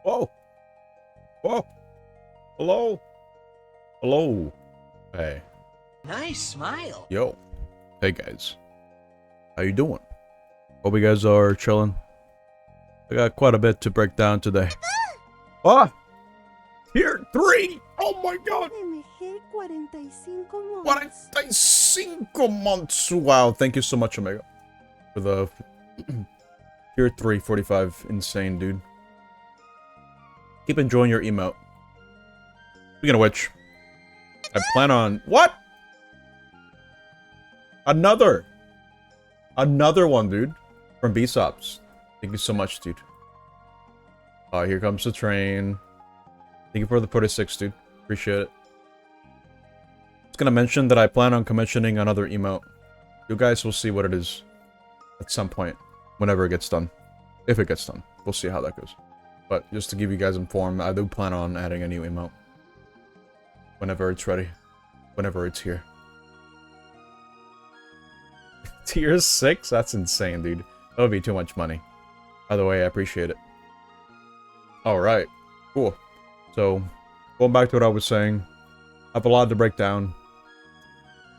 Whoa. Whoa. Hello. Hello. Hey. Nice smile. Yo. Hey guys. How you doing? Hope you guys are chilling. I got quite a bit to break down today. Ah! Tier 3! Oh my god! 45 months! Wow, thank you so much, Omega. For the Tier 3, 45. Insane, dude. Keep enjoying your emote. Speaking of which, I plan on... What? Another one, dude. From BSOPs. Thank you so much, dude. Here comes the train. Thank you for the 46, dude. Appreciate it. Just gonna mention that I plan on commissioning another emote. You guys will see what it is at some point. Whenever it gets done. If it gets done. We'll see how that goes. But just to give you guys informed, I do plan on adding a new emote. Whenever it's ready. Whenever it's here. Tier 6? That's insane, dude. That would be too much money. By the way, I appreciate it. Alright. Cool. So, going back to what I was saying. I have a lot to break down.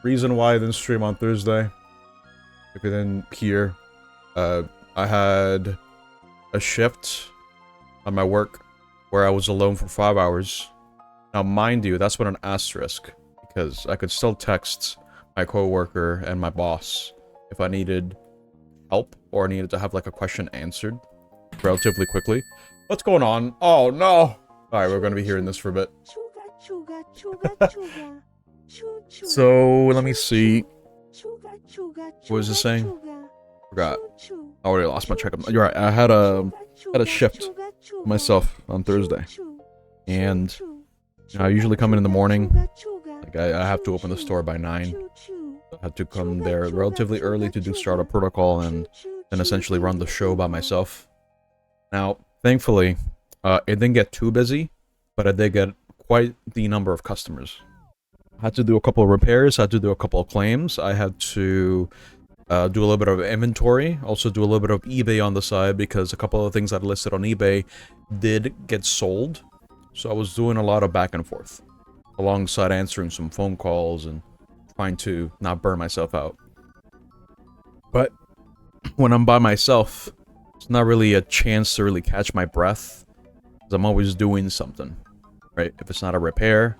Reason why I didn't stream on Thursday. If you didn't hear. I had a shift on my work where I was alone for 5 hours. Now, mind you, that's with an asterisk. Because I could still text my coworker and my boss if I needed help or needed to have like a question answered relatively quickly. What's going on? Oh no! Alright, we're gonna be hearing this for a bit. So, let me see. What was it saying? Forgot. I already lost my track of... You're right, I had a shift myself on Thursday. And you know, I usually come in the morning. Like, I have to open the store by 9. I had to come there relatively early to do startup protocol and essentially run the show by myself. Now, thankfully, it didn't get too busy, but I did get quite the number of customers. I had to do a couple of repairs, I had to do a couple of claims, I had to do a little bit of inventory, also do a little bit of eBay on the side because a couple of things I'd listed on eBay did get sold. So I was doing a lot of back and forth, alongside answering some phone calls and trying to not burn myself out. But when I'm by myself, it's not really a chance to really catch my breath, because I'm always doing something, right? If it's not a repair,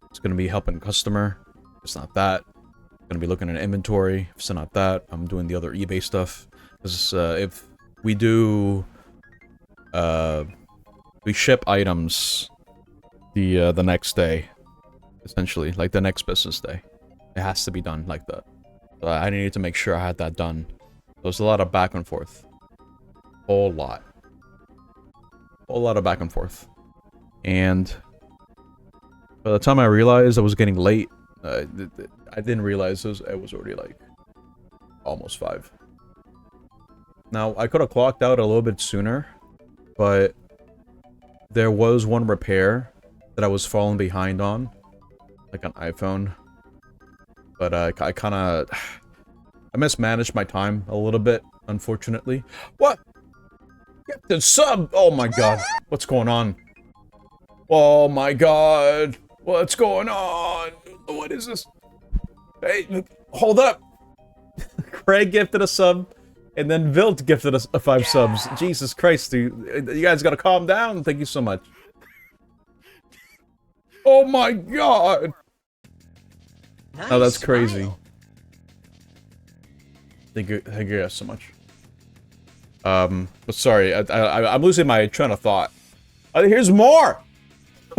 it's going to be helping a customer. If it's not that, I'm going to be looking at inventory. If it's not that, I'm doing the other eBay stuff. Because if we do... we ship items the next day, essentially, like the next business day. It has to be done like that. So I needed to make sure I had that done. There's a lot of back and forth. Whole lot of back and forth. And by the time I realized I was getting late, I didn't realize it was already like almost 5. Now, I could have clocked out a little bit sooner, but there was one repair that I was falling behind on, like an iPhone. But I kind of... I mismanaged my time a little bit, unfortunately. What? The sub! Oh my god. What's going on? Oh my god. What's going on? What is this? Hey, hold up. Craig gifted a sub, and then Vilt gifted us 5 subs. Jesus Christ, dude. You guys gotta calm down. Thank you so much. Oh my god. Nice Oh, that's crazy. smile. Thank you guys so much. But sorry, I'm losing my train of thought. Oh, here's more!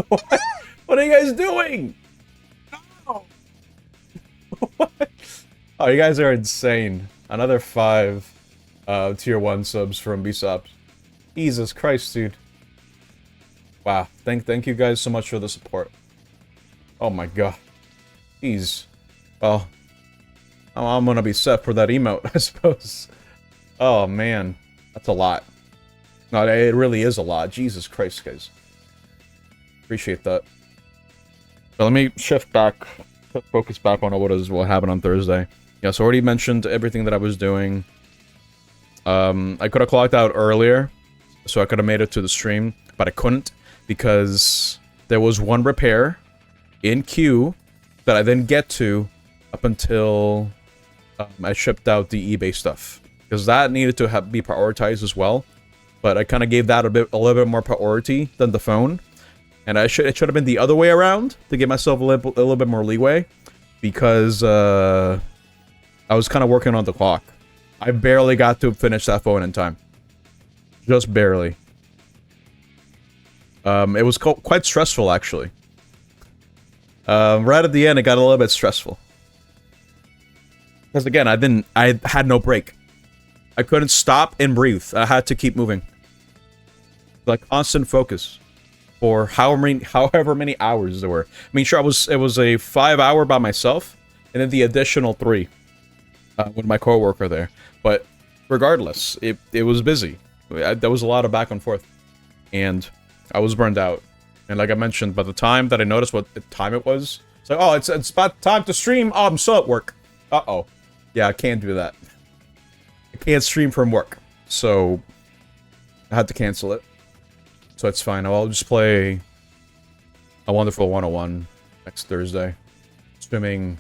What are you guys doing? No! What? Oh, you guys are insane. Another 5 tier 1 subs from BSOPs. Jesus Christ, dude. Wow, thank you guys so much for the support. Oh my god. Jeez. Well, I'm gonna be set for that emote, I suppose. Oh man, that's a lot. No, it really is a lot. Jesus Christ, guys. Appreciate that. So let me shift back, focus back on what happened on Thursday. Yeah, so I already mentioned everything that I was doing. I could have clocked out earlier, so I could have made it to the stream. but I couldn't because there was one repair in queue that I didn't get to up until I shipped out the eBay stuff, because that needed to be prioritized as well. But I kind of gave that a little bit more priority than the phone, and it should have been the other way around to give myself a little bit more leeway, because I was kind of working on the clock. I barely got to finish that phone in time, just barely. It was quite stressful actually. Right at the end, it got a little bit stressful. Because again, I had no break. I couldn't stop and breathe. I had to keep moving. Like constant focus for however many hours there were. I mean, sure, it was a 5-hour by myself, and then the additional 3 with my coworker there. But regardless, it was busy. There was a lot of back and forth, and I was burned out. And like I mentioned, by the time that I noticed what the time it was, it's like, oh, it's about time to stream. Oh, I'm still at work. Uh-oh. Yeah, I can't do that. I can't stream from work. So I had to cancel it. So it's fine. I'll just play A Wonderful 101 next Thursday. Assuming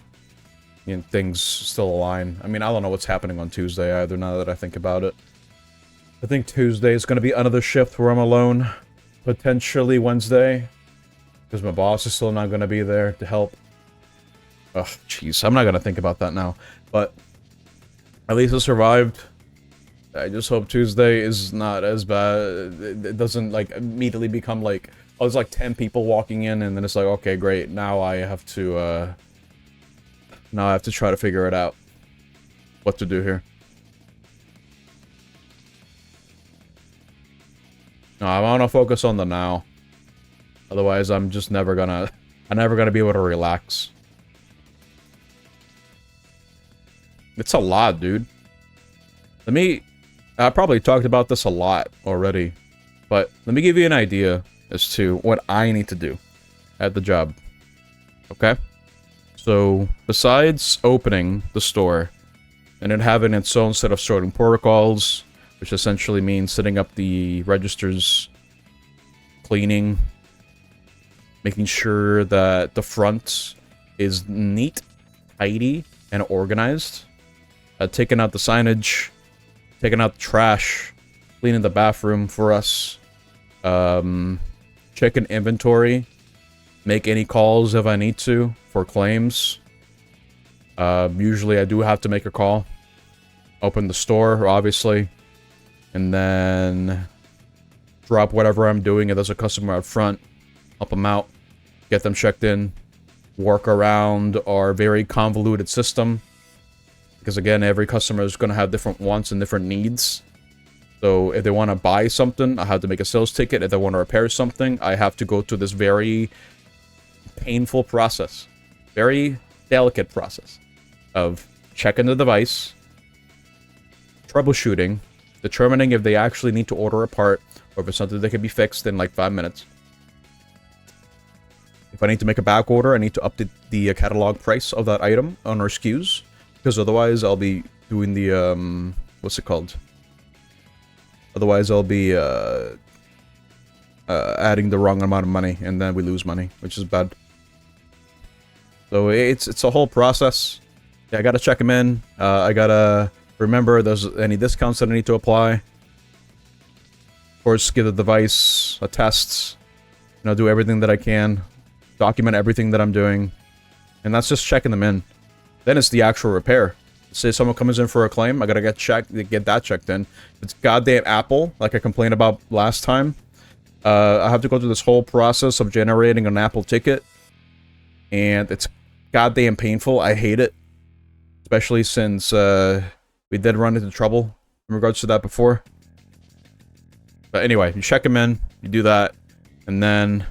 things still align. I mean, I don't know what's happening on Tuesday either, now that I think about it. I think Tuesday is going to be another shift where I'm alone. Potentially Wednesday, because my boss is still not going to be there to help. Ugh, jeez, I'm not going to think about that now. But at least I survived. I just hope Tuesday is not as bad. It doesn't, like, immediately become like, oh, there's like 10 people walking in, and then it's like, okay, great, now I have to try to figure it out. What to do here. No, I want to focus on the now. Otherwise, I'm never gonna be able to relax. It's a lot, dude. I probably talked about this a lot already, but let me give you an idea as to what I need to do at the job. Okay? So, besides opening the store and it having its own set of sorting protocols, which essentially means setting up the registers, cleaning, making sure that the front is neat, tidy, and organized, taking out the signage, taking out the trash, cleaning the bathroom for us, checking inventory, make any calls if I need to for claims. Usually I do have to make a call. Open the store, obviously. And then drop whatever I'm doing if there's a customer up front, help them out, get them checked in, work around our very convoluted system. Because again, every customer is going to have different wants and different needs. So if they want to buy something, I have to make a sales ticket. If they want to repair something, I have to go through this very painful process, very delicate process of checking the device, troubleshooting, determining if they actually need to order a part, or if it's something that can be fixed in like 5 minutes. If I need to make a back order, I need to update the catalog price of that item on our SKUs, because otherwise I'll be doing the, what's it called? Otherwise I'll be, adding the wrong amount of money, and then we lose money, which is bad. So it's a whole process. Yeah, I gotta check them in. I gotta remember there's any discounts that I need to apply. Of course, give the device a test. You know, do everything that I can. Document everything that I'm doing. And that's just checking them in. Then it's the actual repair. Say someone comes in for a claim, I gotta get that checked in. If it's goddamn Apple, like I complained about last time, I have to go through this whole process of generating an Apple ticket. And it's goddamn painful. I hate it. Especially since, we did run into trouble in regards to that before. But anyway, you check them in, you do that, and then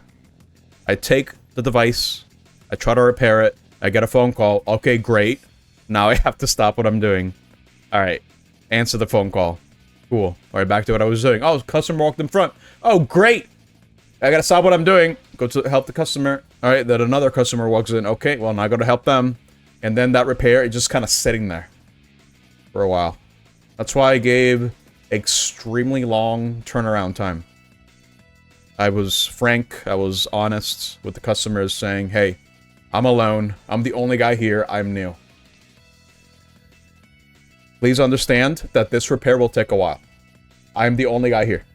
I take the device, I try to repair it, I get a phone call, okay, great. Now I have to stop what I'm doing. Alright, answer the phone call. Cool. Alright, back to what I was doing. Oh, customer walked in front. Oh, great! I gotta stop what I'm doing. Go to help the customer. Alright, then another customer walks in. Okay, well, now I gotta help them. And then that repair is just kind of sitting there for a while. That's why I gave extremely long turnaround time. I was frank, I was honest with the customers saying, hey, I'm alone, I'm the only guy here, I'm new. Please understand that this repair will take a while. I'm the only guy here.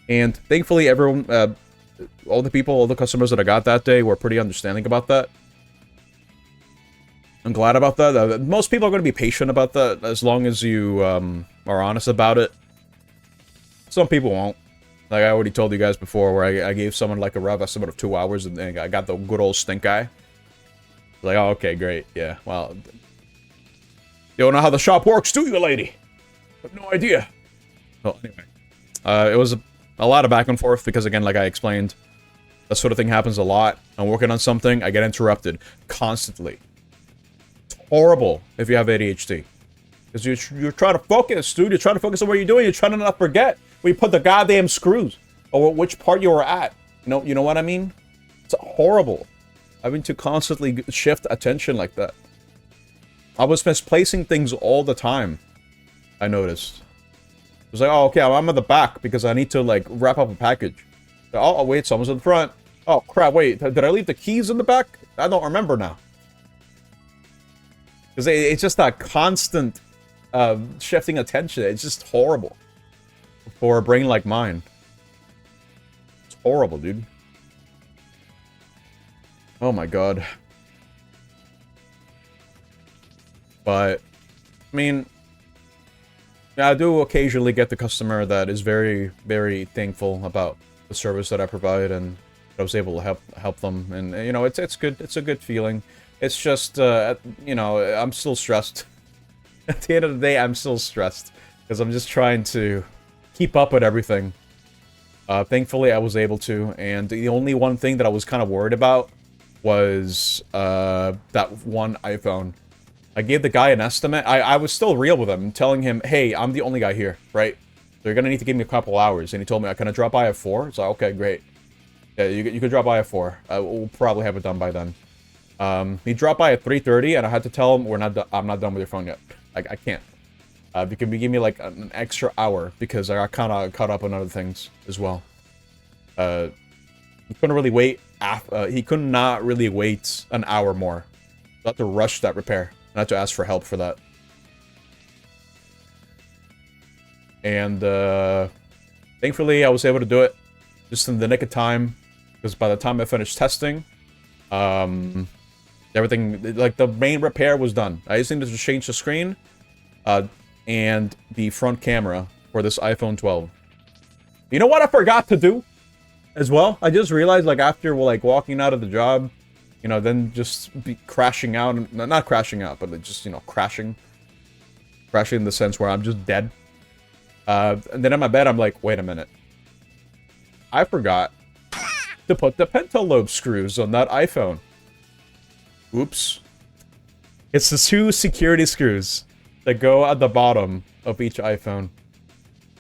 And thankfully everyone, all the people, all the customers that I got that day were pretty understanding about that. I'm glad about that. Most people are going to be patient about that as long as you are honest about it. Some people won't. Like I already told you guys before, where I gave someone like a rough estimate of 2 hours, and I got the good old stink eye. Like, oh, okay, great, yeah. Well, you don't know how the shop works, do you, lady? I have no idea. Well, anyway, it was a lot of back and forth because, again, like I explained, that sort of thing happens a lot. I'm working on something, I get interrupted constantly. It's horrible if you have ADHD. Because you're trying to focus, dude. You're trying to focus on what you're doing. You're trying to not forget where you put the goddamn screws. Or which part you were at. You know what I mean? It's horrible. Having to constantly shift attention like that. I was misplacing things all the time. I noticed. It was like, oh, okay, I'm at the back because I need to, like, wrap up a package. Oh, wait, someone's in the front. Oh, crap, wait. Did I leave the keys in the back? I don't remember now. Because it's just that constant shifting attention. It's just horrible. For a brain like mine. It's horrible, dude. Oh my god. But, I mean, yeah, I do occasionally get the customer that is very, very thankful about the service that I provide, and I was able to help them, and you know, it's good. It's a good feeling. It's just, you know, I'm still stressed. At the end of the day, I'm still stressed because I'm just trying to keep up with everything. Thankfully, I was able to, and the only one thing that I was kind of worried about was that one iPhone. I gave the guy an estimate. I was still real with him, telling him, hey, I'm the only guy here, right? So you're gonna need to give me a couple hours. And he told me, can I drop by at 4? So okay, great. Yeah, you could drop by at 4. We'll probably have it done by then. He dropped by at 3:30, and I had to tell him, I'm not done with your phone yet. I can't. You can give me like an extra hour because I got kind of caught up on other things as well. He couldn't really wait. He could not really wait an hour more. I had to rush that repair. I had to ask for help for that. And thankfully, I was able to do it just in the nick of time. Because by the time I finished testing, everything, like the main repair was done. I just needed to change the screen and the front camera for this iPhone 12. You know what I forgot to do as well? I just realized, like, after, like, walking out of the job, you know, then just be crashing out. Not crashing out, but just, you know, crashing. Crashing in the sense where I'm just dead. And then in my bed, I'm like, wait a minute. I forgot to put the pentalobe screws on that iPhone. Oops. It's the 2 security screws that go at the bottom of each iPhone.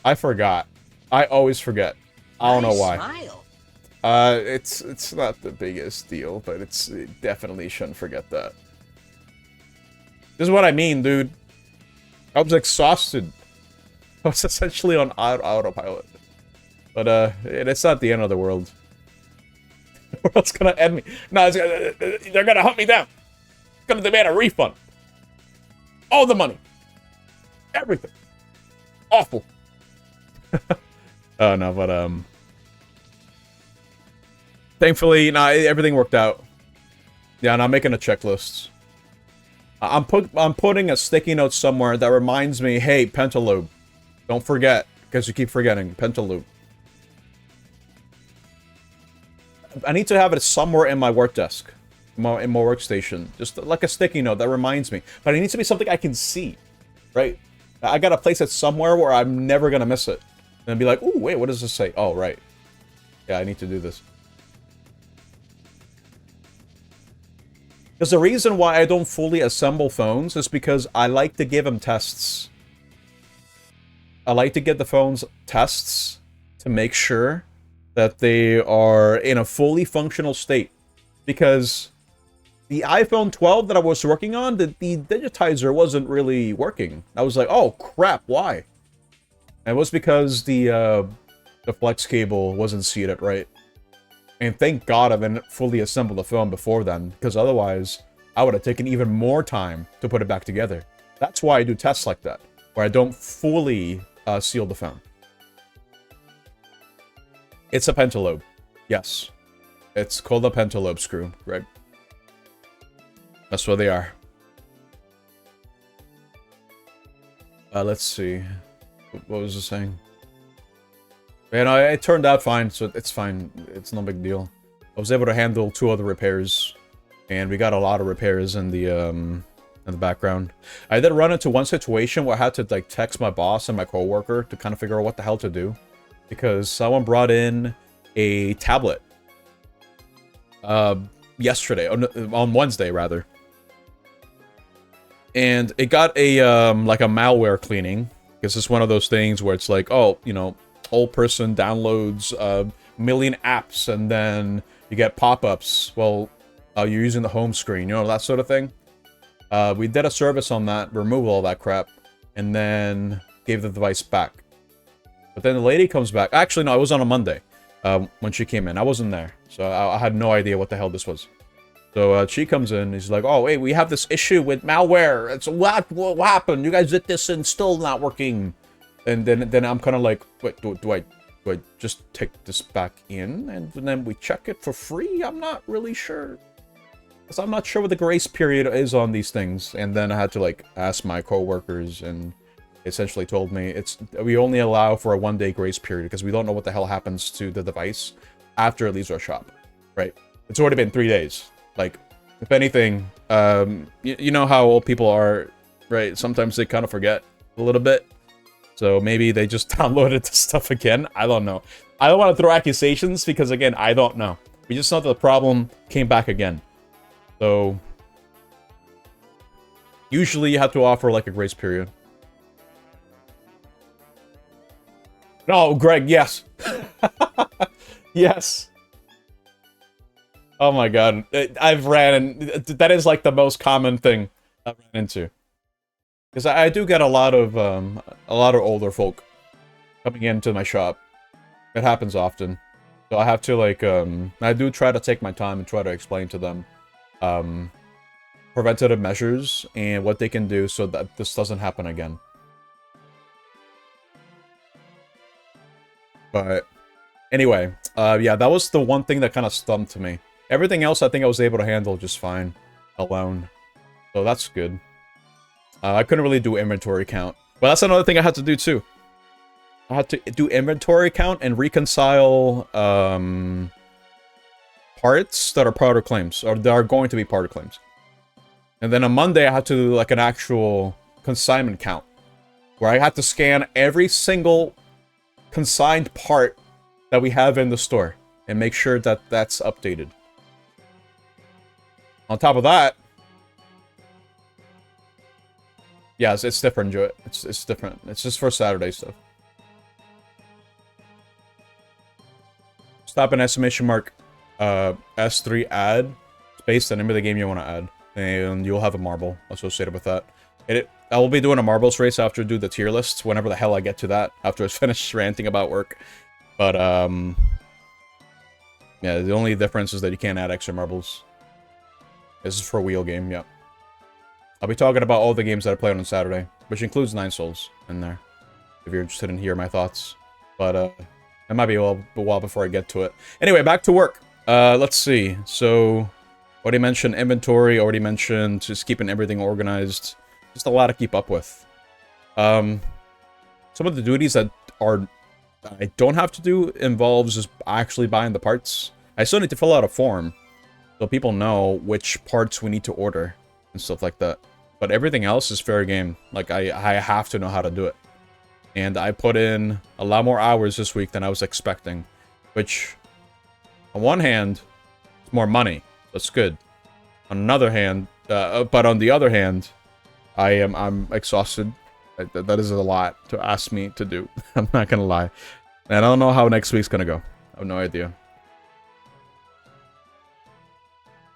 I forgot. I always forget. I don't know why. Smile. It's not the biggest deal, but it definitely shouldn't forget that. This is what I mean, dude. I was exhausted. I was essentially on autopilot. But it's not the end of the world. The world's gonna end me. No, they're gonna hunt me down. It's gonna demand a refund. All the money. Everything. Awful. Oh no, but thankfully, everything worked out. Yeah, and I'm making a checklist. I'm putting a sticky note somewhere that reminds me, hey, Pentalobe, don't forget, because you keep forgetting, Pentalobe. I need to have it somewhere in my work desk, in my workstation, just like a sticky note that reminds me. But it needs to be something I can see, right? I gotta place it somewhere where I'm never gonna miss it, and be like, "Ooh, wait, what does this say?" Oh, right. Yeah, I need to do this. Because the reason why I don't fully assemble phones is because I like to give them tests. I like to get the phones tests to make sure that they are in a fully functional state. Because the iPhone 12 that I was working on, the digitizer wasn't really working. I was like, oh crap, why? And it was because the flex cable wasn't seated right. And thank God I didn't fully assemble the phone before then, because otherwise I would have taken even more time to put it back together. That's why I do tests like that, where I don't fully seal the phone. It's a pentalobe. Yes. It's called a pentalobe screw, right? That's what they are. Let's see. What was I saying? Yeah, no, it turned out fine, so it's fine. It's no big deal. I was able to handle 2 other repairs, and we got a lot of repairs in the background. I did run into one situation where I had to like text my boss and my coworker to kind of figure out what the hell to do, because someone brought in a tablet yesterday, on Wednesday rather, and it got a like a malware cleaning, because it's one of those things where it's like, oh, you know, old person downloads a million apps and then you get pop-ups. Well, you're using the home screen, you know, that sort of thing. We did a service on that, remove all that crap, and then gave the device back. But then the lady comes back. Actually, no, it was on a Monday when she came in. I wasn't there, so I had no idea what the hell this was. So she comes in, and she's like, oh, hey, we have this issue with malware. It's what happened? You guys did this and still not working. And then I'm kind of like, wait, do I just take this back in and then we check it for free? I'm not really sure. Because I'm not sure what the grace period is on these things. And then I had to like ask my coworkers, and essentially told me we only allow for a 1-day grace period because we don't know what the hell happens to the device after it leaves our shop, right? It's already been 3 days. Like, if anything, you know how old people are, right? Sometimes they kind of forget a little bit. So maybe they just downloaded the stuff again. I don't know. I don't want to throw accusations because, again, I don't know. We just know that the problem came back again. So usually you have to offer like a grace period. No, Greg, yes. Yes. Oh my god. That is like the most common thing I've ran into. Because I do get a lot of older folk coming into my shop. It happens often. So I have to like, I do try to take my time and try to explain to them preventative measures and what they can do so that this doesn't happen again. But anyway, yeah, that was the one thing that kind of stumped me. Everything else I think I was able to handle just fine alone. So that's good. I couldn't really do inventory count. But that's another thing I had to do too. I had to do inventory count and reconcile parts that are part of claims, or that are going to be part of claims. And then on Monday I had to do like an actual consignment count, where I had to scan every single consigned part that we have in the store and make sure that that's updated. On top of that, yeah, it's different, Joe. It's different. It's just for Saturday stuff. Stop an exclamation mark S3 add space the name of the game you want to add, and you'll have a marble associated with that. I will be doing a marbles race after I do the tier lists, whenever the hell I get to that, after I finish ranting about work. But yeah, the only difference is that you can't add extra marbles. This is for a wheel game, yeah. I'll be talking about all the games that I played on Saturday, which includes 9 Souls in there, if you're interested in hearing my thoughts. But it might be a while before I get to it. Anyway, back to work. Let's see. So, already mentioned inventory, already mentioned just keeping everything organized. Just a lot to keep up with. Some of the duties that I don't have to do involves just actually buying the parts. I still need to fill out a form so people know which parts we need to order and stuff like that. But everything else is fair game. Like, I have to know how to do it. And I put in a lot more hours this week than I was expecting. Which, on one hand, it's more money. That's good. On another hand, but on the other hand, I'm exhausted. That is a lot to ask me to do. I'm not gonna lie. And I don't know how next week's gonna go. I have no idea.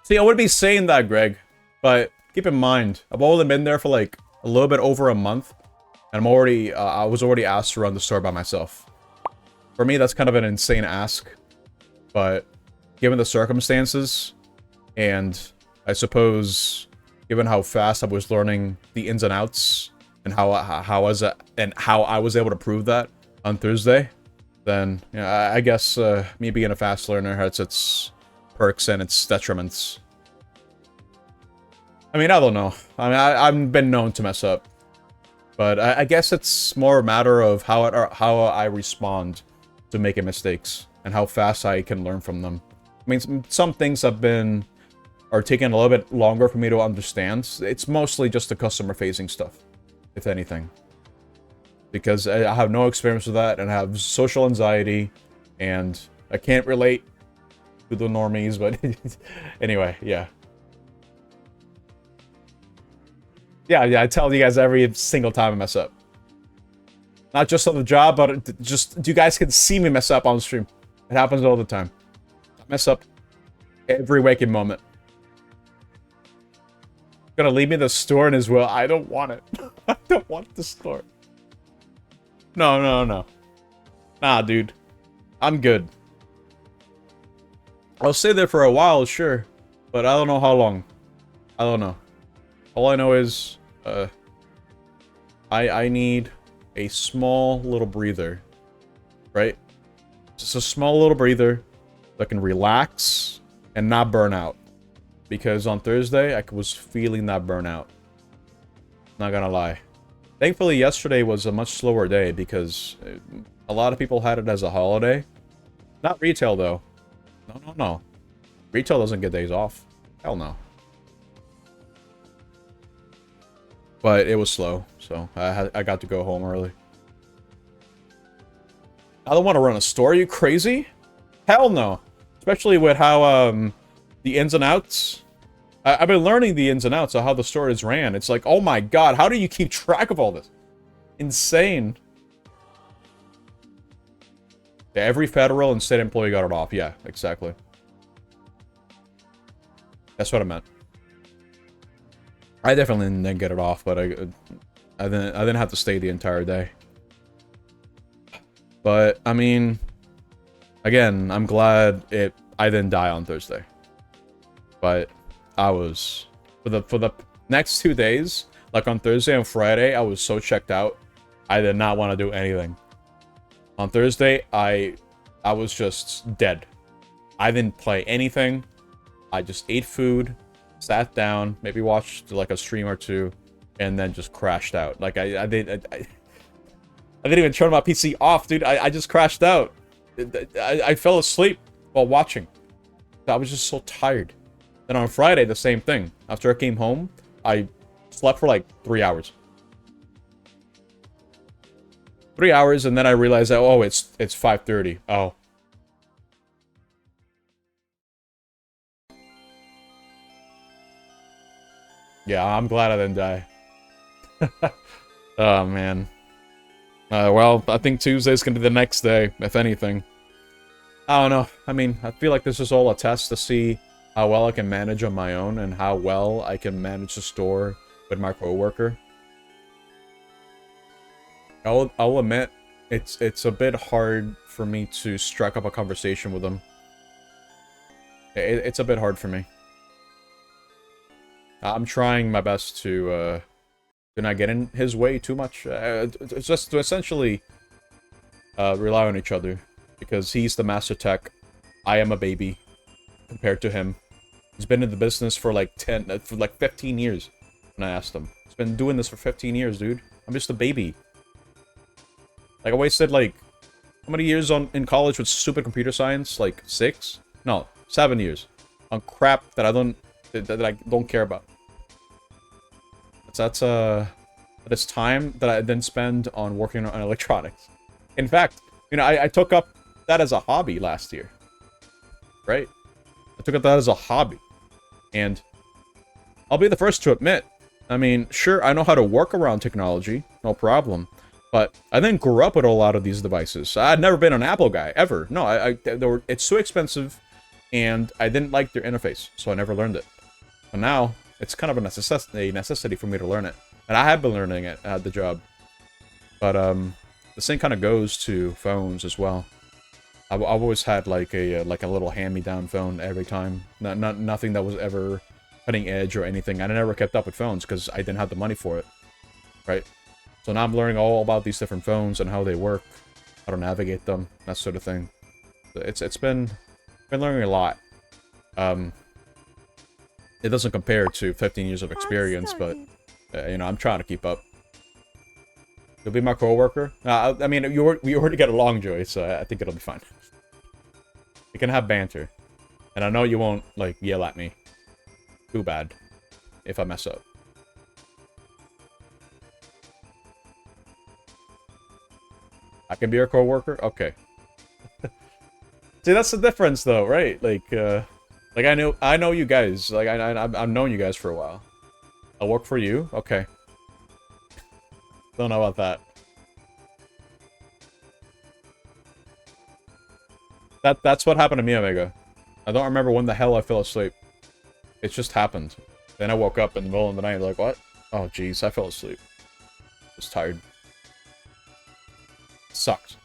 See, I would be saying that, Greg, but keep in mind, I've only been there for like a little bit over a month, and I was already asked to run the store by myself. For me, that's kind of an insane ask, but given the circumstances, and I suppose given how fast I was learning the ins and outs, and how I was able to prove that on Thursday, then I guess me being a fast learner has its perks and its detriments. I mean, I don't know. I mean, I've been known to mess up, but I guess it's more a matter of how I respond to making mistakes and how fast I can learn from them. I mean, some things are taking a little bit longer for me to understand. It's mostly just the customer-facing stuff, if anything, because I have no experience with that, and I have social anxiety, and I can't relate to the normies. But anyway, yeah. Yeah, I tell you guys every single time I mess up. Not just on the job, but just you guys can see me mess up on stream. It happens all the time. I mess up every waking moment. Gonna leave me the store in his will. I don't want it. I don't want the store. No. Nah, dude. I'm good. I'll stay there for a while, sure. But I don't know how long. I don't know. All I know is, I need a small little breather, right? Just a small little breather that can relax and not burn out. Because on Thursday, I was feeling that burnout. Not gonna lie. Thankfully, yesterday was a much slower day because a lot of people had it as a holiday. Not retail, though. No. Retail doesn't get days off. Hell no. But it was slow, so I got to go home early. I don't want to run a store, are you crazy? Hell no. Especially with how, the ins and outs. I've been learning the ins and outs of how the store is ran. It's like, oh my god, how do you keep track of all this? Insane. Yeah, every federal and state employee got it off. Yeah, exactly. That's what I meant. I definitely didn't get it off, but I didn't have to stay the entire day. But I mean, again, I'm glad I didn't die on Thursday. But I was for the next 2 days, like on Thursday and Friday, I was so checked out. I did not want to do anything. On Thursday, I was just dead. I didn't play anything. I just ate food, sat down, maybe watched like a stream or two, and then just crashed out. Like I didn't even turn my PC off, dude. I just crashed out. I fell asleep while watching. I was just so tired. Then on Friday, the same thing. After I came home, I slept for like 3 hours. 3 hours, and then I realized that, oh, it's 5:30. Oh. Yeah, I'm glad I didn't die. Oh, man. Well, I think Tuesday's gonna be the next day, if anything. I don't know. I mean, I feel like this is all a test to see how well I can manage on my own and how well I can manage the store with my coworker. I'll admit, it's a bit hard for me to strike up a conversation with him. It's a bit hard for me. I'm trying my best to not get in his way too much. It's just to essentially rely on each other. Because he's the master tech. I am a baby compared to him. He's been in the business for like 15 years. When I asked him. He's been doing this for 15 years, dude. I'm just a baby. Like I wasted like how many years in college with stupid computer science? Like 6? No, 7 years. On crap that I don't care about. That's it's time that I then spend on working on electronics. In fact, you know, I took up that as a hobby last year. Right? I took up that as a hobby. And I'll be the first to admit, I mean, sure, I know how to work around technology, no problem. But I didn't grow up with a lot of these devices. I'd never been an Apple guy, ever. No, it's too expensive, and I didn't like their interface, so I never learned it. But now, it's kind of a necessity for me to learn it. And I have been learning it at the job. But, the same kind of goes to phones as well. I've always had like a little hand-me-down phone every time. Nothing that was ever cutting edge or anything. And I never kept up with phones because I didn't have the money for it, right? So now I'm learning all about these different phones and how they work, how to navigate them, that sort of thing. It's been learning a lot. It doesn't compare to 15 years of experience, but you know, I'm trying to keep up. You'll be my coworker. I mean, we already get along, Joey, so I think it'll be fine. We can have banter, and I know you won't like yell at me too bad if I mess up. I can be your coworker. Okay. See, that's the difference, though, right? Like I know you guys. Like I've known you guys for a while. I'll work for you. Okay. Don't know about that. That's what happened to me, Omega. I don't remember when the hell I fell asleep. It just happened. Then I woke up in the middle of the night, like, what? Oh, jeez, I fell asleep. I was tired. Sucked.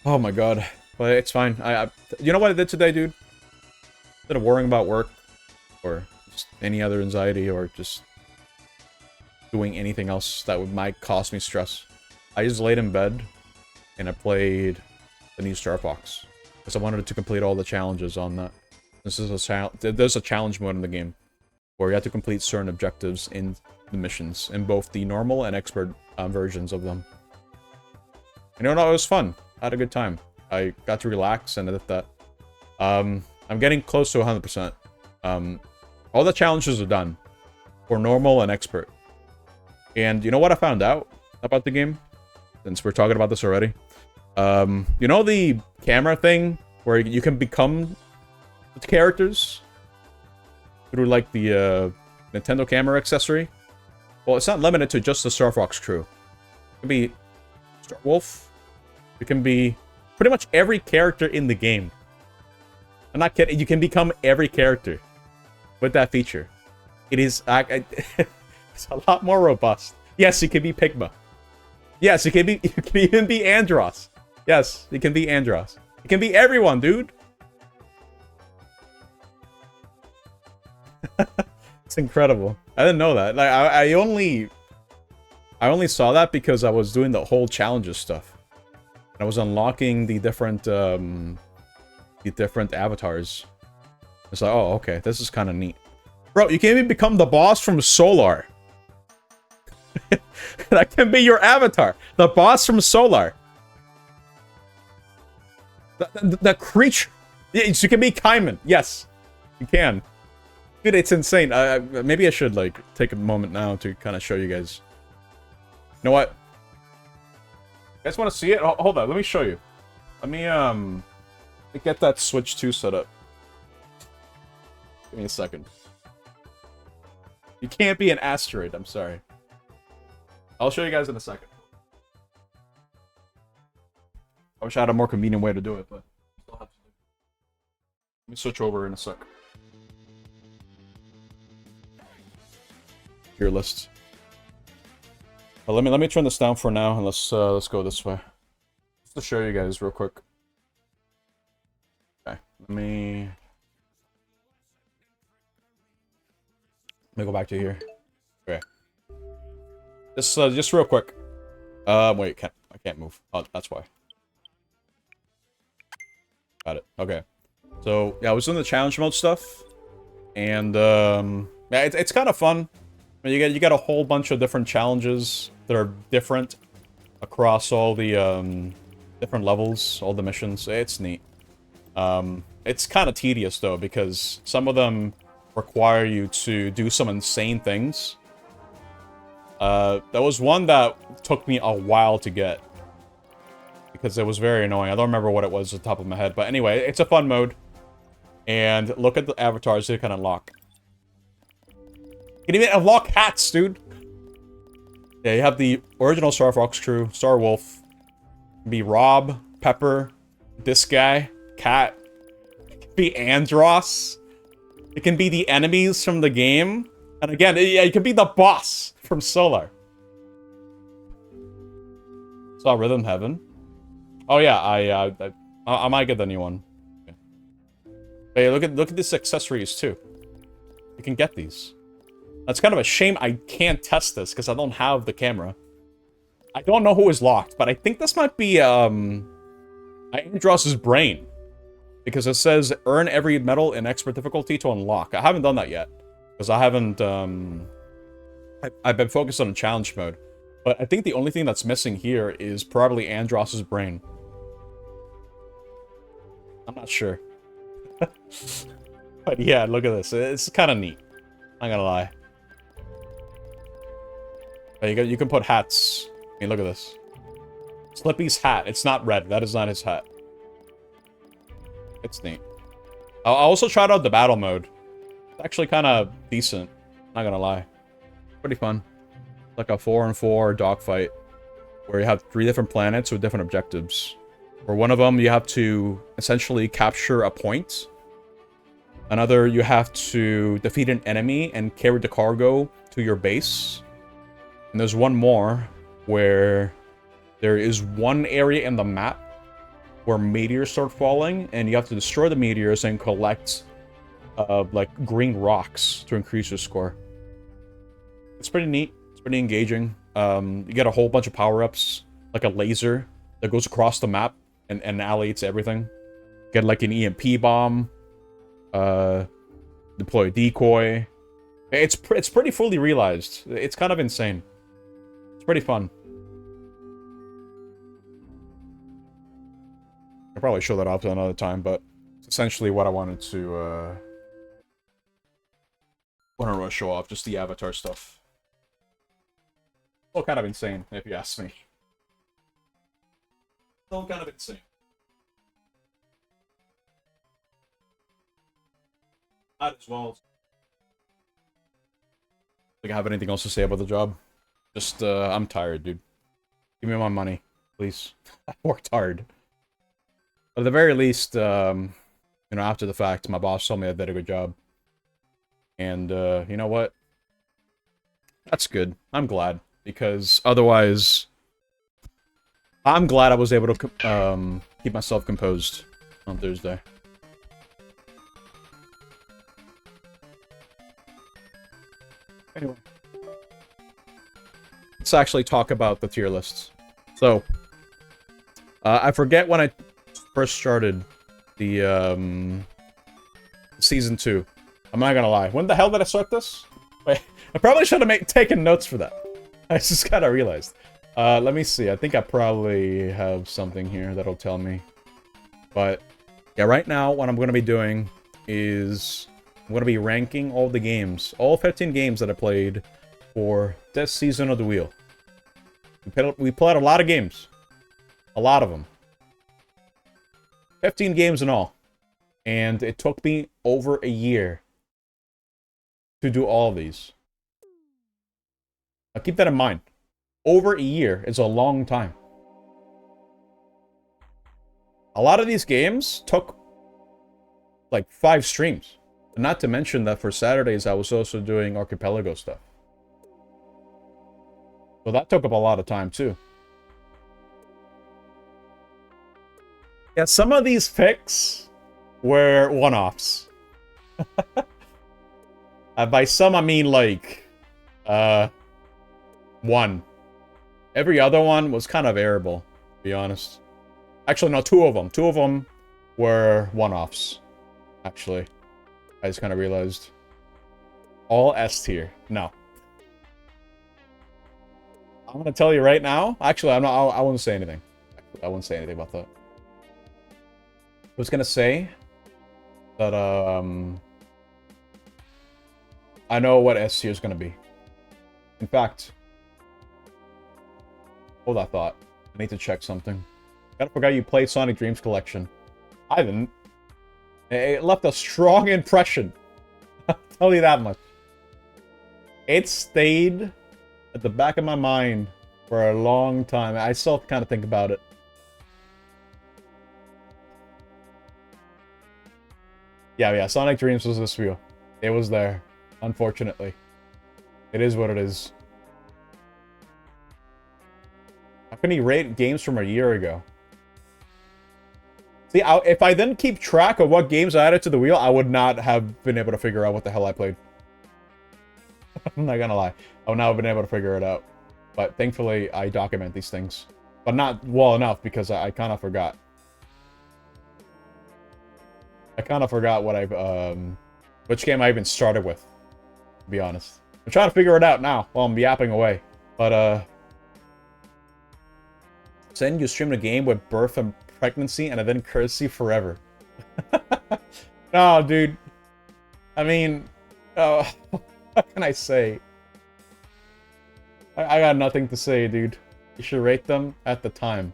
Oh my god. But it's fine. You know what I did today, dude? Instead of worrying about work, or just any other anxiety, or just doing anything else that might cause me stress, I just laid in bed, and I played the new Star Fox. Because I wanted to complete all the challenges on that. This is there's a challenge mode in the game, where you have to complete certain objectives in the missions, in both the normal and expert versions of them. And you know, it was fun. I had a good time. I got to relax and I did that. I'm getting close to 100%. All the challenges are done, for normal and expert. And you know what I found out about the game? Since we're talking about this already. You know the camera thing, where you can become the characters through like the Nintendo camera accessory? Well, it's not limited to just the Star Fox crew. It can be Star Wolf. It can be pretty much every character in the game. I'm not kidding. You can become every character with that feature. It is it's a lot more robust. Yes, you can be Pigma. Yes, you can even be Andross. Yes, you can be Andross. You can be everyone, dude. It's incredible. I didn't know that. Like I only saw that because I was doing the whole challenges stuff. And I was unlocking the different avatars. It's like, oh, okay, this is kind of neat. Bro, you can even become the boss from Solar. That can be your avatar. The boss from Solar. The creature. Yes, you can be Kaiman. Yes, you can. Dude, it's insane. Maybe I should, like, take a moment now to kind of show you guys. You know what? You guys want to see it? Hold on, let me show you. Let me get that Switch 2 set up. Give me a second. You can't be an asteroid, I'm sorry. I'll show you guys in a second. I wish I had a more convenient way to do it, but I'll have to do it. Let me switch over in a sec. Tier list. Let me turn this down for now, and let's go this way. Just to show you guys real quick. Okay, let me go back to here. Okay. Just real quick. Wait, I can't move. Oh, that's why. Got it. Okay. So yeah, I was doing the challenge mode stuff, and yeah, it's kind of fun. You get a whole bunch of different challenges that are different across all the different levels, all the missions. It's neat. It's kind of tedious though, because some of them require you to do some insane things. There was one that took me a while to get, because it was very annoying. I don't remember what it was at the top of my head, but anyway, it's a fun mode. And look at the avatars you can unlock. You can even unlock hats, dude. Yeah, you have the original Star Fox crew, Star Wolf. Be Rob, Pepper, this guy, Cat. It can be Andross. It can be the enemies from the game. And again, yeah, you can be the boss from Solar. Saw Rhythm Heaven. Oh yeah, I might get the new one. Okay. Hey, look at these accessories too. You can get these. That's kind of a shame I can't test this because I don't have the camera. I don't know who is locked, but I think this might be Andross's brain. Because it says earn every medal in expert difficulty to unlock. I haven't done that yet. Because I haven't I've been focused on challenge mode. But I think the only thing that's missing here is probably Andross's brain. I'm not sure. But yeah, look at this. It's kind of neat. I'm not gonna lie. You can put hats. I mean, look at this. Slippy's hat. It's not red. That is not his hat. It's neat. I also tried out the battle mode. It's actually kind of decent. Not gonna lie. Pretty fun. Like a 4-on-4 dogfight. Where you have 3 different planets with different objectives. For one of them, you have to essentially capture a point. Another, you have to defeat an enemy and carry the cargo to your base. And there's one more where there is one area in the map where meteors start falling, and you have to destroy the meteors and collect, like, green rocks to increase your score. It's pretty neat. It's pretty engaging. You get a whole bunch of power-ups, like a laser that goes across the map and annihilates everything. Get, like, an EMP bomb. Deploy a decoy. It's pretty fully realized. It's kind of insane. It's pretty fun. I'll probably show that off another time, but it's essentially what I wanted to show off, just the avatar stuff. Still kind of insane, if you ask me. Still kind of insane. Not as well. Like I have anything else to say about the job. Just, I'm tired, dude. Give me my money, please. I worked hard. But at the very least, you know, after the fact, my boss told me I did a good job. And, you know what? That's good. I'm glad. Because otherwise, I'm glad I was able to keep myself composed on Thursday. Anyway. Let's actually talk about the tier lists. So, I forget when I first started the, Season 2. I'm not gonna lie. When the hell did I start this? Wait, I probably should have taken notes for that. I just kinda realized. Let me see. I think I probably have something here that'll tell me. But, yeah, right now, what I'm gonna be doing is I'm gonna be ranking all the games. All 15 games that I played for this season of the wheel. We played a lot of games. A lot of them. 15 games in all. And it took me over a year to do all of these. Now keep that in mind. Over a year is a long time. A lot of these games took like 5 streams. Not to mention that for Saturdays I was also doing Archipelago stuff. So that took up a lot of time too. Yeah, some of these picks were one-offs. By some I mean like, one. Every other one was kind of airable, to be honest. Actually, no, 2 of them. 2 of them were one-offs, actually. I just kind of realized. All S tier. No. I'm gonna tell you right now. Actually, I'm not. I won't say anything. I won't say anything about that. I was gonna say that I know what S tier is gonna be. In fact, hold that thought. I need to check something. I forgot you played Sonic Dreams Collection. I didn't. It left a strong impression. I'll tell you that much. It stayed at the back of my mind for a long time. I still kind of think about it. Yeah, Sonic Dreams was this wheel. It was there, unfortunately. It is what it is. How can he rate games from a year ago? See, if I didn't keep track of what games I added to the wheel, I would not have been able to figure out what the hell I played. I'm not gonna lie. I would not have been able to figure it out. But thankfully, I document these things. But not well enough, because I kind of forgot. I kind of forgot what which game I even started with, to be honest. I'm trying to figure it out now while I'm yapping away. But, Then you stream a game with birth and pregnancy and then courtesy forever. No, dude. I mean, what can I say? I got nothing to say, dude. You should rate them at the time.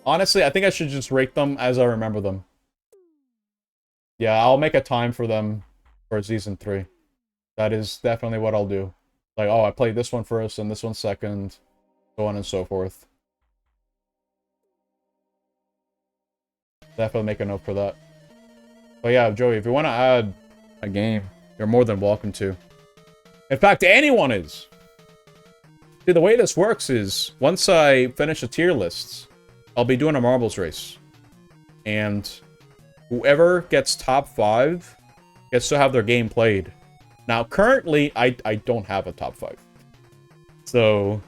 Honestly, I think I should just rate them as I remember them. Yeah, I'll make a time for them for Season 3. That is definitely what I'll do. Like, oh, I played this one first and this one second. So on and so forth. Definitely make a note for that. But yeah, Joey, if you want to add a game, you're more than welcome to. In fact, anyone is. See, the way this works is, once I finish the tier lists, I'll be doing a marbles race. And whoever gets top 5 gets to have their game played. Now, currently, I don't have a top 5. So,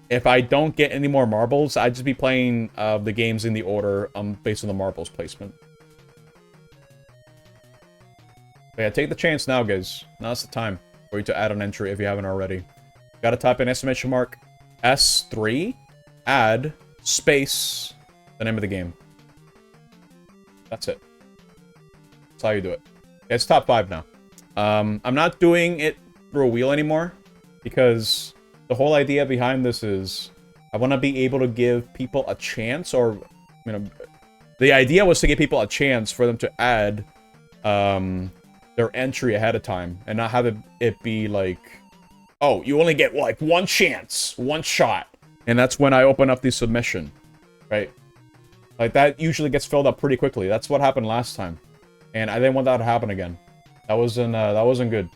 if I don't get any more marbles, I'd just be playing the games in the order based on the marbles placement. But yeah, take the chance now, guys. Now's the time for you to add an entry if you haven't already. Gotta type in exclamation mark S3, add, space, the name of the game. That's it. That's how you do it. It's top 5 now. I'm not doing it through a wheel anymore, because the whole idea behind this is I want to be able to give people a chance, or, you know, the idea was to give people a chance for them to add their entry ahead of time, and not have it be like, oh, you only get, like, one chance, one shot. And that's when I open up the submission, right? Like, that usually gets filled up pretty quickly. That's what happened last time. And I didn't want that to happen again. That wasn't good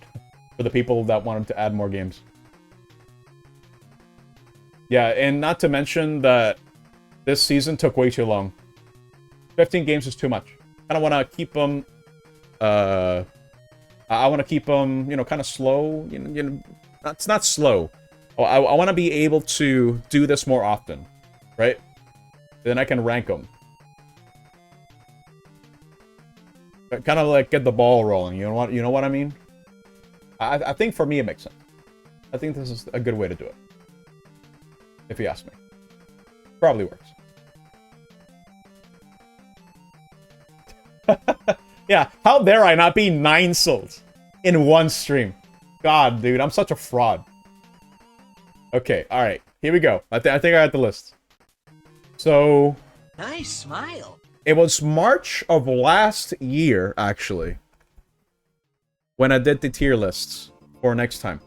for the people that wanted to add more games. Yeah, and not to mention that this season took way too long. 15 games is too much. I don't want to keep them, I want to keep them, you know, kind of slow, you know, it's not slow. I want to be able to do this more often, right? Then I can rank them. Kind of like get the ball rolling. You know what I mean? I think for me it makes sense. I think this is a good way to do it. If you ask me. Probably works. Yeah, how dare I not be 9 souls in one stream? God, dude, I'm such a fraud. Okay, alright. Here we go. I think I got the list. So... Nice smile. It was March of last year, actually, when I did the tier lists for next time.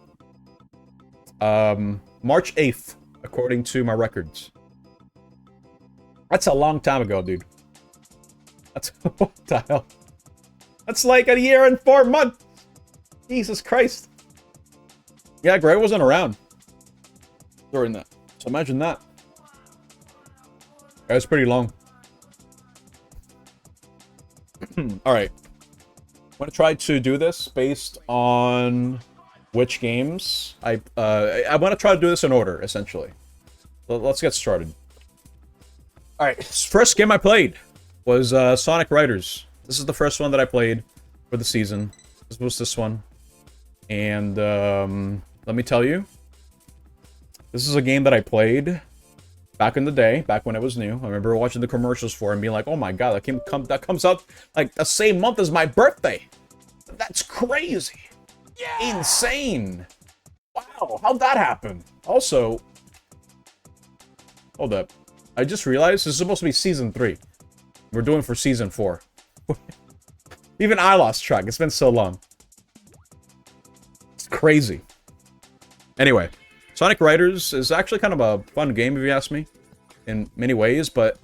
March 8th, according to my records. That's a long time ago, dude. That's... what the hell? That's like a year and 4 months! Jesus Christ. Yeah, Greg wasn't around during that. So imagine that. That's pretty long. Alright. I'm gonna try to do this based on which games. I want to try to do this in order, essentially. Let's get started. Alright, first game I played was Sonic Riders. This is the first one that I played for the season. This was this one. And let me tell you, this is a game that I played back in the day, back when it was new. I remember watching the commercials for it and being like, oh my god, that comes out like the same month as my birthday. That's crazy. Yeah. Insane. Wow, how'd that happen? Also, hold up. I just realized this is supposed to be Season 3. We're doing for Season 4. Even I lost track. It's been so long. It's crazy. Anyway, Sonic Riders is actually kind of a fun game, if you ask me, in many ways, but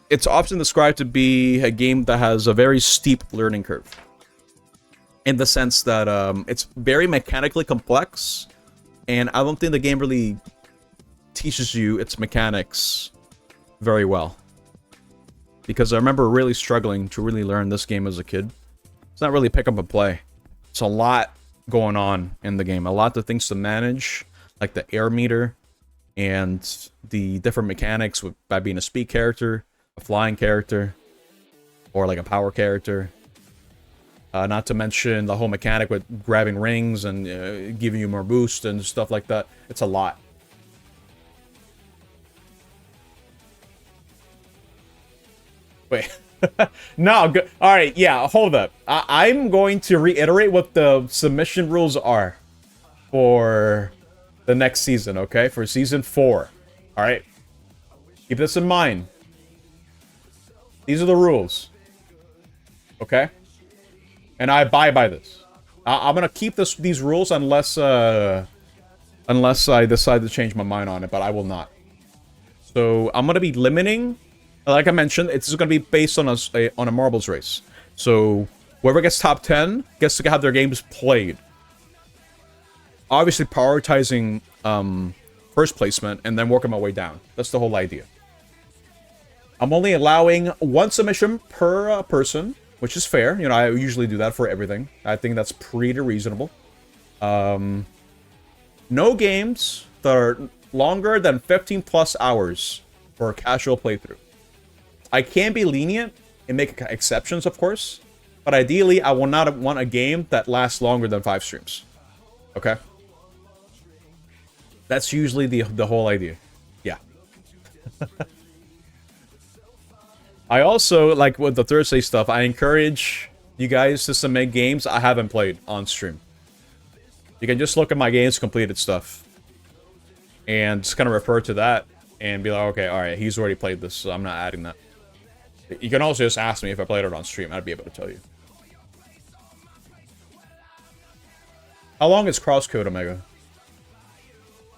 it's often described to be a game that has a very steep learning curve. In the sense that it's very mechanically complex, and I don't think the game really teaches you its mechanics very well. because I remember really struggling to really learn this game as a kid. It's not really pick up and play. It's a lot going on in the game. A lot of things to manage, like the air meter and the different mechanics by being a speed character, a flying character, or like a power character. Not to mention the whole mechanic with grabbing rings and giving you more boost and stuff like that. It's a lot. Wait. No, alright, yeah, hold up. I'm going to reiterate what the submission rules are for the next season, okay? For season 4. Alright? Keep this in mind. These are the rules. Okay? And I abide by this. I'm gonna keep these rules unless I decide to change my mind on it, but I will not. So I'm gonna be limiting. Like I mentioned, it's going to be based on a marbles race. So whoever gets top 10 gets to have their games played. Obviously prioritizing first placement and then working my way down. That's the whole idea. I'm only allowing 1 submission per person, which is fair. You know, I usually do that for everything. I think that's pretty reasonable. No games that are longer than 15 plus hours for a casual playthrough. I can be lenient and make exceptions, of course, but ideally, I will not want a game that lasts longer than 5 streams. Okay? That's usually the whole idea. Yeah. I also, like with the Thursday stuff, I encourage you guys to submit games I haven't played on stream. You can just look at my games completed stuff and just kind of refer to that and be like, okay, alright, he's already played this, so I'm not adding that. You can also just ask me if I played it on stream. I'd be able to tell you. How long is Crosscode, Omega?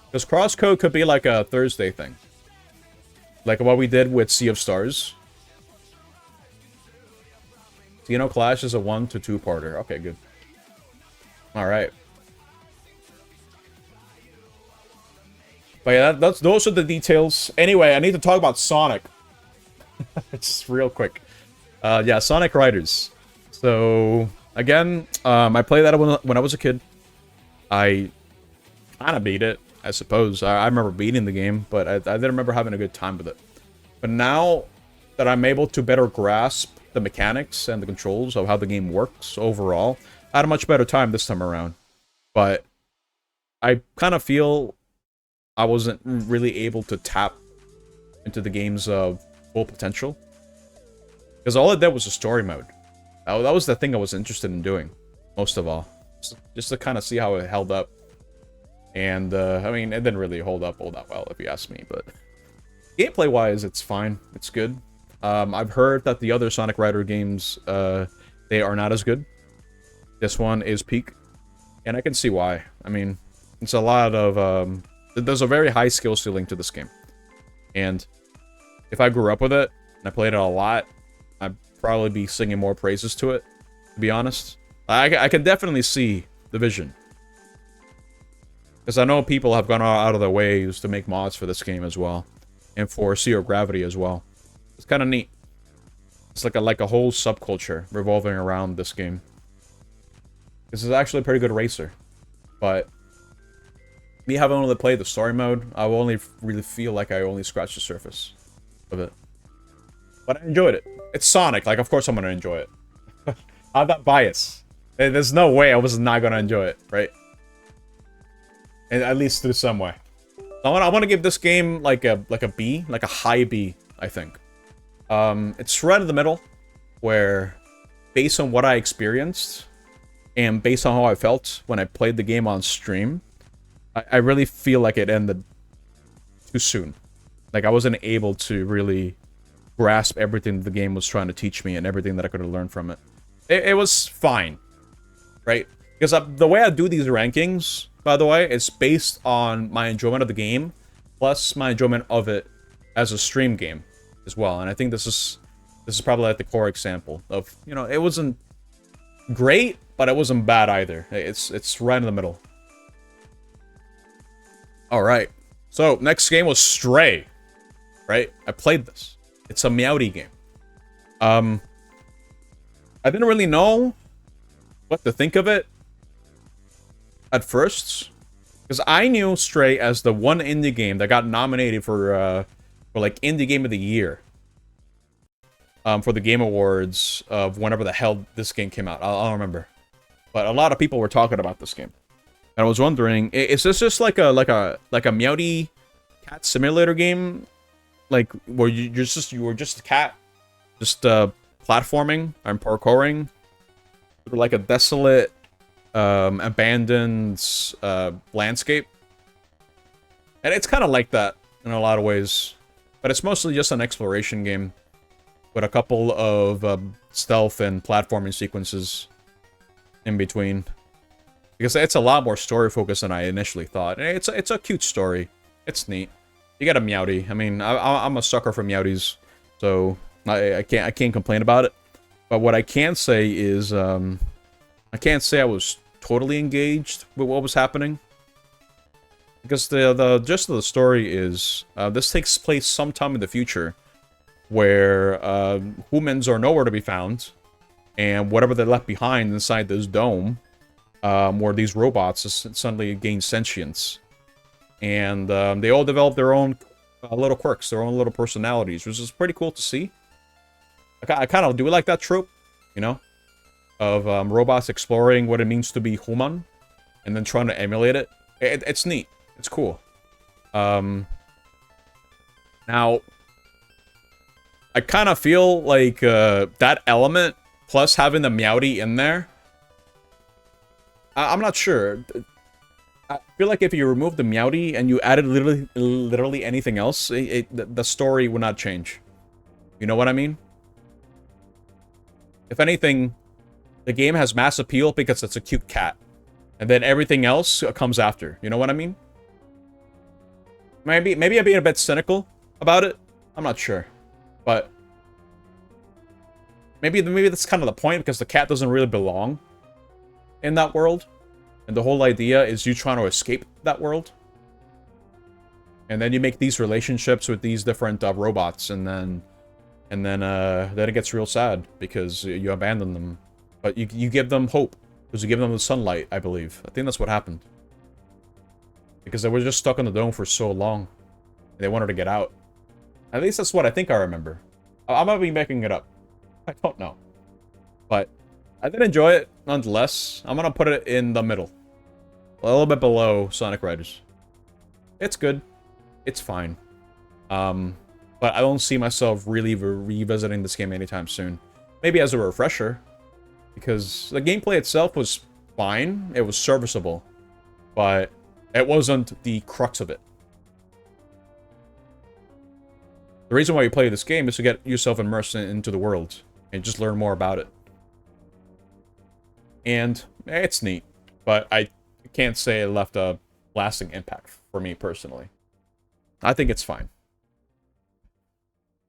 Because Crosscode could be like a Thursday thing. Like what we did with Sea of Stars. Xeno Clash is a 1 to 2 parter. Okay, good. Alright. But yeah, those are the details. Anyway, I need to talk about Sonic. Just real quick. Yeah, Sonic Riders. So, again, I played that when I was a kid. I kind of beat it, I suppose. I remember beating the game, but I didn't remember having a good time with it. But now that I'm able to better grasp the mechanics and the controls of how the game works overall, I had a much better time this time around. But I kind of feel I wasn't really able to tap into the game's full potential. Because all it did was a story mode. That was the thing I was interested in doing, most of all. Just to kind of see how it held up. And, I mean, it didn't really hold up all that well, if you ask me, but... Gameplay-wise, it's fine. It's good. I've heard that the other Sonic Rider games, they are not as good. This one is peak. And I can see why. I mean, it's a lot of, there's a very high skill ceiling to this game. And if I grew up with it, and I played it a lot, I'd probably be singing more praises to it, to be honest. I can definitely see the vision. Because I know people have gone out of their ways to make mods for this game as well. And for Zero Gravity as well. It's kind of neat. It's like a whole subculture revolving around this game. This is actually a pretty good racer. But me having only played the story mode, I will only really feel like I only scratched the surface of it. But I enjoyed it. It's Sonic, like of course I'm gonna enjoy it. I have that bias. There's no way I was not gonna enjoy it, right? And at least through some way. I want to give this game like a B, like a high B, I think. It's right in the middle, where based on what I experienced and based on how I felt when I played the game on stream, I really feel like it ended too soon. Like I wasn't able to really grasp everything the game was trying to teach me and everything that I could have learned from it. It was fine, right? Because the way I do these rankings, by the way, is based on my enjoyment of the game, plus my enjoyment of it as a stream game as well. And I think this is probably like the core example of, you know, it wasn't great, but it wasn't bad either. It's right in the middle. All right. So next game was Stray, right? I played this. It's a Meowdy game. I didn't really know what to think of it at first, because I knew Stray as the one indie game that got nominated for like Indie Game of the Year. For the Game Awards of whenever the hell this game came out. I don't remember. But a lot of people were talking about this game. And I was wondering, is this just like a Meowdy cat simulator game? Like where you were just a cat, just platforming and parkouring through like a desolate, abandoned landscape. And it's kind of like that in a lot of ways, but it's mostly just an exploration game with a couple of stealth and platforming sequences in between. Because it's a lot more story focused than I initially thought. And it's a cute story. It's neat. You got a Meowdy. I mean, I'm a sucker for Meowdies, so I can't complain about it. But what I can say is I can't say I was totally engaged with what was happening. Because the gist of the story is this takes place sometime in the future, where humans are nowhere to be found, and whatever they left behind inside this dome, where these robots suddenly gain sentience, and they all develop their own little quirks, their own little personalities, which is pretty cool to see. I kind of do like that trope, you know, of robots exploring what it means to be human, and then trying to emulate it. It's neat. It's cool. Now, I kind of feel like that element, plus having the Meowdy in there, I'm not sure. I feel like if you remove the Meowdy and you added literally anything else, the story would not change. You know what I mean? If anything, the game has mass appeal because it's a cute cat. And then everything else comes after. You know what I mean? Maybe I'm being a bit cynical about it. I'm not sure. But maybe that's kind of the point, because the cat doesn't really belong in that world. And the whole idea is you trying to escape that world. And then you make these relationships with these different robots, and then it gets real sad because you abandon them. But you give them hope, because you give them the sunlight, I believe. I think that's what happened. Because they were just stuck in the dome for so long. And they wanted to get out. At least that's what I think I remember. I might be making it up. I don't know. But I did enjoy it nonetheless. I'm gonna put it in the middle. A little bit below Sonic Riders. It's good. It's fine. But I don't see myself really revisiting this game anytime soon. Maybe as a refresher. Because the gameplay itself was fine. It was serviceable. But it wasn't the crux of it. The reason why you play this game is to get yourself immersed into the world. And just learn more about it. And it's neat. But I can't say it left a lasting impact for me personally. I think it's fine.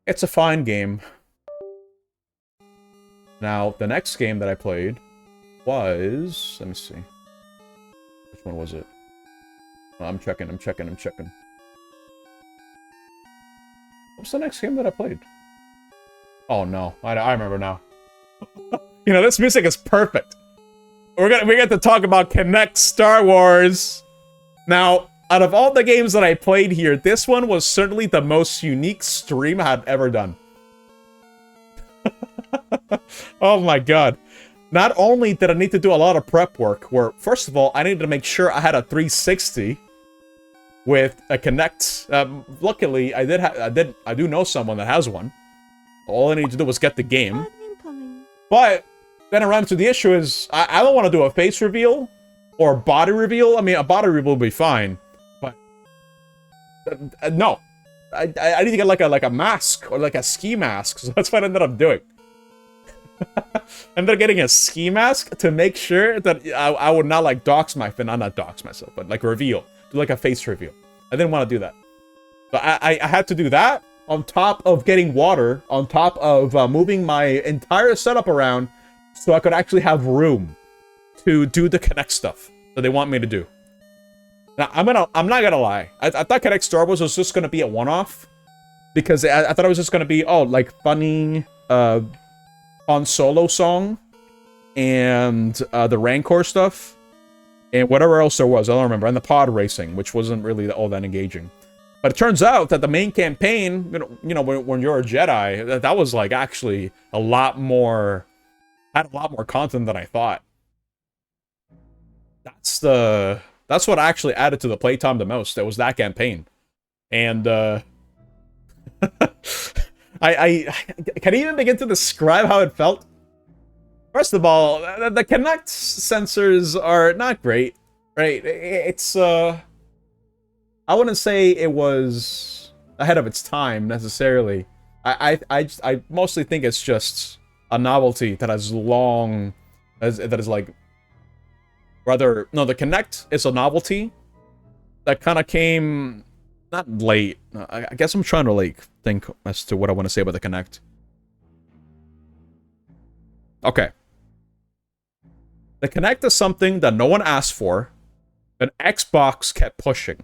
It's a fine game. Now, the next game that I played was... Let me see. Which one was it? Oh, I'm checking. What's the next game that I played? Oh no, I remember now. You know, this music is perfect. We get to talk about Kinect Star Wars. Now, out of all the games that I played here, this one was certainly the most unique stream I've ever done. Oh my god. Not only did I need to do a lot of prep work, where, first of all, I needed to make sure I had a 360 with a Kinect. Luckily, I do know someone that has one. All I need to do was get the game. But then I run into the issue is I don't want to do a face reveal or body reveal. I mean, a body reveal would be fine, but no, I need to get like a mask or like a ski mask. So that's what I ended up doing. I ended up getting a ski mask to make sure that I would not like dox not dox myself, but like reveal, do like a face reveal. I didn't want to do that, but I had to do that on top of getting water, on top of moving my entire setup around, so I could actually have room to do the Kinect stuff that they want me to do. Now, I'm not gonna lie. I thought Kinect Star Wars was just gonna be a one-off, because I thought it was just gonna be, oh, like funny Han Solo song and the Rancor stuff and whatever else there was. I don't remember. And the pod racing, which wasn't really all that engaging. But it turns out that the main campaign, when you're a Jedi, that was like actually a lot more, had a lot more content than I thought. That's what actually added to the playtime the most. It was that campaign. And I can even begin to describe how it felt. First of all, the Kinect sensors are not great, right? It's I wouldn't say it was ahead of its time necessarily. I mostly think it's just a novelty that has long, that is like, rather, no, the Kinect is a novelty that kind of came, not late. I guess I'm trying to like think as to what I want to say about the Kinect. Okay. The Kinect is something that no one asked for, and Xbox kept pushing.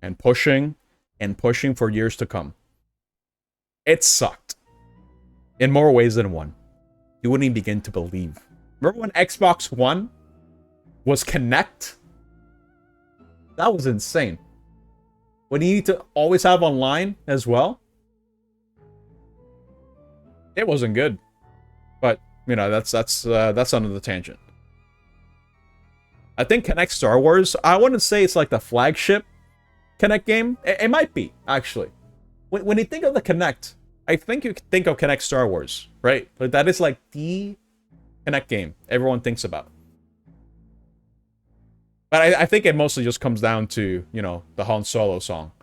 And pushing, and pushing for years to come. It sucked. In more ways than one. You wouldn't even begin to believe. Remember when Xbox One was Kinect? That was insane. When you need to always have online as well? It wasn't good. But, you know, that's another tangent. I think Kinect Star Wars, I wouldn't say it's like the flagship Kinect game. It might be, actually. When you think of the Kinect, I think you think of Kinect Star Wars, right? But that is like the Kinect game everyone thinks about. But I think it mostly just comes down to, you know, the Han Solo song.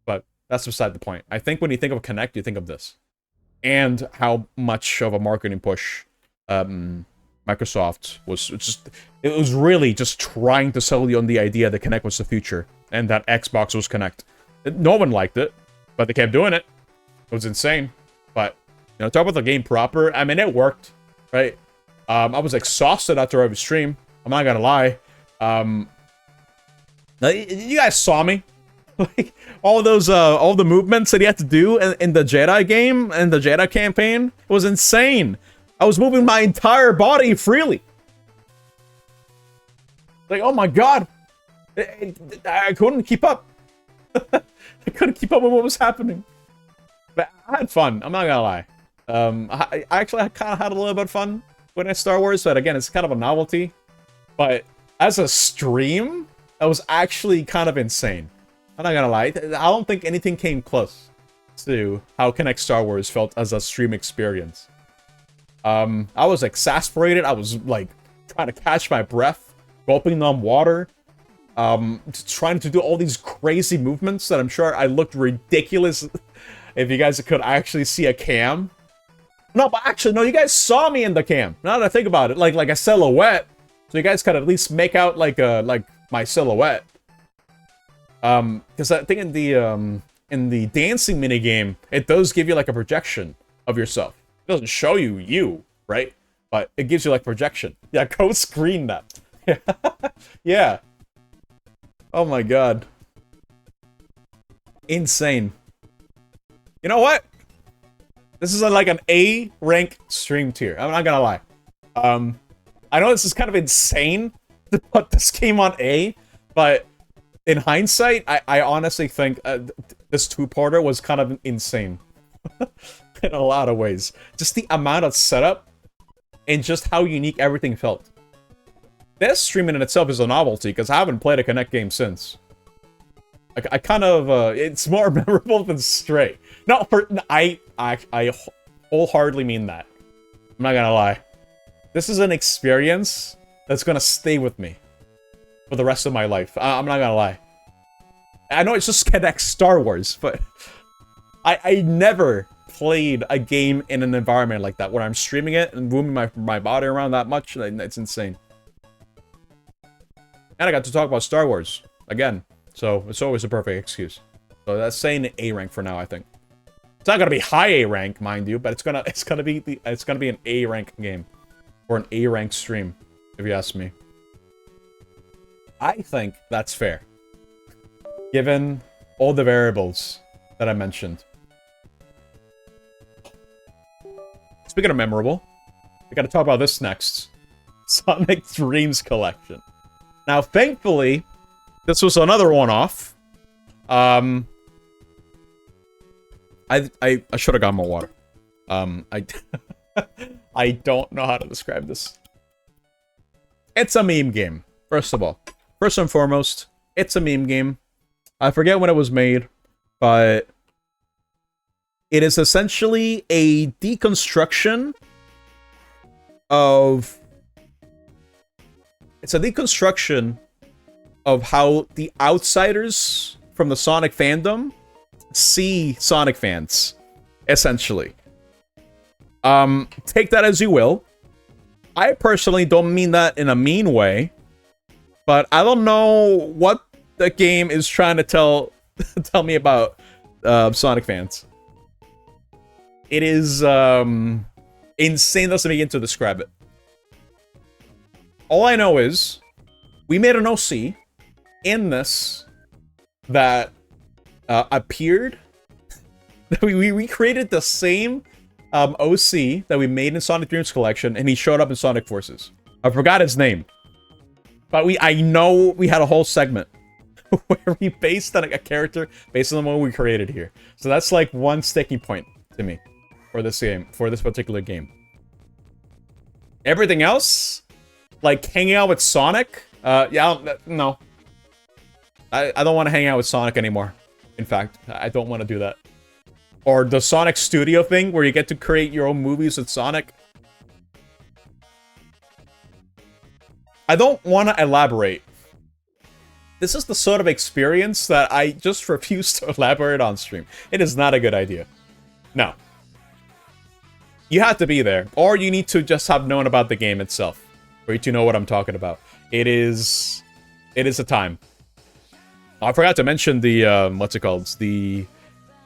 But that's beside the point. I think when you think of Kinect, you think of this. And how much of a marketing push Microsoft was just... It was really just trying to sell you on the idea that Kinect was the future. And that Xbox was Kinect. No one liked it. But they kept doing it. It was insane. But, you know, talk about the game proper. I mean, it worked. Right? I was exhausted after every stream. I'm not gonna lie. You guys saw me. Like, all the movements that you had to do in the Jedi game and the Jedi campaign was insane. I was moving my entire body freely. Like, oh my god. I couldn't keep up. I couldn't keep up with what was happening. But I had fun. I'm not gonna lie. I actually kind of had a little bit of fun with Star Wars, but again, it's kind of a novelty. But as a stream, that was actually kind of insane. I'm not gonna lie. I don't think anything came close to how Kinect Star Wars felt as a stream experience. I was exasperated. I was like trying to catch my breath, gulping on water, trying to do all these crazy movements that I'm sure I looked ridiculous. If you guys could actually see a cam. No, but actually, no, you guys saw me in the cam. Now that I think about it, like a silhouette. So you guys could at least make out like my silhouette. Because I think in the dancing minigame, it does give you like a projection of yourself. It doesn't show you, right? But it gives you like projection. Yeah, go screen that. Yeah. Oh my god. Insane. You know what? This is like an A rank stream tier. I'm not gonna lie. I know this is kind of insane to put this game on A, but in hindsight, I honestly think this two-parter was kind of insane. In a lot of ways. Just the amount of setup and just how unique everything felt. This streaming in itself is a novelty, because I haven't played a Kinect game since. I kind of, it's more memorable than Stray. No, I wholeheartedly mean that. I'm not gonna lie. This is an experience that's gonna stay with me for the rest of my life. I'm not gonna lie. I know it's just Kinect Star Wars, but I never played a game in an environment like that, where I'm streaming it and moving my body around that much. It's insane. And I got to talk about Star Wars again, so it's always a perfect excuse. So that's saying A rank for now, I think. It's not gonna be high A rank, mind you, but it's gonna be an A rank game, or an A rank stream, if you ask me. I think that's fair, given all the variables that I mentioned. Speaking of memorable, We gotta talk about this next. Sonic Dreams Collection. Now, thankfully, this was another one-off. I should have got more water. I I don't know how to describe this. It's a meme game, first of all. First and foremost, it's a meme game. I forget when it was made, but it is essentially a deconstruction of... It's a deconstruction of how the outsiders from the Sonic fandom see Sonic fans, essentially. Take that as you will. I personally don't mean that in a mean way, but I don't know what the game is trying to tell me about Sonic fans. It is insane. Doesn't begin to describe it. All I know is we made an OC in this that appeared. we recreated the same OC that we made in Sonic Dreams Collection, and he showed up in Sonic Forces. I forgot his name, but I know we had a whole segment where we based on a character based on the one we created here. So that's like one sticking point to me for this game, for this particular game. Everything else, like hanging out with Sonic, yeah, no. I don't want to hang out with Sonic anymore. In fact, I don't want to do that. Or the Sonic Studio thing, where you get to create your own movies with Sonic. I don't want to elaborate. This is the sort of experience that I just refuse to elaborate on stream. It is not a good idea. No. You have to be there, or you need to just have known about the game itself, for you to know what I'm talking about. It is a time. Oh, I forgot to mention the, what's it called? The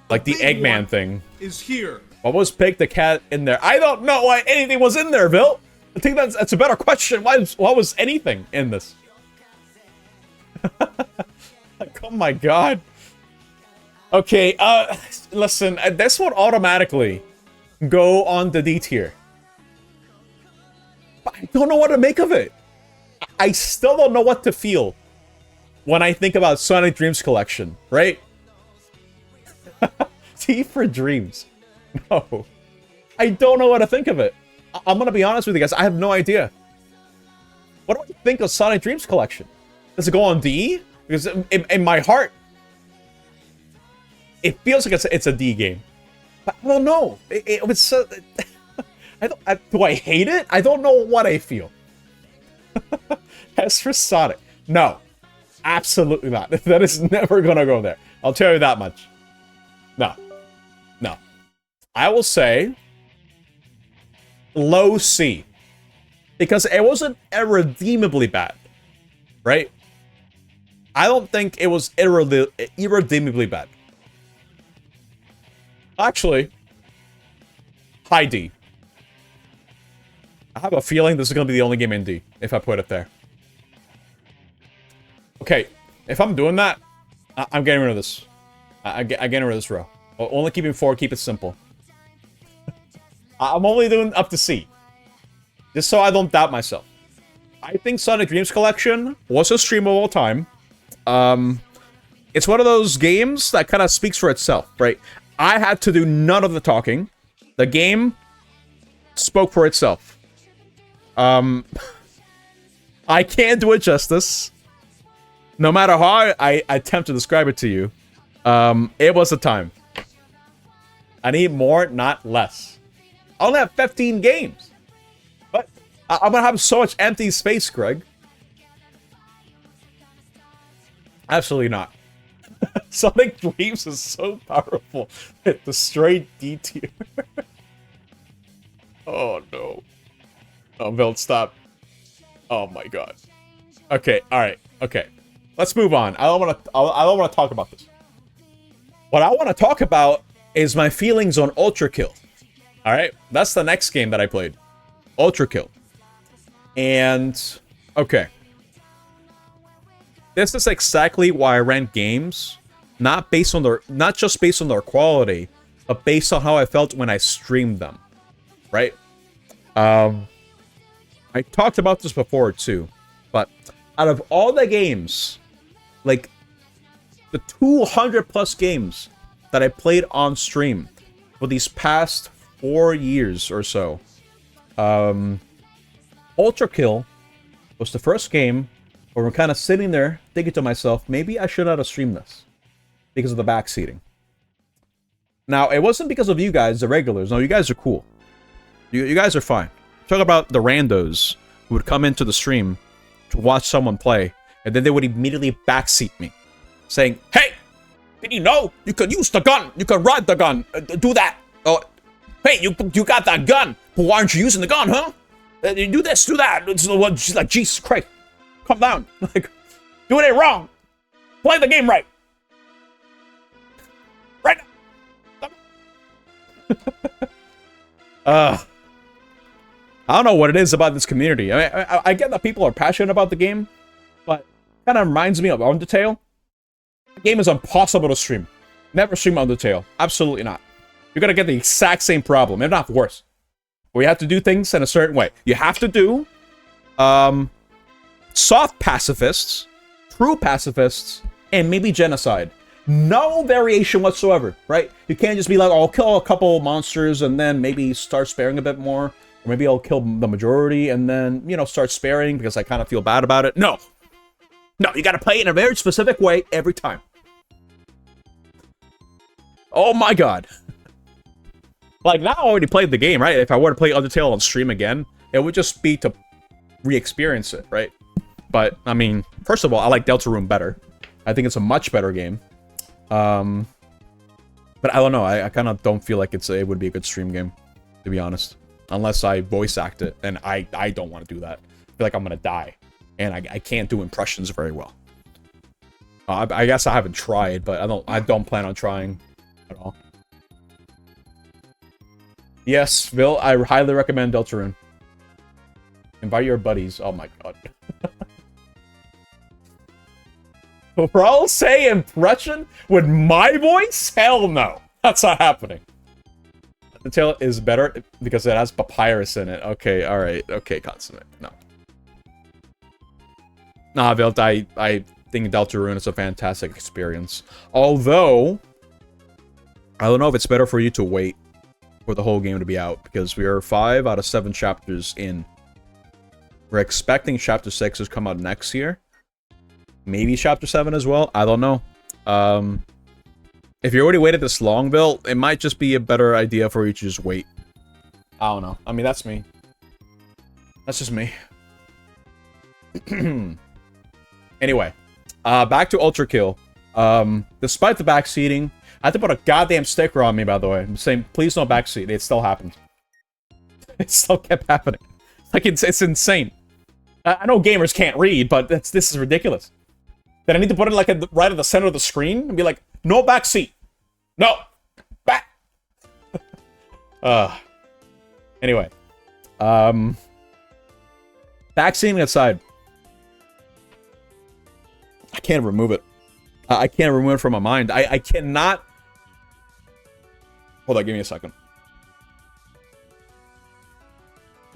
Eggman thing. Is here. What was Pig the Cat in there? I don't know why anything was in there, Bill. I think that's a better question. What was anything in this? Like, oh my god. Okay, listen, this would automatically go on the D tier. But I don't know what to make of it. I still don't know what to feel when I think about Sonic Dreams Collection, right? T for Dreams. No. I don't know what to think of it. I'm gonna be honest with you guys, I have no idea. What do I think of Sonic Dreams Collection? Does it go on D? Because in my heart, it feels like it's a D game. But I don't know. It was so... do I hate it? I don't know what I feel. As for Sonic, no. Absolutely not. That is never gonna go there. I'll tell you that much. No. No. I will say low C. Because it wasn't irredeemably bad. Right? I don't think it was irredeemably bad. Actually, high D. I have a feeling this is going to be the only game in D, if I put it there. Okay, if I'm doing that, I'm getting rid of this. I'm getting rid of this row. Only keeping 4, keep it simple. I'm only doing up to C. Just so I don't doubt myself. I think Sonic Dreams Collection was a streamable time. It's one of those games that kind of speaks for itself, right? I had to do none of the talking. The game spoke for itself. I can't do it justice. No matter how I attempt to describe it to you, it was a time. I need more, not less. I only have 15 games. But I'm gonna have so much empty space, Greg. Absolutely not. Sonic Dreams is so powerful. The straight D tier. Oh no. Oh, Bill, stop. Oh my god. Okay, alright, okay. Let's move on. I don't wanna talk about this. What I wanna talk about is my feelings on Ultra Kill. Alright? That's the next game that I played. Ultra Kill. And okay. This is exactly why I rank games, not just based on their quality, but based on how I felt when I streamed them. Right? I talked about this before too, but out of all the games, like the 200 plus games that I played on stream for these past 4 years or so, Ultra Kill was the first game where I'm kind of sitting there thinking to myself, maybe I should not have streamed this because of the backseating. Now, it wasn't because of you guys, the regulars. No, you guys are cool. You guys are fine. Talk about the randos who would come into the stream to watch someone play, and then they would immediately backseat me, saying, "Hey, did you know you can use the gun? You can ride the gun. Do that. Oh, hey, you got that gun, but why aren't you using the gun, huh? You do this, do that." It's like, Jesus Christ, calm down. Like, doing it wrong. Play the game right. Right now. I don't know what it is about this community. I mean, I get that people are passionate about the game, but it kind of reminds me of Undertale. The game is impossible to stream. Never stream Undertale. Absolutely not. You're gonna get the exact same problem, if not worse. Where you have to do things in a certain way. You have to do soft pacifists, true pacifists, and maybe genocide. No variation whatsoever, right? You can't just be like, oh, I'll kill a couple monsters and then maybe start sparing a bit more. Or maybe I'll kill the majority and then, you know, start sparing because I kind of feel bad about it. No. No, you gotta play it in a very specific way every time. Oh my god. Like, now I already played the game, right? If I were to play Undertale on stream again, it would just be to re-experience it, right? But, I mean, first of all, I like Deltarune better. I think it's a much better game. But I don't know, I kind of don't feel like it would be a good stream game, to be honest. Unless I voice act it, and I don't want to do that. I feel like I'm gonna die. And I can't do impressions very well. I guess I haven't tried, but I don't plan on trying at all. Yes, Phil, I highly recommend Deltarune. Invite your buddies. Oh my god. Bro, say impression with my voice? Hell no. That's not happening. The tail is better because it has papyrus in it. Okay, alright. Okay, Consummate. No. Nah, Vilt, I think Deltarune is a fantastic experience. Although, I don't know if it's better for you to wait for the whole game to be out, because we are 5 out of 7 chapters in. We're expecting Chapter 6 to come out next year. Maybe Chapter 7 as well. I don't know. If you already waited this long, Bill, it might just be a better idea for you to just wait. I don't know. I mean, that's me. That's just me. Anyway, back to Ultra Kill. Despite the backseating, I had to put a goddamn sticker on me, by the way. I'm saying, please don't backseat. It still happened. It still kept happening. Like, it's insane. I know gamers can't read, but this is ridiculous. Then I need to put it like right at the center of the screen and be like, no backseat. No. Back. Anyway. Backseating aside. I can't remove it. I can't remove it from my mind. I cannot... Hold on, give me a second.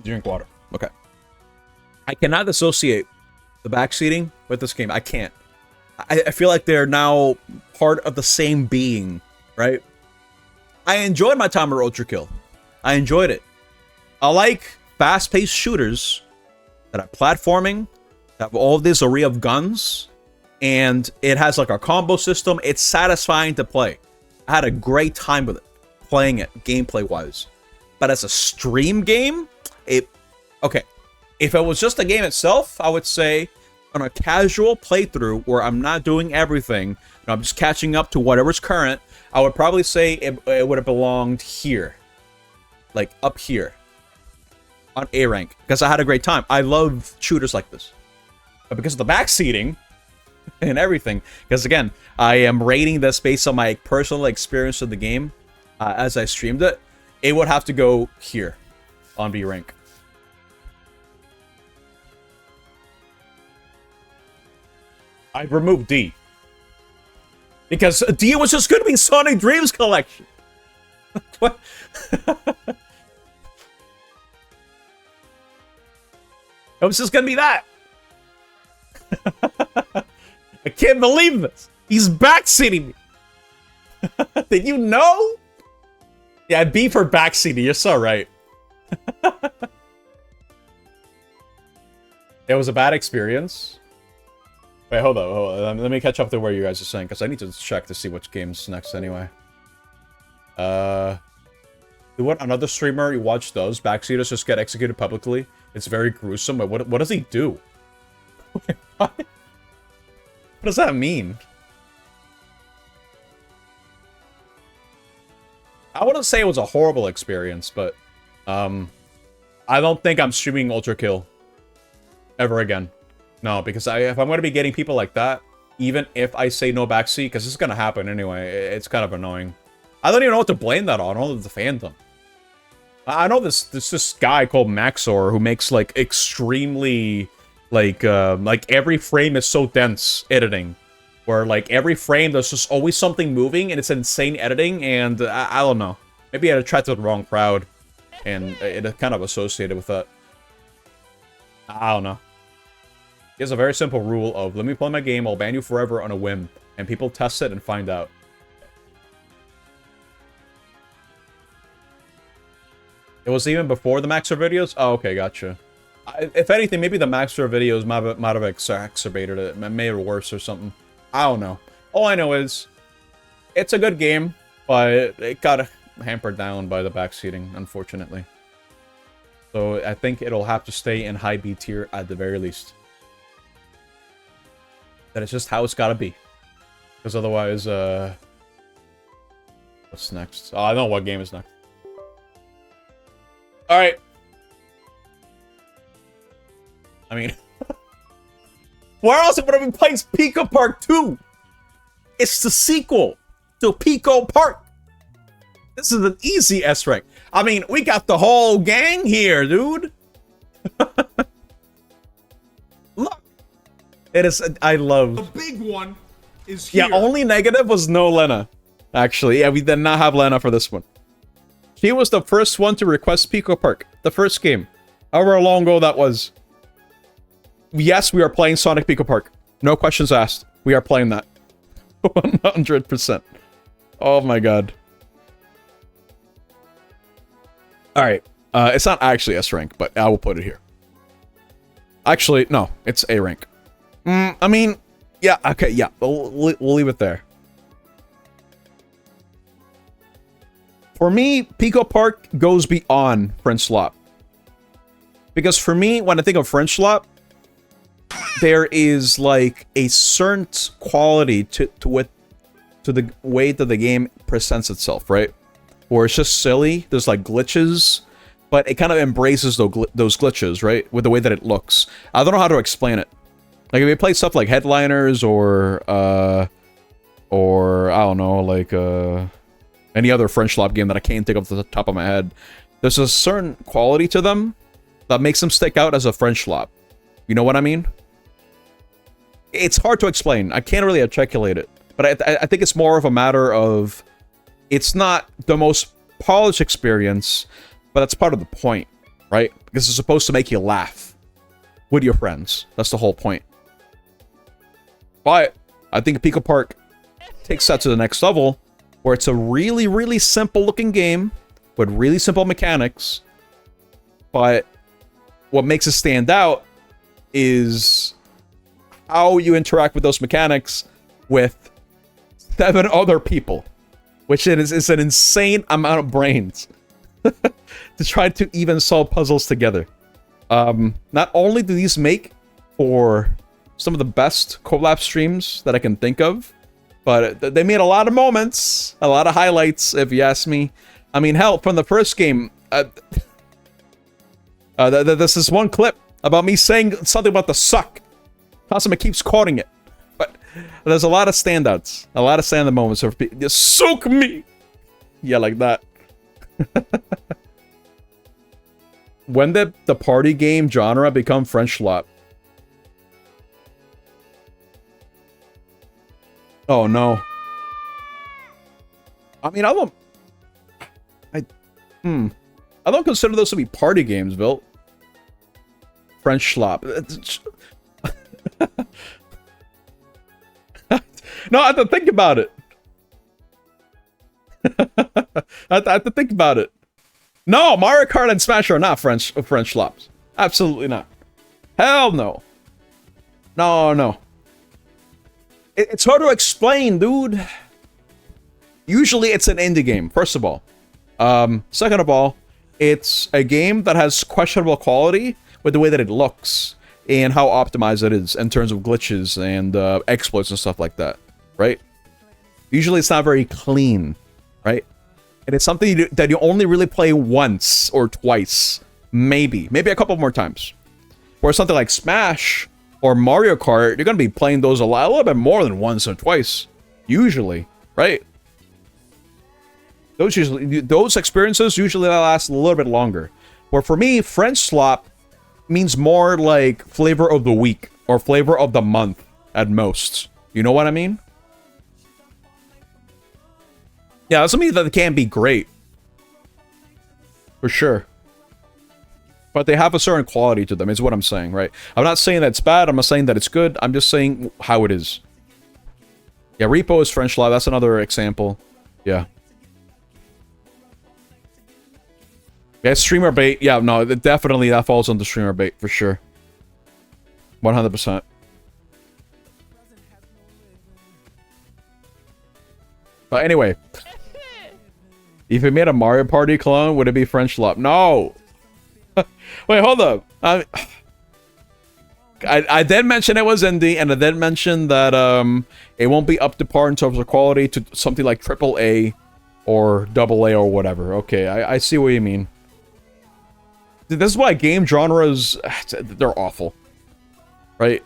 Drink water. Okay. I cannot associate the backseating with this game. I can't. I feel like they're now part of the same being, right? I enjoyed my time with Ultra Kill. I enjoyed it. I like fast-paced shooters that are platforming, that have all this array of guns, and it has like a combo system. It's satisfying to play. I had a great time with it, playing it, gameplay-wise. But as a stream game, okay. If it was just the game itself, I would say on a casual playthrough where I'm not doing everything, and I'm just catching up to whatever's current, I would probably say it would have belonged here. Like, up here. On A rank. Because I had a great time. I love shooters like this. But because of the backseating and everything, because again, I am rating this based on my personal experience of the game as I streamed it, it would have to go here on B rank. I removed D. Because D was just going to be Sonic Dreams Collection. What? It was just gonna be that. I can't believe this. He's backseating me. Did you know? Yeah, B for backseating. You're so right. It was a bad experience. Wait, hold on. Let me catch up to where you guys are saying, because I need to check to see which game's next anyway. What another streamer you watch does, backseaters just get executed publicly. It's very gruesome. But what does he do? What does that mean? I wouldn't say it was a horrible experience, but I don't think I'm streaming Ultra Kill ever again. No, because if I'm going to be getting people like that, even if I say no backseat, because this is going to happen anyway, it's kind of annoying. I don't even know what to blame that on, other than the fandom. I know this guy called Maxor who makes like extremely like every frame is so dense editing, where like every frame there's just always something moving and it's insane editing, and I don't know, maybe I attracted the wrong crowd and it kind of associated with that. I don't know. He has a very simple rule of, let me play my game, I'll ban you forever on a whim, and people test it and find out. It was even before the Maxor videos? Oh, okay, gotcha. If anything, maybe the Maxor videos might have exacerbated it, made it worse or something. I don't know. All I know is, it's a good game, but it got hampered down by the backseating, unfortunately. So I think it'll have to stay in high B tier at the very least. That is just how it's gotta be. Because otherwise, what's next? Oh, I know what game is next. Alright. I mean, where else would I be playing Pico Park 2? It's the sequel to Pico Park. This is an easy S rank. I mean, we got the whole gang here, dude. Look. It is, I love. The big one is here. Yeah, only negative was no Lena. Actually, yeah, we did not have Lena for this one. She was the first one to request Pico Park. The first game. However long ago that was. Yes, we are playing Sonic Pico Park. No questions asked. We are playing that. 100%. Oh my god. Alright. It's not actually S rank, but I will put it here. Actually, no. It's A rank. I mean, yeah, okay, yeah. We'll leave it there. For me, Pico Park goes beyond French Slop. Because for me, when I think of French Slop, there is like a certain quality to the way that the game presents itself, right? Where it's just silly, there's like glitches, but it kind of embraces those glitches, right? With the way that it looks. I don't know how to explain it. Like if you play stuff like Headliners or I don't know, like any other French Slop game that I can't think of off the top of my head, there's a certain quality to them that makes them stick out as a French Slop. You know what I mean? It's hard to explain. I can't really articulate it. But I think it's more of a matter of, it's not the most polished experience, but that's part of the point, right? Because it's supposed to make you laugh with your friends. That's the whole point. But I think Pico Park takes that to the next level, where it's a really, really simple looking game with really simple mechanics. But what makes it stand out is how you interact with those mechanics with 7 other people, which is an insane amount of brains to try to even solve puzzles together. Not only do these make for some of the best collab streams that I can think of, but they made a lot of moments, a lot of highlights, if you ask me. I mean, hell, from the first game, there's this one clip about me saying something about the suck. Kasama keeps quoting it. But there's a lot of standouts. A lot of standout moments of people. Just soak me! Yeah, like that. When did the party game genre become French Slop? Oh no. I mean, I don't consider those to be party games, Bill. French slop. No, I have to think about it. I have to think about it. No, Mario Kart and Smash are not French slops. Absolutely not. Hell no. No. It's hard to explain, dude. Usually it's an indie game, first of all. Second of all, it's a game that has questionable quality with the way that it looks and how optimized it is in terms of glitches and exploits and stuff like that, right? Usually it's not very clean, right? And it's something that you only really play once or twice, maybe a couple more times. Or something like Smash or Mario Kart, you're gonna be playing those a little bit more than once or twice, usually, right? Those experiences usually last a little bit longer. But for me, French slop means more like flavor of the week or flavor of the month at most. You know what I mean? Yeah, that's something that can be great. For sure. But they have a certain quality to them, is what I'm saying, right? I'm not saying that it's bad, I'm not saying that it's good, I'm just saying how it is. Yeah, Repo is French slop, that's another example. Yeah. Yeah, streamer bait. Yeah, no, definitely that falls under streamer bait for sure. 100%. But anyway, if you made a Mario Party clone, would it be French slop? No. Wait, hold up. I did mention it was indie, and I did mention that it won't be up to par in terms of quality to something like AAA or AA or whatever. Okay, I see what you mean. This is why game genres, they're awful, right?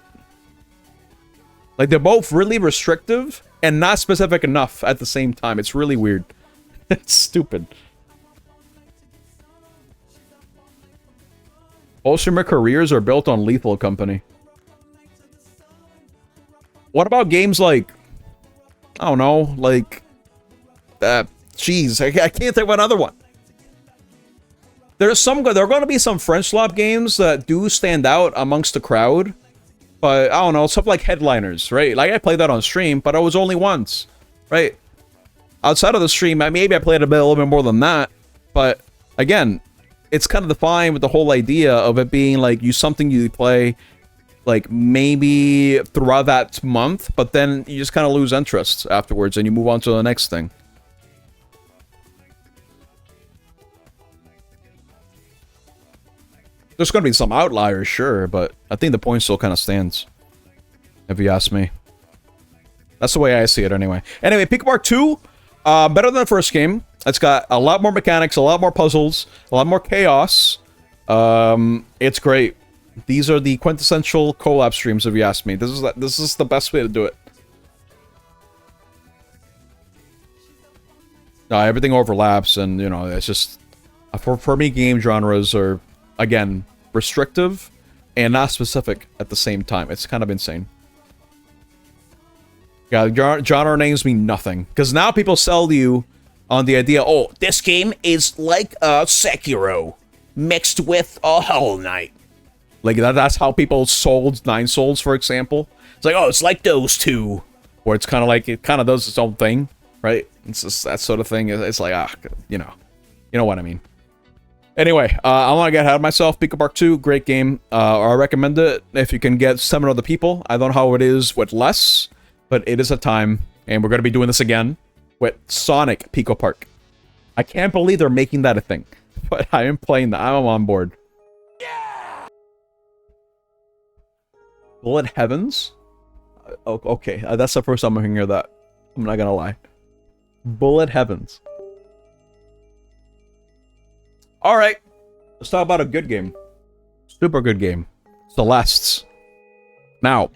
Like, they're both really restrictive and not specific enough at the same time. It's really weird. It's stupid. All streamer careers are built on Lethal Company. What about games like, I don't know, like, jeez, I can't think of another one. There are going to be some French slop games that do stand out amongst the crowd, but I don't know, stuff like Headliners, right? Like, I played that on stream, but it was only once, right? Outside of the stream, maybe I played a little bit more than that, but again, it's kind of defined with the whole idea of it being like something you play like maybe throughout that month, but then you just kind of lose interest afterwards and you move on to the next thing. There's going to be some outliers, sure, but I think the point still kind of stands, if you ask me. That's the way I see it anyway. Anyway, Pico Park 2, better than the first game. It's got a lot more mechanics, a lot more puzzles, a lot more chaos. It's great. These are the quintessential collab streams, if you ask me. This is the best way to do it. Everything overlaps, and, you know, it's just... For me, game genres are, again, restrictive and not specific at the same time. It's kind of insane. Yeah, genre names mean nothing. Because now people sell you on the idea, oh, this game is like Sekiro mixed with a Hollow Knight. Like, that's how people sold Nine Souls, for example. It's like, oh, it's like those two. Or it's kind of like, it kind of does its own thing, right? It's just that sort of thing. It's like, you know what I mean. Anyway, I don't want to get ahead of myself. Pico Park 2, great game. I recommend it if you can get 7 other people. I don't know how it is with less, but it is a time. And we're going to be doing this again with Sonic Pico Park. I can't believe they're making that a thing. But I am playing that. I'm on board. Yeah! Bullet Heavens? Oh, okay, that's the first time I'm hearing that. I'm not gonna lie. Bullet Heavens. Alright. Let's talk about a good game. Super good game. Celestes. Now,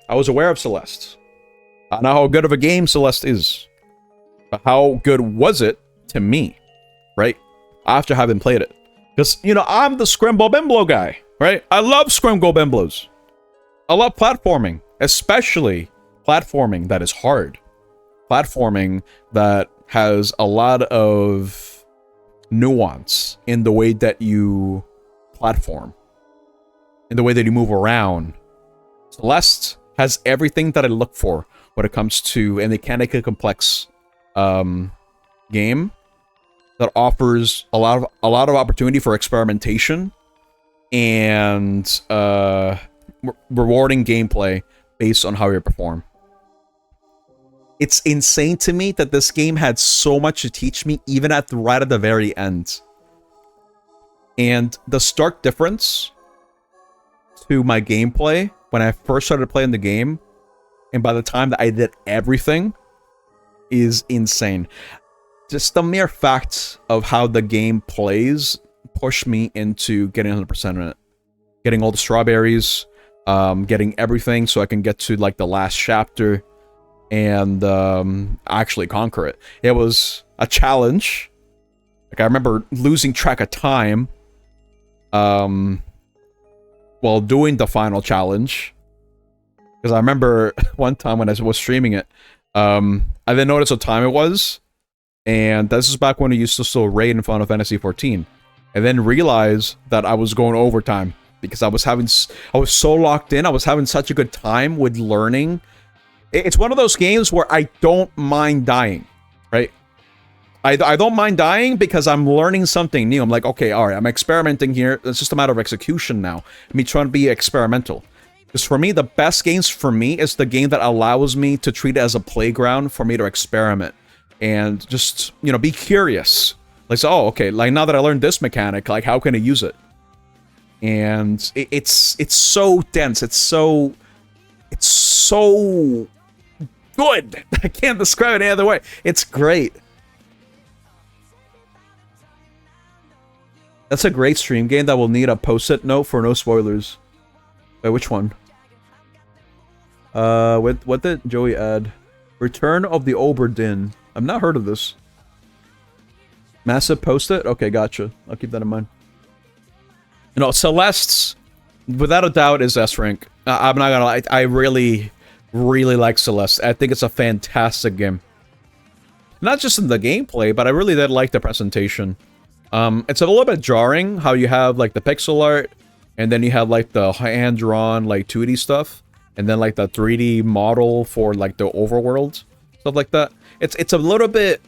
I was aware of Celeste. I know how good of a game Celeste is. But how good was it to me? Right? After having played it. Because, you know, I'm the Scrimble Bimblo guy. Right? I love Scrimble Bimblos. I love platforming. Especially platforming that is hard. Platforming that has a lot of nuance in the way that you platform. in the way that you move around. Celeste has everything that I look for when it comes to a mechanically complex game that offers a lot of opportunity for experimentation and rewarding gameplay based on how you perform. It's insane to me that this game had so much to teach me, even right at the very end. And the stark difference to my gameplay when I first started playing the game, and by the time that I did everything, is insane. Just the mere fact of how the game plays pushed me into getting 100% in it. Getting all the strawberries, getting everything so I can get to like the last chapter and actually conquer it. It was a challenge. Like I remember losing track of time while doing the final challenge. Because I remember one time when I was streaming it, I didn't notice what time it was. And this is back when I used to still raid in Final Fantasy XIV. And then realized that I was going overtime. Because I was so locked in. I was having such a good time with learning. It's one of those games where I don't mind dying. Right? I don't mind dying because I'm learning something new. I'm like, okay, alright, I'm experimenting here. It's just a matter of execution now. Me trying to be experimental. Because for me, the best games for me is the game that allows me to treat it as a playground for me to experiment. And just, you know, be curious. Like, so, oh, okay, like now that I learned this mechanic, like how can I use it? And it's so dense. It's so good. I can't describe it any other way. It's great. That's a great stream game that will need a post-it note for no spoilers. Wait, which one? What did Joey add? Return of the Oberdin. I've not heard of this. Massive post-it? Okay, gotcha. I'll keep that in mind. You know, Celeste's, without a doubt, is S-rank. I'm not gonna lie. I really, really like Celeste. I think it's a fantastic game. Not just in the gameplay, but I really did like the presentation. It's a little bit jarring how you have, like, the pixel art, and then you have, like, the hand-drawn, like, 2D stuff, and then, like, the 3D model for, like, the overworld, stuff like that. It's a little bit,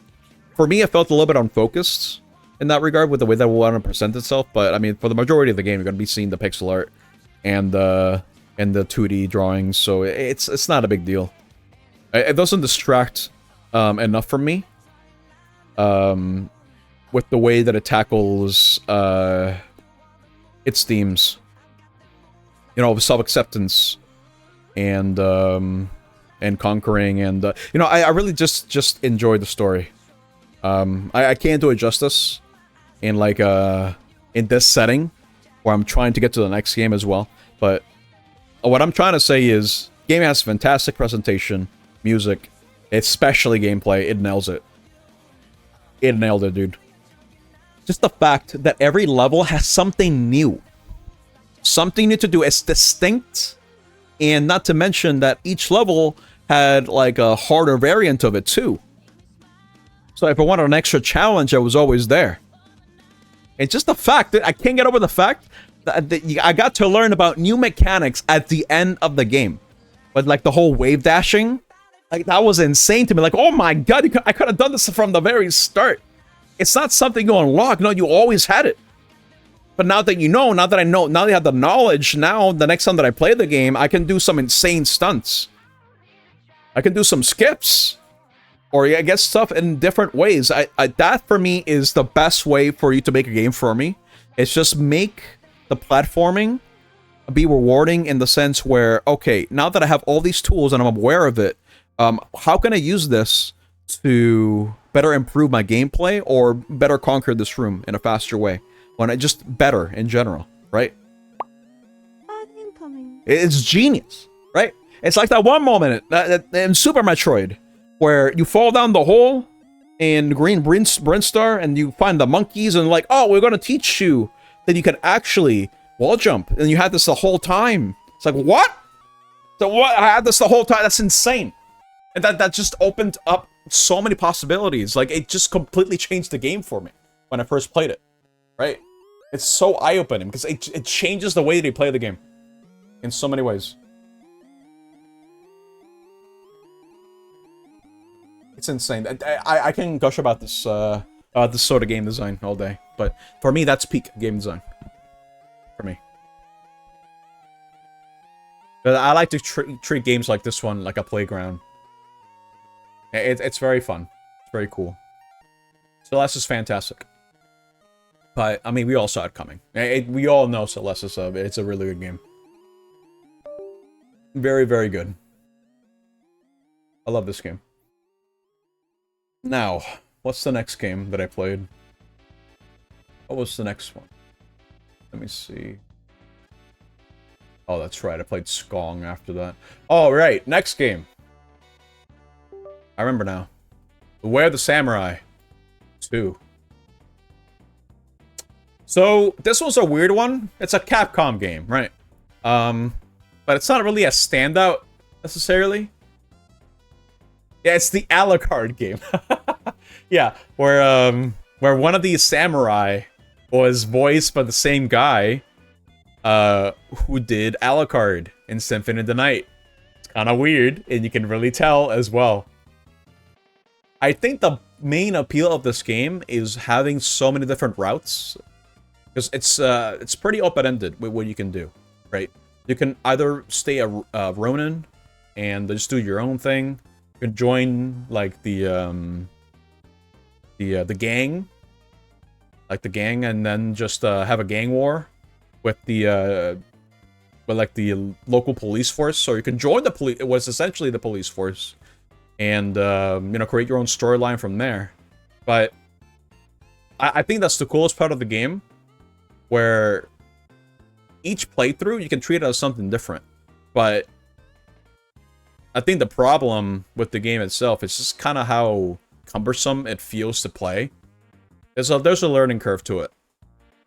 for me, it felt a little bit unfocused in that regard with the way that it will want to present itself, but, I mean, for the majority of the game, you're going to be seeing the pixel art and the 2D drawings, so it's not a big deal. It doesn't distract enough from me. With the way that it tackles its themes, you know, self-acceptance and conquering, and you know, I really just enjoy the story. I can't do it justice in like in this setting where I'm trying to get to the next game as well. But what I'm trying to say is, game has fantastic presentation, music, especially gameplay. It nails it. It nailed it, dude. Just the fact that every level has something new. Something new to do. It's distinct. And not to mention that each level had like a harder variant of it too. So if I wanted an extra challenge, I was always there. And just the fact that I can't get over the fact that I got to learn about new mechanics at the end of the game. But like the whole wave dashing, like that was insane to me. Like, oh my god, I could have done this from the very start. It's not something you unlock. No, you always had it. But now that you know, now that I know, now that I have the knowledge, now the next time that I play the game, I can do some insane stunts. I can do some skips. Or I get stuff in different ways. That for me is the best way for you to make a game for me. It's just make the platforming be rewarding in the sense where, okay, now that I have all these tools and I'm aware of it, how can I use this to better improve my gameplay or better conquer this room in a faster way? When I just better in general, right? It's genius, right? It's like that one moment in Super Metroid where you fall down the hole in Green Brinstar and you find the monkeys and like, oh, we're going to teach you that you can actually wall jump. And you had this the whole time. It's like, what? So what? I had this the whole time. That's insane. And that just opened up so many possibilities. Like, it just completely changed the game for me when I first played it, right? It's so eye-opening because it changes the way that you play the game. in so many ways. It's insane. I can gush about this sort of game design all day, but for me, that's peak game design. For me. But I like to treat games like this one like a playground. It's very fun. It's very cool. Celeste is fantastic. But, I mean, we all saw it coming. We all know Celeste is it's a really good game. Very, very good. I love this game. Now, what's the next game that I played? What was the next one? Let me see. Oh, that's right. I played Skong after that. Oh, right. Next game. I remember now. Beware the Samurai 2. So, this was a weird one. It's a Capcom game, right? But it's not really a standout, necessarily. Yeah, it's the Alucard game. Yeah, where one of these samurai was voiced by the same guy who did Alucard in Symphony of the Night. It's kind of weird, and you can really tell as well. I think the main appeal of this game is having so many different routes. Because it's pretty open-ended with what you can do, right? You can either stay a Ronin and just do your own thing. You can join like the gang, and then just have a gang war with the local police force. Or you can join the police. It was essentially the police force, and you know, create your own storyline from there. But I think that's the coolest part of the game, where each playthrough you can treat it as something different. But I think the problem with the game itself is just kind of how cumbersome it feels to play. There's a learning curve to it.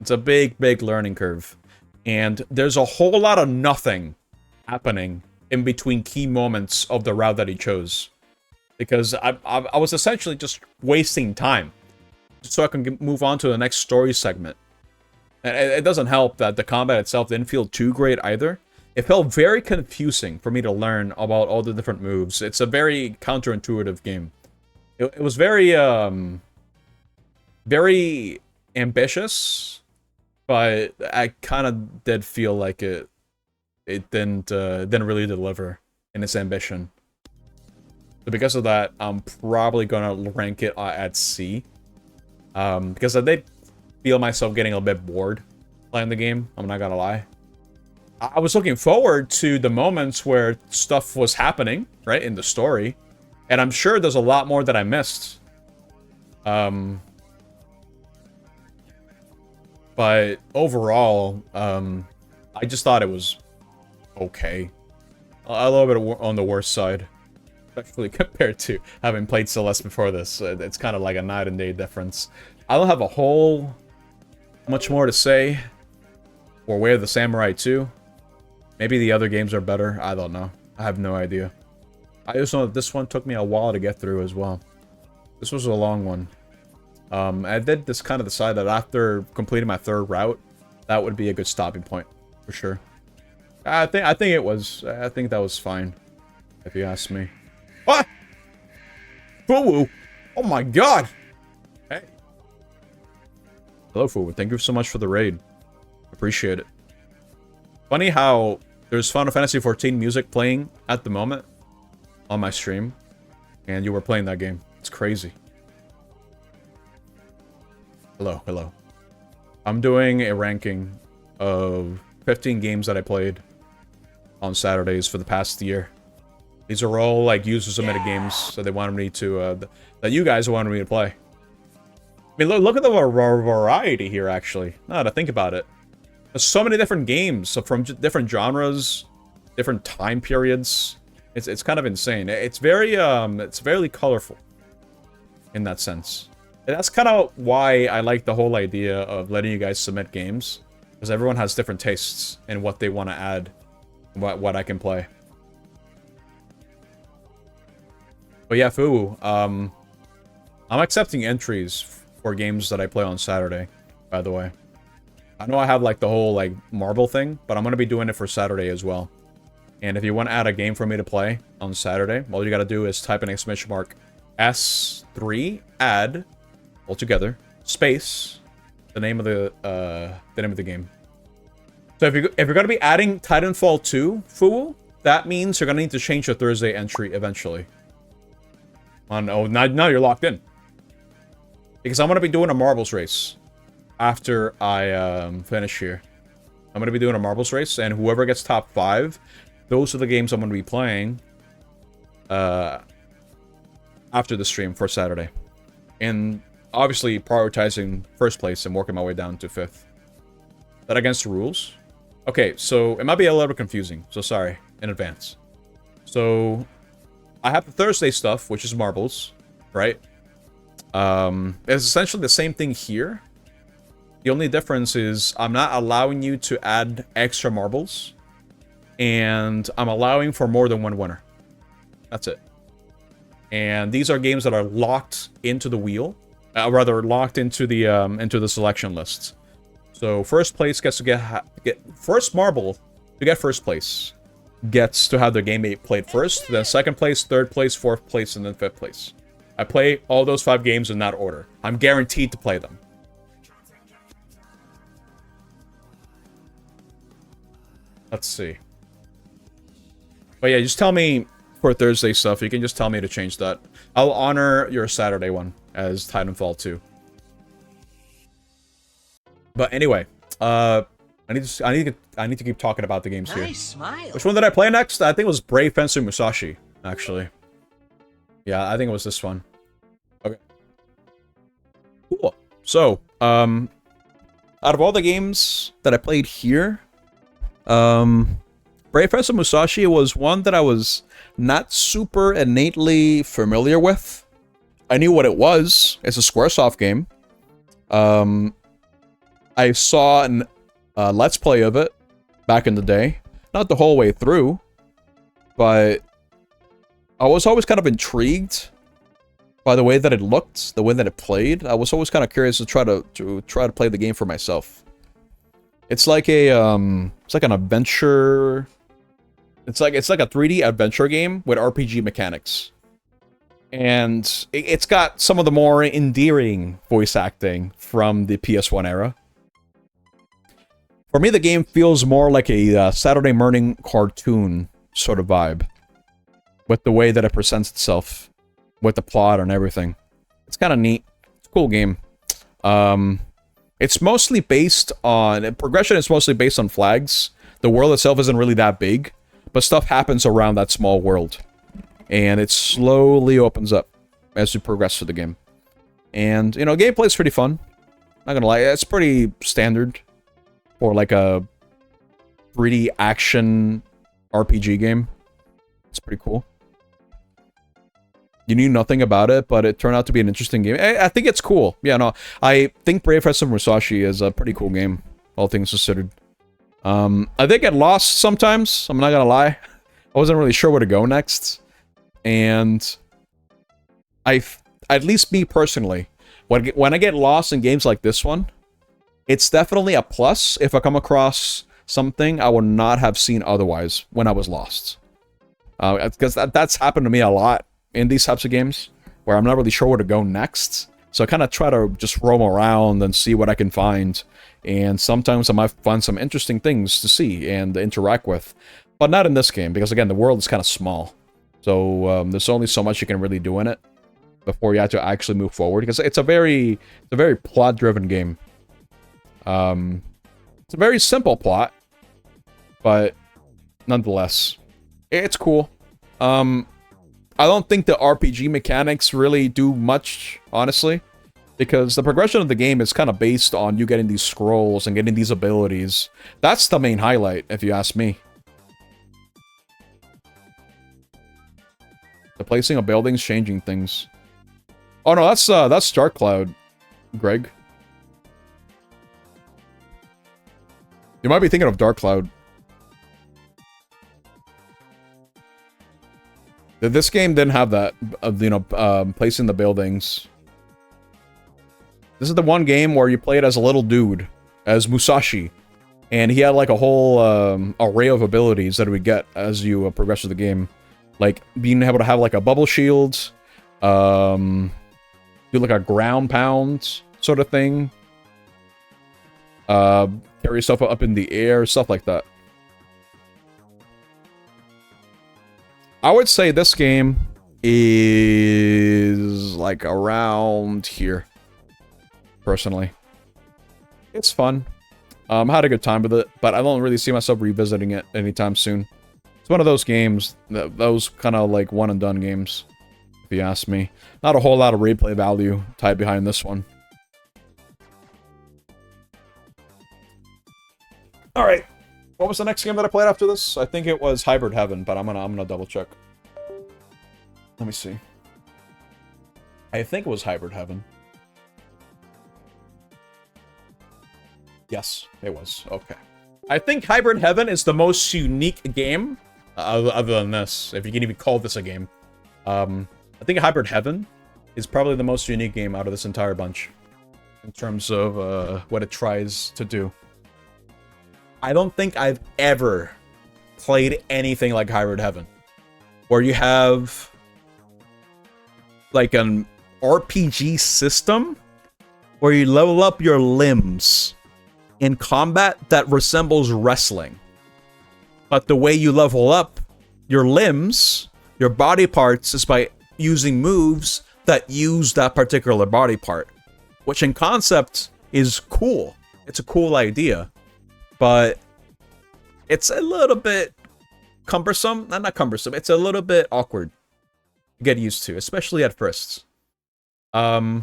It's a big learning curve. And there's a whole lot of nothing happening in between key moments of the route that he chose. Because I was essentially just wasting time so I can move on to the next story segment. And it doesn't help that the combat itself didn't feel too great either. It felt very confusing for me to learn about all the different moves. It's a very counterintuitive game. It was very, very ambitious, but I kind of did feel like it didn't really deliver in its ambition. So because of that, I'm probably gonna rank it at C. Because I did feel myself getting a bit bored playing the game, I'm not gonna lie. I was looking forward to the moments where stuff was happening, right, in the story. And I'm sure there's a lot more that I missed. But overall, I just thought it was okay. A little bit on the worst side. Especially compared to having played Celeste before this. It's kind of like a night and day difference. I don't have a whole much more to say for Way of the Samurai 2. Maybe the other games are better. I don't know. I have no idea. I just know that this one took me a while to get through as well. This was a long one. I did just kind of decide that after completing my third route, that would be a good stopping point for sure. I think it was. I think that was fine, if you ask me. What? Fuwu! Oh my god! Hey. Hello, Fuwu. Thank you so much for the raid. Appreciate it. Funny how there's Final Fantasy XIV music playing at the moment on my stream, and you were playing that game. It's crazy. Hello, hello. I'm doing a ranking of 15 games that I played on Saturdays for the past year. These are all like user-submitted games that they wanted me to, that you guys wanted me to play. I mean, look at the variety here, actually. Now that I think about it. There's so many different games from different genres, different time periods. It's kind of insane. It's very colorful in that sense. And that's kind of why I like the whole idea of letting you guys submit games, because everyone has different tastes in what they want to add, what I can play. But yeah, Fuwu, I'm accepting entries for games that I play on Saturday, by the way. I know I have like the whole like marble thing, but I'm gonna be doing it for Saturday as well. And if you want to add a game for me to play on Saturday, all you gotta do is type in !S3 add all together space the name of the game. So if you're gonna be adding Titanfall 2, Fuwu, that means you're gonna need to change your Thursday entry eventually. Oh, now you're locked in. Because I'm gonna be doing a marbles race after I finish here. I'm gonna be doing a marbles race, and whoever gets top 5, those are the games I'm gonna be playing after the stream for Saturday. And obviously prioritizing first place and working my way down to 5th. Is that against the rules? Okay, so it might be a little confusing, so sorry in advance. So I have the Thursday stuff, which is marbles, right? It's essentially the same thing here. The only difference is I'm not allowing you to add extra marbles, and I'm allowing for more than one winner. That's it. And these are games that are locked into the wheel, rather locked into the selection lists. So first place gets to get first marble to get first place gets to have their game played first, then second place, third place, fourth place, and then 5th place. I play all those 5 games in that order. I'm guaranteed to play them. Let's see. But yeah, just tell me for Thursday stuff. You can just tell me to change that. I'll honor your Saturday one as Titanfall 2. But anyway, I need to keep talking about the games here. Nice smile. Which one did I play next? I think it was Brave Fencer Musashi, actually. Yeah, I think it was this one. Okay. Cool. So, out of all the games that I played here, Brave Fencer Musashi was one that I was not super innately familiar with. I knew what it was. It's a Squaresoft game. I saw an Let's Play of it back in the day. Not the whole way through, but I was always kind of intrigued by the way that it looked, the way that it played. I was always kind of curious to try to play the game for myself. It's like a it's like an adventure. It's like a 3D adventure game with RPG mechanics. And it's got some of the more endearing voice acting from the PS1 era. For me, the game feels more like a Saturday morning cartoon sort of vibe. With the way that it presents itself. With the plot and everything. It's kind of neat. It's a cool game. It's mostly based on... Progression is mostly based on flags. The world itself isn't really that big. But stuff happens around that small world. And it slowly opens up as you progress through the game. And, you know, gameplay's pretty fun. Not gonna lie, it's pretty standard. For like a 3D action RPG game. It's pretty cool. You knew nothing about it, but it turned out to be an interesting game. I think it's cool. Yeah, no, I think Brave Fencer Musashi is a pretty cool game, all things considered. I think it lost sometimes, I'm not gonna lie. I wasn't really sure where to go next. And at least me personally, when I get lost in games like this one, it's definitely a plus if I come across something I would not have seen otherwise when I was lost. Because that's happened to me a lot in these types of games, where I'm not really sure where to go next. So I kind of try to just roam around and see what I can find. And sometimes I might find some interesting things to see and interact with. But not in this game, because again, the world is kind of small. So there's only so much you can really do in it before you have to actually move forward. Because it's a very plot-driven game. It's a very simple plot, but nonetheless, it's cool. I don't think the RPG mechanics really do much, honestly, because the progression of the game is kind of based on you getting these scrolls and getting these abilities. That's the main highlight, if you ask me. The placing of buildings, changing things. Oh no, that's Dark Cloud, Greg. You might be thinking of Dark Cloud. This game didn't have that, placing the buildings. This is the one game where you play it as a little dude, as Musashi. And he had like a whole array of abilities that we get as you progress through the game. Like being able to have like a bubble shield, do like a ground pound sort of thing. Carry yourself up in the air, stuff like that. I would say this game is like around here, personally. It's fun. I had a good time with it, but I don't really see myself revisiting it anytime soon. It's one of those games, those kind of like one and done games, if you ask me. Not a whole lot of replay value tied behind this one. Alright, what was the next game that I played after this? I think it was Hybrid Heaven, but I'm gonna double check. Let me see. I think it was Hybrid Heaven. Yes, it was. Okay. I think Hybrid Heaven is the most unique game, other than this, if you can even call this a game. I think Hybrid Heaven is probably the most unique game out of this entire bunch, in terms of what it tries to do. I don't think I've ever played anything like Hybrid Heaven, where you have like an RPG system where you level up your limbs in combat that resembles wrestling. But the way you level up your limbs, your body parts, is by using moves that use that particular body part. Which in concept is cool. It's a cool idea. But it's a little bit cumbersome. Not cumbersome. It's a little bit awkward to get used to, especially at first. They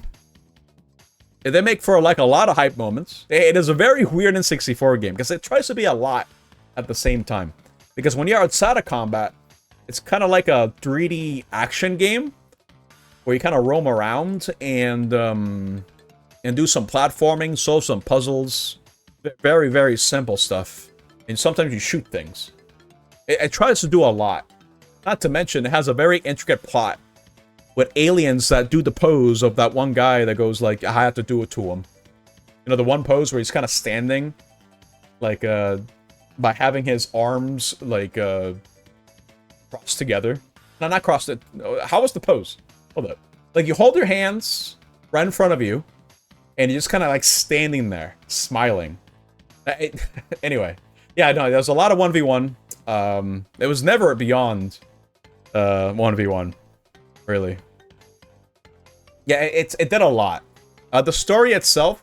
make for like a lot of hype moments. It is a very weird N64 game because it tries to be a lot at the same time. Because when you're outside of combat, it's kind of like a 3D action game where you kind of roam around and do some platforming, solve some puzzles. Very, very simple stuff. And sometimes you shoot things. It tries to do a lot. Not to mention, it has a very intricate plot with aliens that do the pose of that one guy that goes like, I have to do it to him. You know, the one pose where he's kind of standing, like, by having his arms, like, crossed together. No, not crossed. How was the pose? Hold up. Like, you hold your hands right in front of you, and you're just kind of, like, standing there, smiling. Anyway. Yeah, no, there's a lot of 1v1. It was never beyond 1v1, really. Yeah, it did a lot. The story itself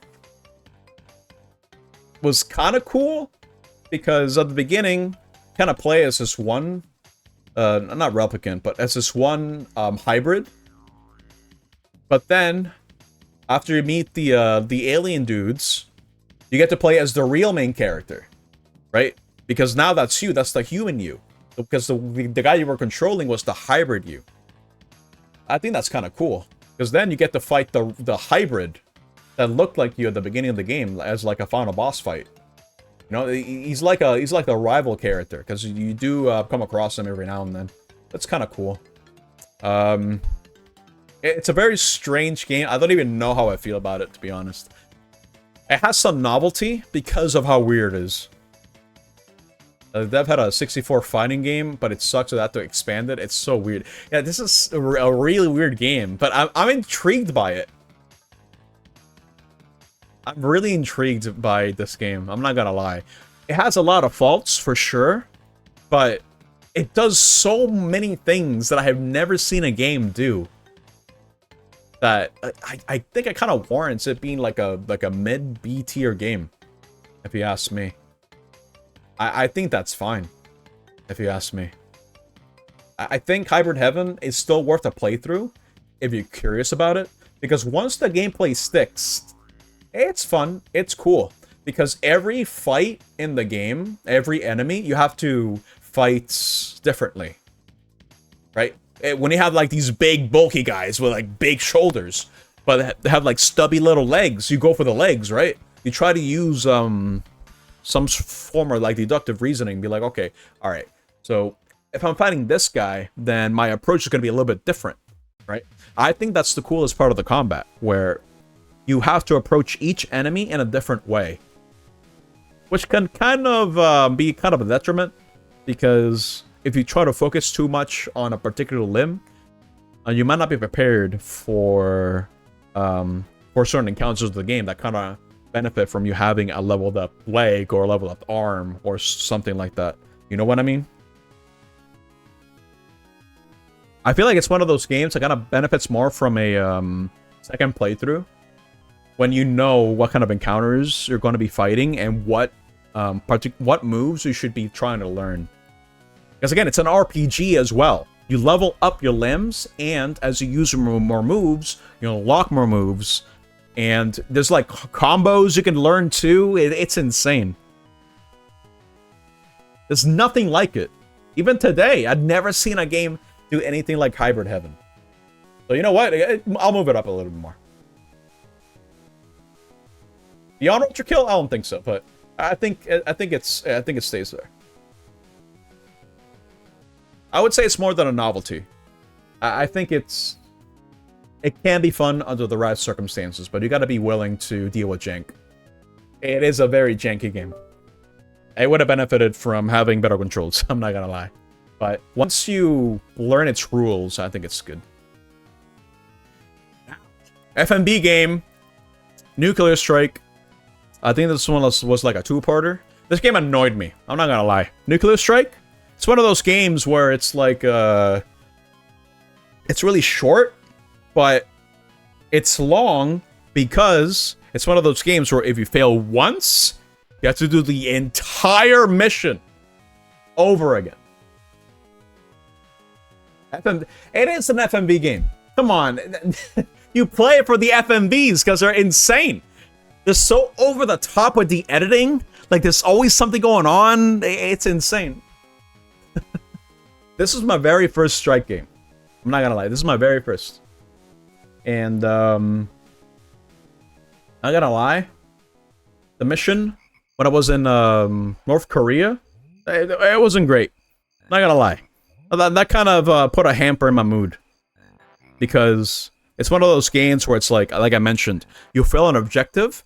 was kind of cool because at the beginning, kind of play as this one, not replicant, but as this one hybrid. But then, after you meet the alien dudes, you get to play as the real main character, right? Because now that's you, that's the human you. Because the guy you were controlling was the hybrid you. I think that's kind of cool. Because then you get to fight the hybrid that looked like you at the beginning of the game as like a final boss fight. You know, he's like a rival character because you do come across him every now and then. That's kind of cool. It's a very strange game. I don't even know how I feel about it, to be honest. It has some novelty because of how weird it is. They've had a 64 fighting game, but it sucks that they have to expand it. It's so weird. Yeah, this is a really weird game, but I'm intrigued by it. I'm really intrigued by this game. I'm not gonna lie. It has a lot of faults, for sure, but it does so many things that I have never seen a game do. That I think it kind of warrants it being like a mid B tier game, if you ask me. I think that's fine, if you ask me. I think Hybrid Heaven is still worth a playthrough if you're curious about it, because once the gameplay sticks, it's fun, it's cool. Because every fight in the game, every enemy, you have to fight differently, right? When you have like these big bulky guys with like big shoulders, but they have like stubby little legs, you go for the legs, right? You try to use some form of like deductive reasoning, be like, okay, all right, so if I'm fighting this guy, then my approach is going to be a little bit different, right? I think that's the coolest part of the combat, where you have to approach each enemy in a different way. which can kind of be kind of a detriment, because if you try to focus too much on a particular limb, you might not be prepared for certain encounters of the game that kind of benefit from you having a leveled up leg or a leveled up arm or something like that. You know what I mean? I feel like it's one of those games that kind of benefits more from a second playthrough, when you know what kind of encounters you're going to be fighting and what moves you should be trying to learn. Because again, it's an RPG as well. You level up your limbs, and as you use more moves, you unlock more moves, and there's like combos you can learn too. It's insane. There's nothing like it. Even today, I'd never seen a game do anything like Hybrid Heaven. So you know what? I'll move it up a little bit more. Beyond Ultra Kill, I don't think so, but I think it stays there. I would say it's more than a novelty. I think it can be fun under the right circumstances, but you got to be willing to deal with jank. It is a very janky game. It would have benefited from having better controls, I'm not gonna lie. But once you learn its rules, I think it's good. FMB game, Nuclear Strike. I think this one was like a two-parter. This game annoyed me, I'm not gonna lie. Nuclear Strike? It's one of those games where it's like, it's really short, but it's long because it's one of those games where if you fail once, you have to do the entire mission over again. It is an FMV game. Come on. You play it for the FMVs because they're insane. They're so over the top with the editing. Like, there's always something going on. It's insane. This is my very first Strike game. I'm not gonna lie. This is my very first. And, I'm not gonna lie. The mission, when I was in North Korea, it wasn't great. Not gonna lie. That kind of put a hamper in my mood. Because it's one of those games where it's like I mentioned, you fail an objective,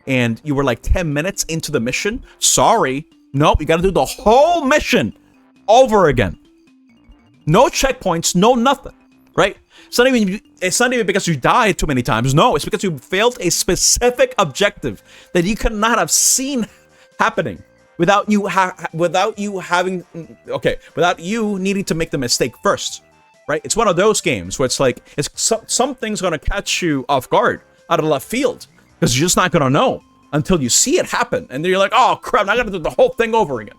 and you were like 10 minutes into the mission. Sorry. Nope, you gotta do the whole mission over again. No checkpoints, no nothing. Right? It's not even because you died too many times. No, it's because you failed a specific objective that you could not have seen happening without you needing to make the mistake first. Right? It's one of those games where it's like something's gonna catch you off guard out of left field because you're just not gonna know until you see it happen, and then you're like, oh crap, I gotta do the whole thing over again.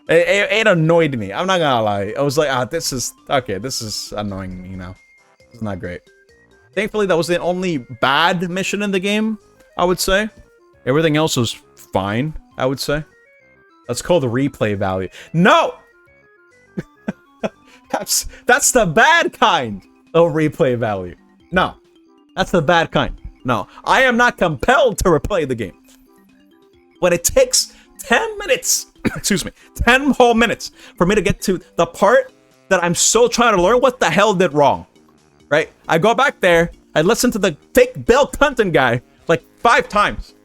It annoyed me. I'm not gonna lie. I was like, this is annoying me now. This is not great. Thankfully, that was the only bad mission in the game, I would say. Everything else was fine, I would say. That's called the replay value. No! That's the bad kind of replay value. No. That's the bad kind. No. I am not compelled to replay the game. But it takes 10 minutes, excuse me, 10 whole minutes for me to get to the part that I'm still trying to learn what the hell did wrong. Right? I go back there, I listen to the fake Bill Clinton guy like 5 times.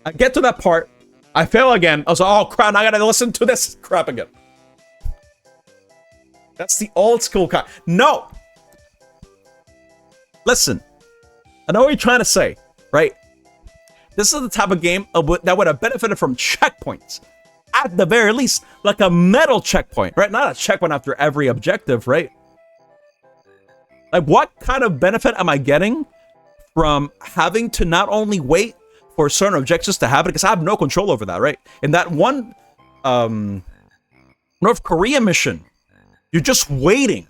I get to that part, I fail again. I was like, oh crap, I gotta listen to this crap again. That's the old school kind. No! Listen, I know what you're trying to say, right? This is the type of game that would have benefited from checkpoints. At the very least, like a metal checkpoint, right? Not a checkpoint after every objective, right? Like, what kind of benefit am I getting from having to not only wait for certain objectives to happen, because I have no control over that, right? In that one North Korea mission, you're just waiting,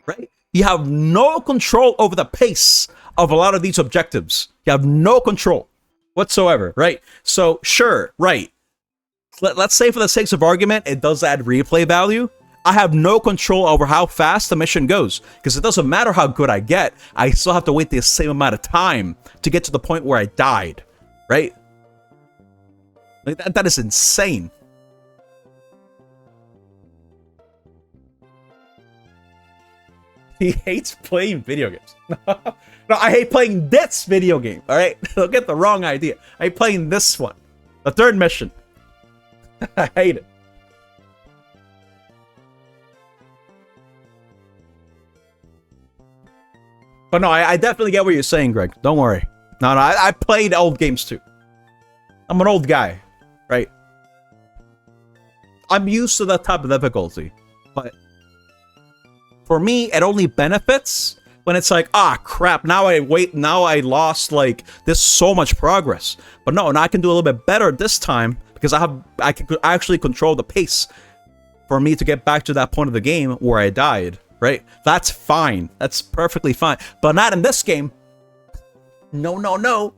right? You have no control over the pace of a lot of these objectives. You have no control whatsoever, right? So, sure, right. Let's say for the sake of argument, it does add replay value. I have no control over how fast the mission goes, because it doesn't matter how good I get, I still have to wait the same amount of time to get to the point where I died, right? Like that is insane. He hates playing video games. No, I hate playing this video game. All right, don't get the wrong idea. I hate playing this one, the third mission. I hate it. But no, I definitely get what you're saying, Greg. Don't worry. No, I played old games too. I'm an old guy, right? I'm used to that type of difficulty, but for me, it only benefits when it's like, ah, crap, now I lost, like, this so much progress. But no, now I can do a little bit better this time because I can actually control the pace for me to get back to that point of the game where I died, right? That's fine. That's perfectly fine. But not in this game. No, no, no.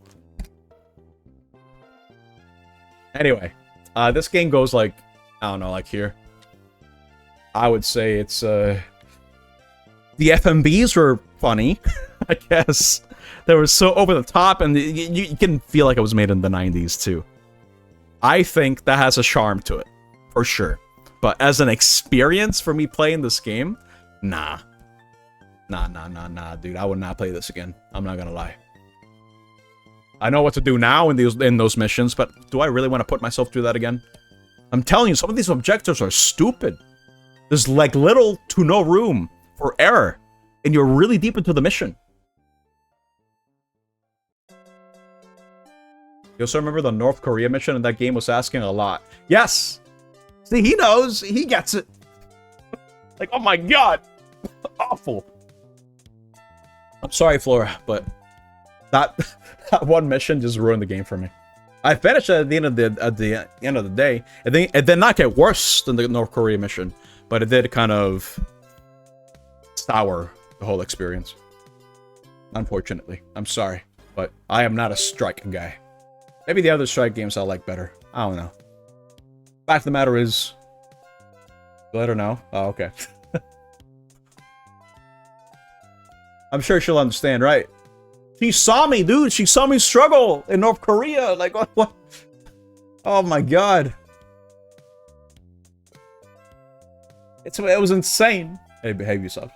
Anyway, this game goes like, I don't know, like here. I would say it's, the FMVs were funny, I guess. They were so over the top, and you can feel like it was made in the 90s, too. I think that has a charm to it, for sure. But as an experience for me playing this game, nah. Nah, dude. I would not play this again. I'm not gonna lie. I know what to do now in those missions, but do I really want to put myself through that again? I'm telling you, some of these objectives are stupid. There's like little to no room for error, and you're really deep into the mission. You also remember the North Korea mission, and that game was asking a lot. Yes! See, he knows. He gets it. Like, oh my god. Awful. I'm sorry, Flora, but that one mission just ruined the game for me. I finished it at the end of the day. It did not get worse than the North Korea mission, but it did kind of sour the whole experience. Unfortunately. I'm sorry, but I am not a Strike guy. Maybe the other Strike games I like better. I don't know. Fact of the matter is, let her know. Oh, okay. I'm sure she'll understand, right? She saw me, dude. She saw me struggle in North Korea. Like, what? Oh my god. It was insane. Hey, behave yourself.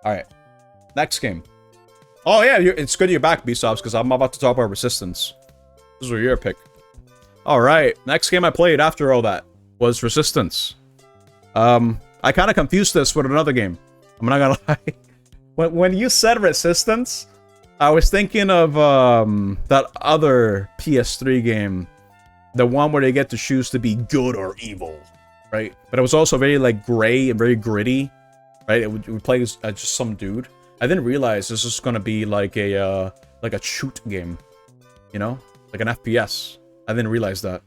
Alright. Next game. Oh yeah, it's good you're back, Bsops, because I'm about to talk about Resistance. This was your pick. Alright, next game I played after all that was Resistance. I kind of confused this with another game. I'm not gonna lie. When you said Resistance, I was thinking of that other PS3 game. The one where they get to choose to be good or evil, right? But it was also very, like, gray and very gritty, right? It would play as just some dude. I didn't realize this was gonna be like a shoot game, you know? Like an FPS. I didn't realize that.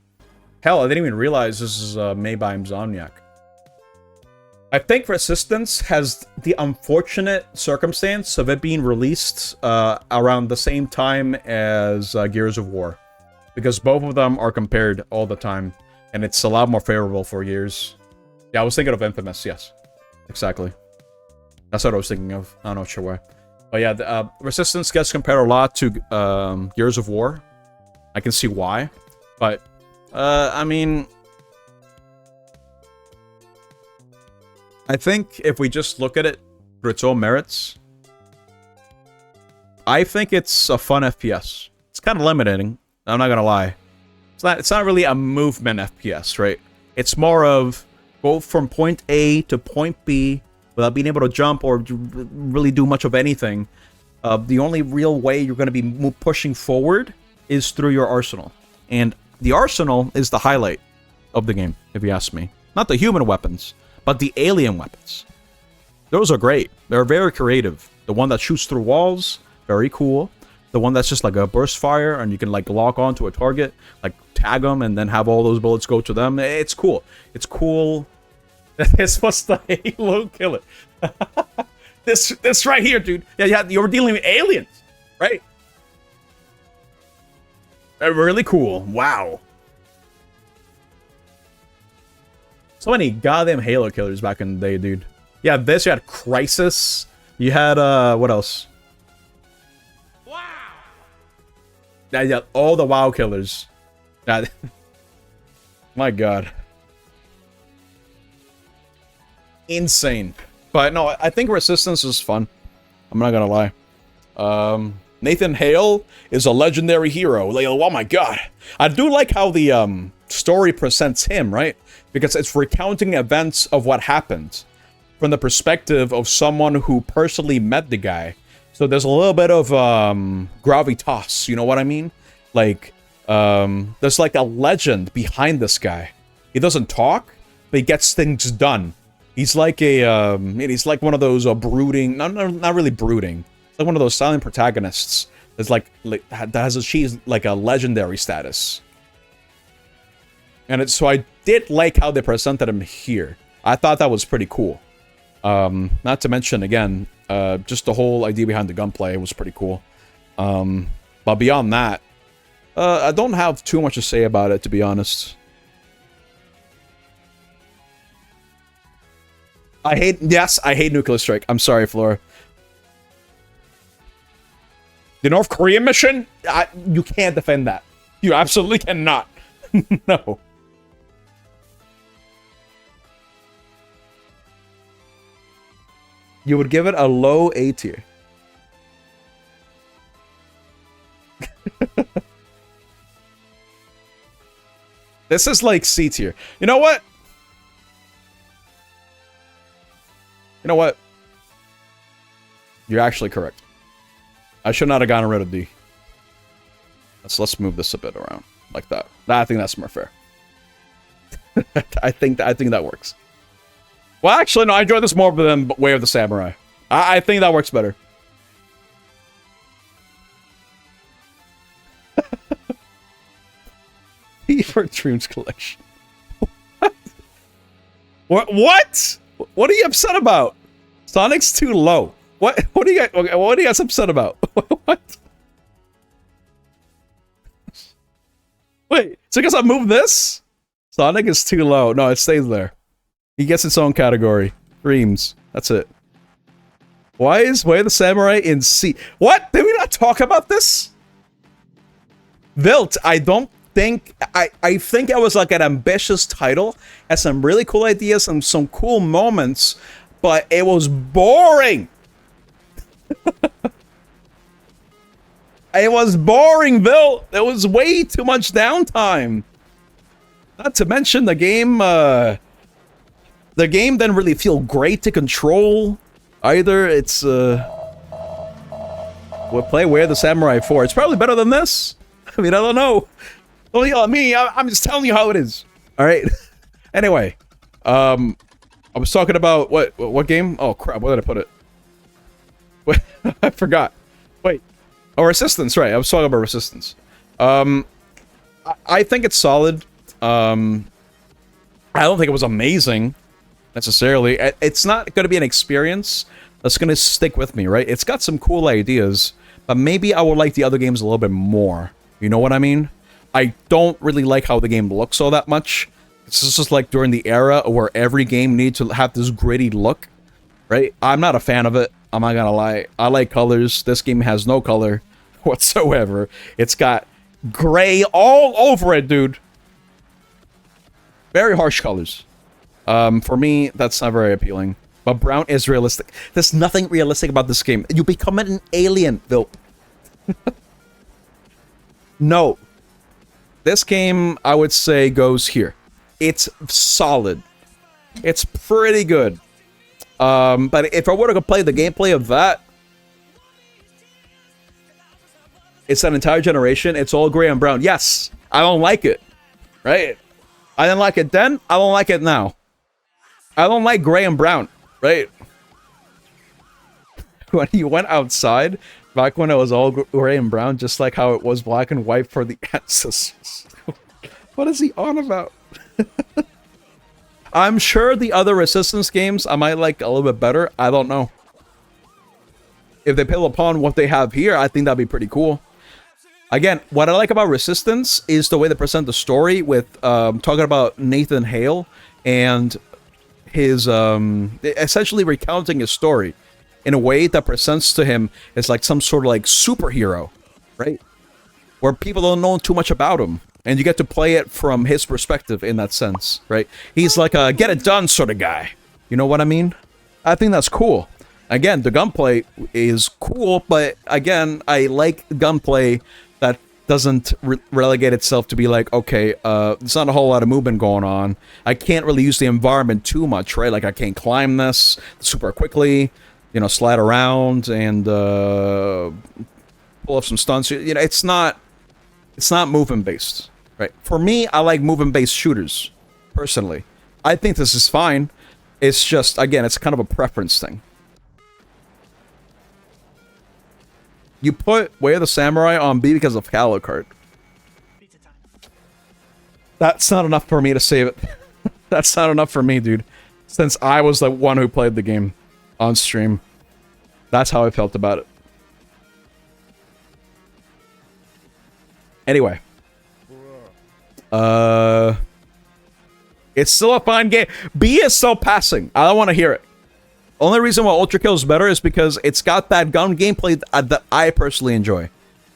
Hell, I didn't even realize this is made by Insomniac. I think Resistance has the unfortunate circumstance of it being released around the same time as Gears of War. Because both of them are compared all the time, and it's a lot more favorable for Gears. Yeah, I was thinking of Infamous, yes. Exactly. That's what I was thinking of. I'm not sure why. But yeah, Resistance gets compared a lot to Gears of War. I can see why. But, I mean, I think if we just look at it for its own merits, I think it's a fun FPS. It's kind of limiting. I'm not gonna lie. It's not really a movement FPS, right? It's more of go from point A to point B without being able to jump or really do much of anything. The only real way you're going to be pushing forward is through your arsenal. And the arsenal is the highlight of the game, if you ask me. Not the human weapons, but the alien weapons. Those are great. They're very creative. The one that shoots through walls, very cool. The one that's just like a burst fire, and you can like lock onto a target, like tag them, and then have all those bullets go to them. It's cool. It's cool. It's what's the Halo killer. This right here, dude. Yeah, you're dealing with aliens, right? They're really cool. Wow. So many goddamn Halo killers back in the day, dude. Yeah, you had Crisis. You had, what else? Wow! Yeah, all the WoW killers. Yeah. My god. Insane. But no, I think Resistance is fun. I'm not gonna lie. Nathan Hale is a legendary hero. Like, oh my god. I do like how the story presents him, right? Because it's recounting events of what happened from the perspective of someone who personally met the guy. So there's a little bit of gravitas, you know what I mean? Like, there's like a legend behind this guy. He doesn't talk, but he gets things done. He's like a, he's like one of those brooding, not really brooding. It's like one of those silent protagonists that's like that has achieved like a legendary status. And so I did like how they presented him here. I thought that was pretty cool. Not to mention, again, just the whole idea behind the gunplay was pretty cool. But beyond that, I don't have too much to say about it, to be honest. I hate Nuclear Strike. I'm sorry, Flora. The North Korean mission? You can't defend that. You absolutely cannot. No. You would give it a low A tier. This is like C tier. You know what? You know what? You're actually correct. I should not have gotten rid of D. Let's move this a bit around like that. I think that's more fair. I think that works. Well, actually, no. I enjoy this more than Way of the Samurai. I think that works better. Fever Dreams Collection. What? What are you upset about? Sonic's too low. What are you guys upset about? What? Wait, so because I moved this? Sonic is too low. No, it stays there. He gets its own category. Dreams. That's it. Why is Way of the Samurai in C? What? Did we not talk about this? Vilt, I don't think... I think it was like an ambitious title. Has some really cool ideas and some cool moments. But it was boring. It was boring, Vilt. There was way too much downtime. Not to mention the game... the game didn't really feel great to control either. It's we'll play Way of the Samurai 4. It's probably better than this. I mean, I don't know. Don't yell at me. I'm just telling you how it is. All right. Anyway, I was talking about what game? Oh crap! Where did I put it? Wait, I forgot. Wait. Oh, Resistance. Right. I was talking about Resistance. I think it's solid. I don't think it was amazing. Necessarily. It's not going to be an experience that's going to stick with me, right? It's got some cool ideas, but maybe I would like the other games a little bit more. You know what I mean? I don't really like how the game looks all that much. This is just like during the era where every game needs to have this gritty look, right? I'm not a fan of it. I'm not gonna lie. I like colors. This game has no color whatsoever. It's got gray all over it, dude. Very harsh colors. For me, that's not very appealing. But brown is realistic. There's nothing realistic about this game. You become an alien, though. No. This game, I would say, goes here. It's solid. It's pretty good. But if I were to play the gameplay of that, it's an entire generation. It's all gray and brown. Yes, I don't like it. Right? I didn't like it then. I don't like it now. I don't like gray and brown, right? When you went outside, back when it was all gray and brown, just like how it was black and white for the ancestors. What is he on about? I'm sure the other Resistance games I might like a little bit better. I don't know. If they build upon what they have here, I think that'd be pretty cool. Again, what I like about Resistance is the way they present the story with talking about Nathan Hale and his essentially recounting his story in a way that presents to him as like some sort of like superhero, right? Where people don't know too much about him, and you get to play it from his perspective in that sense, right? He's like a get it done sort of guy. You know what I mean? I think that's cool. Again, the gunplay is cool, but again, I like gunplay that doesn't relegate itself to be like, okay, there's not a whole lot of movement going on. I can't really use the environment too much, right? Like, I can't climb this super quickly, you know, slide around and pull off some stunts. You know, it's not movement-based, right? For me, I like movement-based shooters, personally. I think this is fine. It's just, again, it's kind of a preference thing. You put Way of the Samurai on B because of Alucard. That's not enough for me to save it. That's not enough for me, dude. Since I was the one who played the game on stream. That's how I felt about it. Anyway. It's still a fine game. B is still passing. I don't want to hear it. Only reason why Ultra Kill is better is because it's got that gun gameplay that I personally enjoy.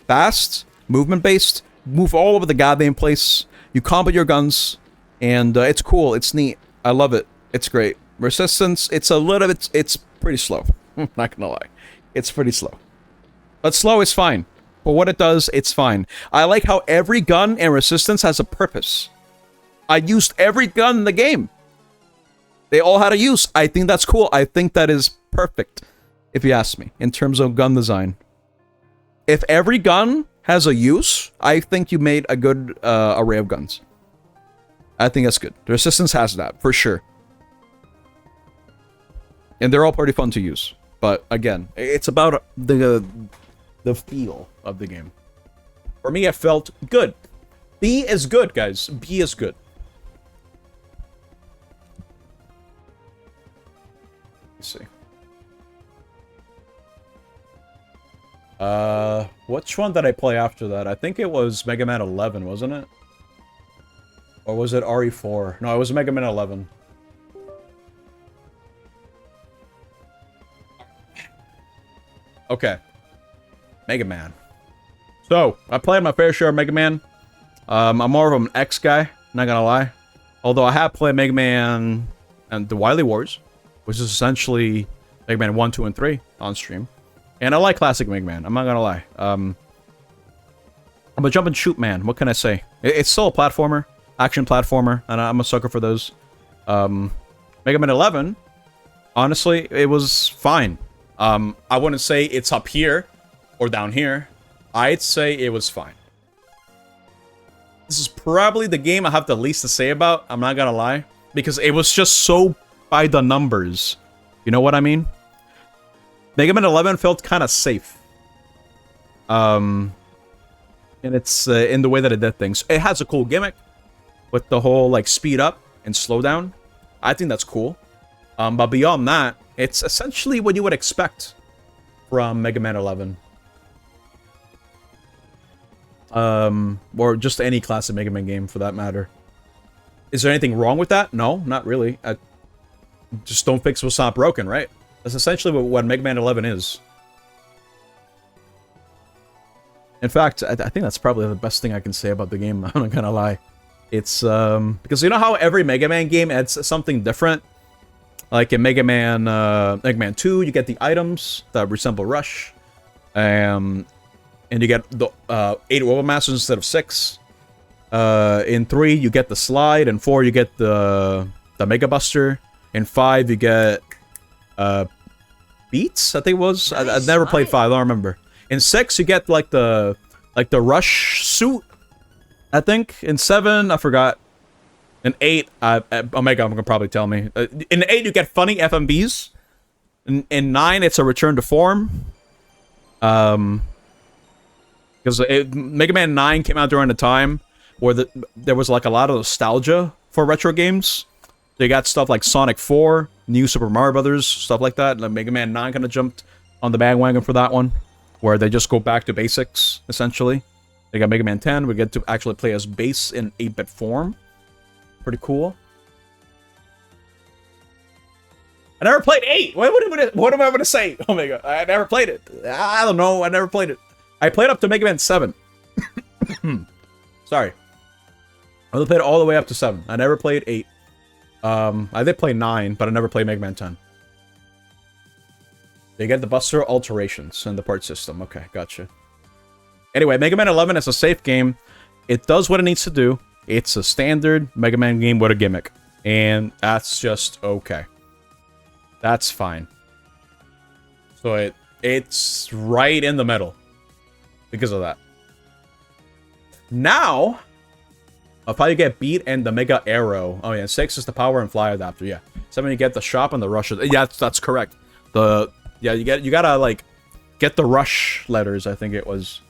Fast, movement-based, move all over the goddamn place. You combo your guns, and it's cool. It's neat. I love it. It's great. Resistance, it's a little bit... It's pretty slow. I'm not gonna lie. It's pretty slow. But slow is fine. For what it does, it's fine. I like how every gun in Resistance has a purpose. I used every gun in the game. They all had a use. I think that's cool. I think that is perfect, if you ask me, in terms of gun design. If every gun has a use, I think you made a good array of guns. I think that's good. The Resistance has that, for sure. And they're all pretty fun to use. But, again, it's about the feel of the game. For me, it felt good. B is good, guys. B is good. Let's see. Which one did I play after that? I think it was Mega Man 11, wasn't it? Or was it RE4? No, it was Mega Man 11. Okay. Mega Man. So, I played my fair share of Mega Man. I'm more of an X guy, not gonna lie. Although I have played Mega Man and the Wily Wars, which is essentially Mega Man 1, 2, and 3 on stream. And I like classic Mega Man, I'm not gonna lie. I'm a jump and shoot man, what can I say? It's still a platformer, action platformer, and I'm a sucker for those. Mega Man 11, honestly, it was fine. I wouldn't say it's up here or down here. I'd say it was fine. This is probably the game I have the least to say about, I'm not gonna lie. Because it was just so by the numbers. You know what I mean? Mega Man 11 felt kind of safe. And it's in the way that it did things. It has a cool gimmick with the whole like speed up and slow down. I think that's cool. But beyond that, it's essentially what you would expect from Mega Man 11. Or just any classic Mega Man game for that matter. Is there anything wrong with that? No, not really. Just don't fix what's not broken, right? That's essentially what Mega Man 11 is. In fact, I think that's probably the best thing I can say about the game, I'm not gonna lie. It's, because you know how every Mega Man game adds something different? Like in Mega Man 2, you get the items that resemble Rush. And you get the 8 Robo Masters instead of 6. In 3, you get the Slide. In 4, you get the Mega Buster. In 5, you get Beats, I think it was. Nice, I've never played 5, I don't remember. In 6, you get like the Rush suit, I think. In 7, I forgot. In 8, Omega gonna probably tell me. In 8, you get funny FMBs. In 9, it's a return to form. Because Mega Man 9 came out during a time where there was like a lot of nostalgia for retro games. They got stuff like Sonic 4, New Super Mario Brothers, stuff like that. And Mega Man 9 kind of jumped on the bandwagon for that one, where they just go back to basics, essentially. They got Mega Man 10, we get to actually play as Bass in 8-bit form. Pretty cool. I never played 8! What am I going to say? Oh my god, I never played it. I don't know, I never played it. I played up to Mega Man 7. Sorry. I only played all the way up to 7. I never played 8. I did play 9, but I never played Mega Man 10. They get the Buster alterations in the part system. Okay, gotcha. Anyway, Mega Man 11 is a safe game. It does what it needs to do. It's a standard Mega Man game with a gimmick. And that's just okay. That's fine. So it's right in the middle. Because of that. Now, of how you get beat and the Mega Arrow. Oh yeah, 6 is the power and fly adapter, yeah. 7 you get the shop and the rush. Yeah, that's correct. Yeah, you gotta like get the rush letters, I think it was.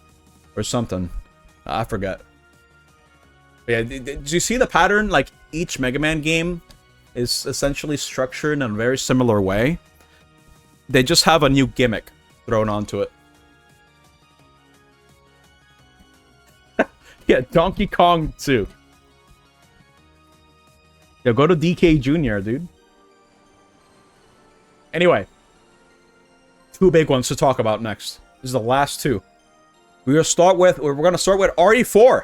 Or something. I forget. But yeah, did you see the pattern? Like, each Mega Man game is essentially structured in a very similar way. They just have a new gimmick thrown onto it. Yeah, Donkey Kong 2. Yeah, go to DK Jr., dude. Anyway. 2 big ones to talk about next. This is the last 2. We're gonna start with RE4.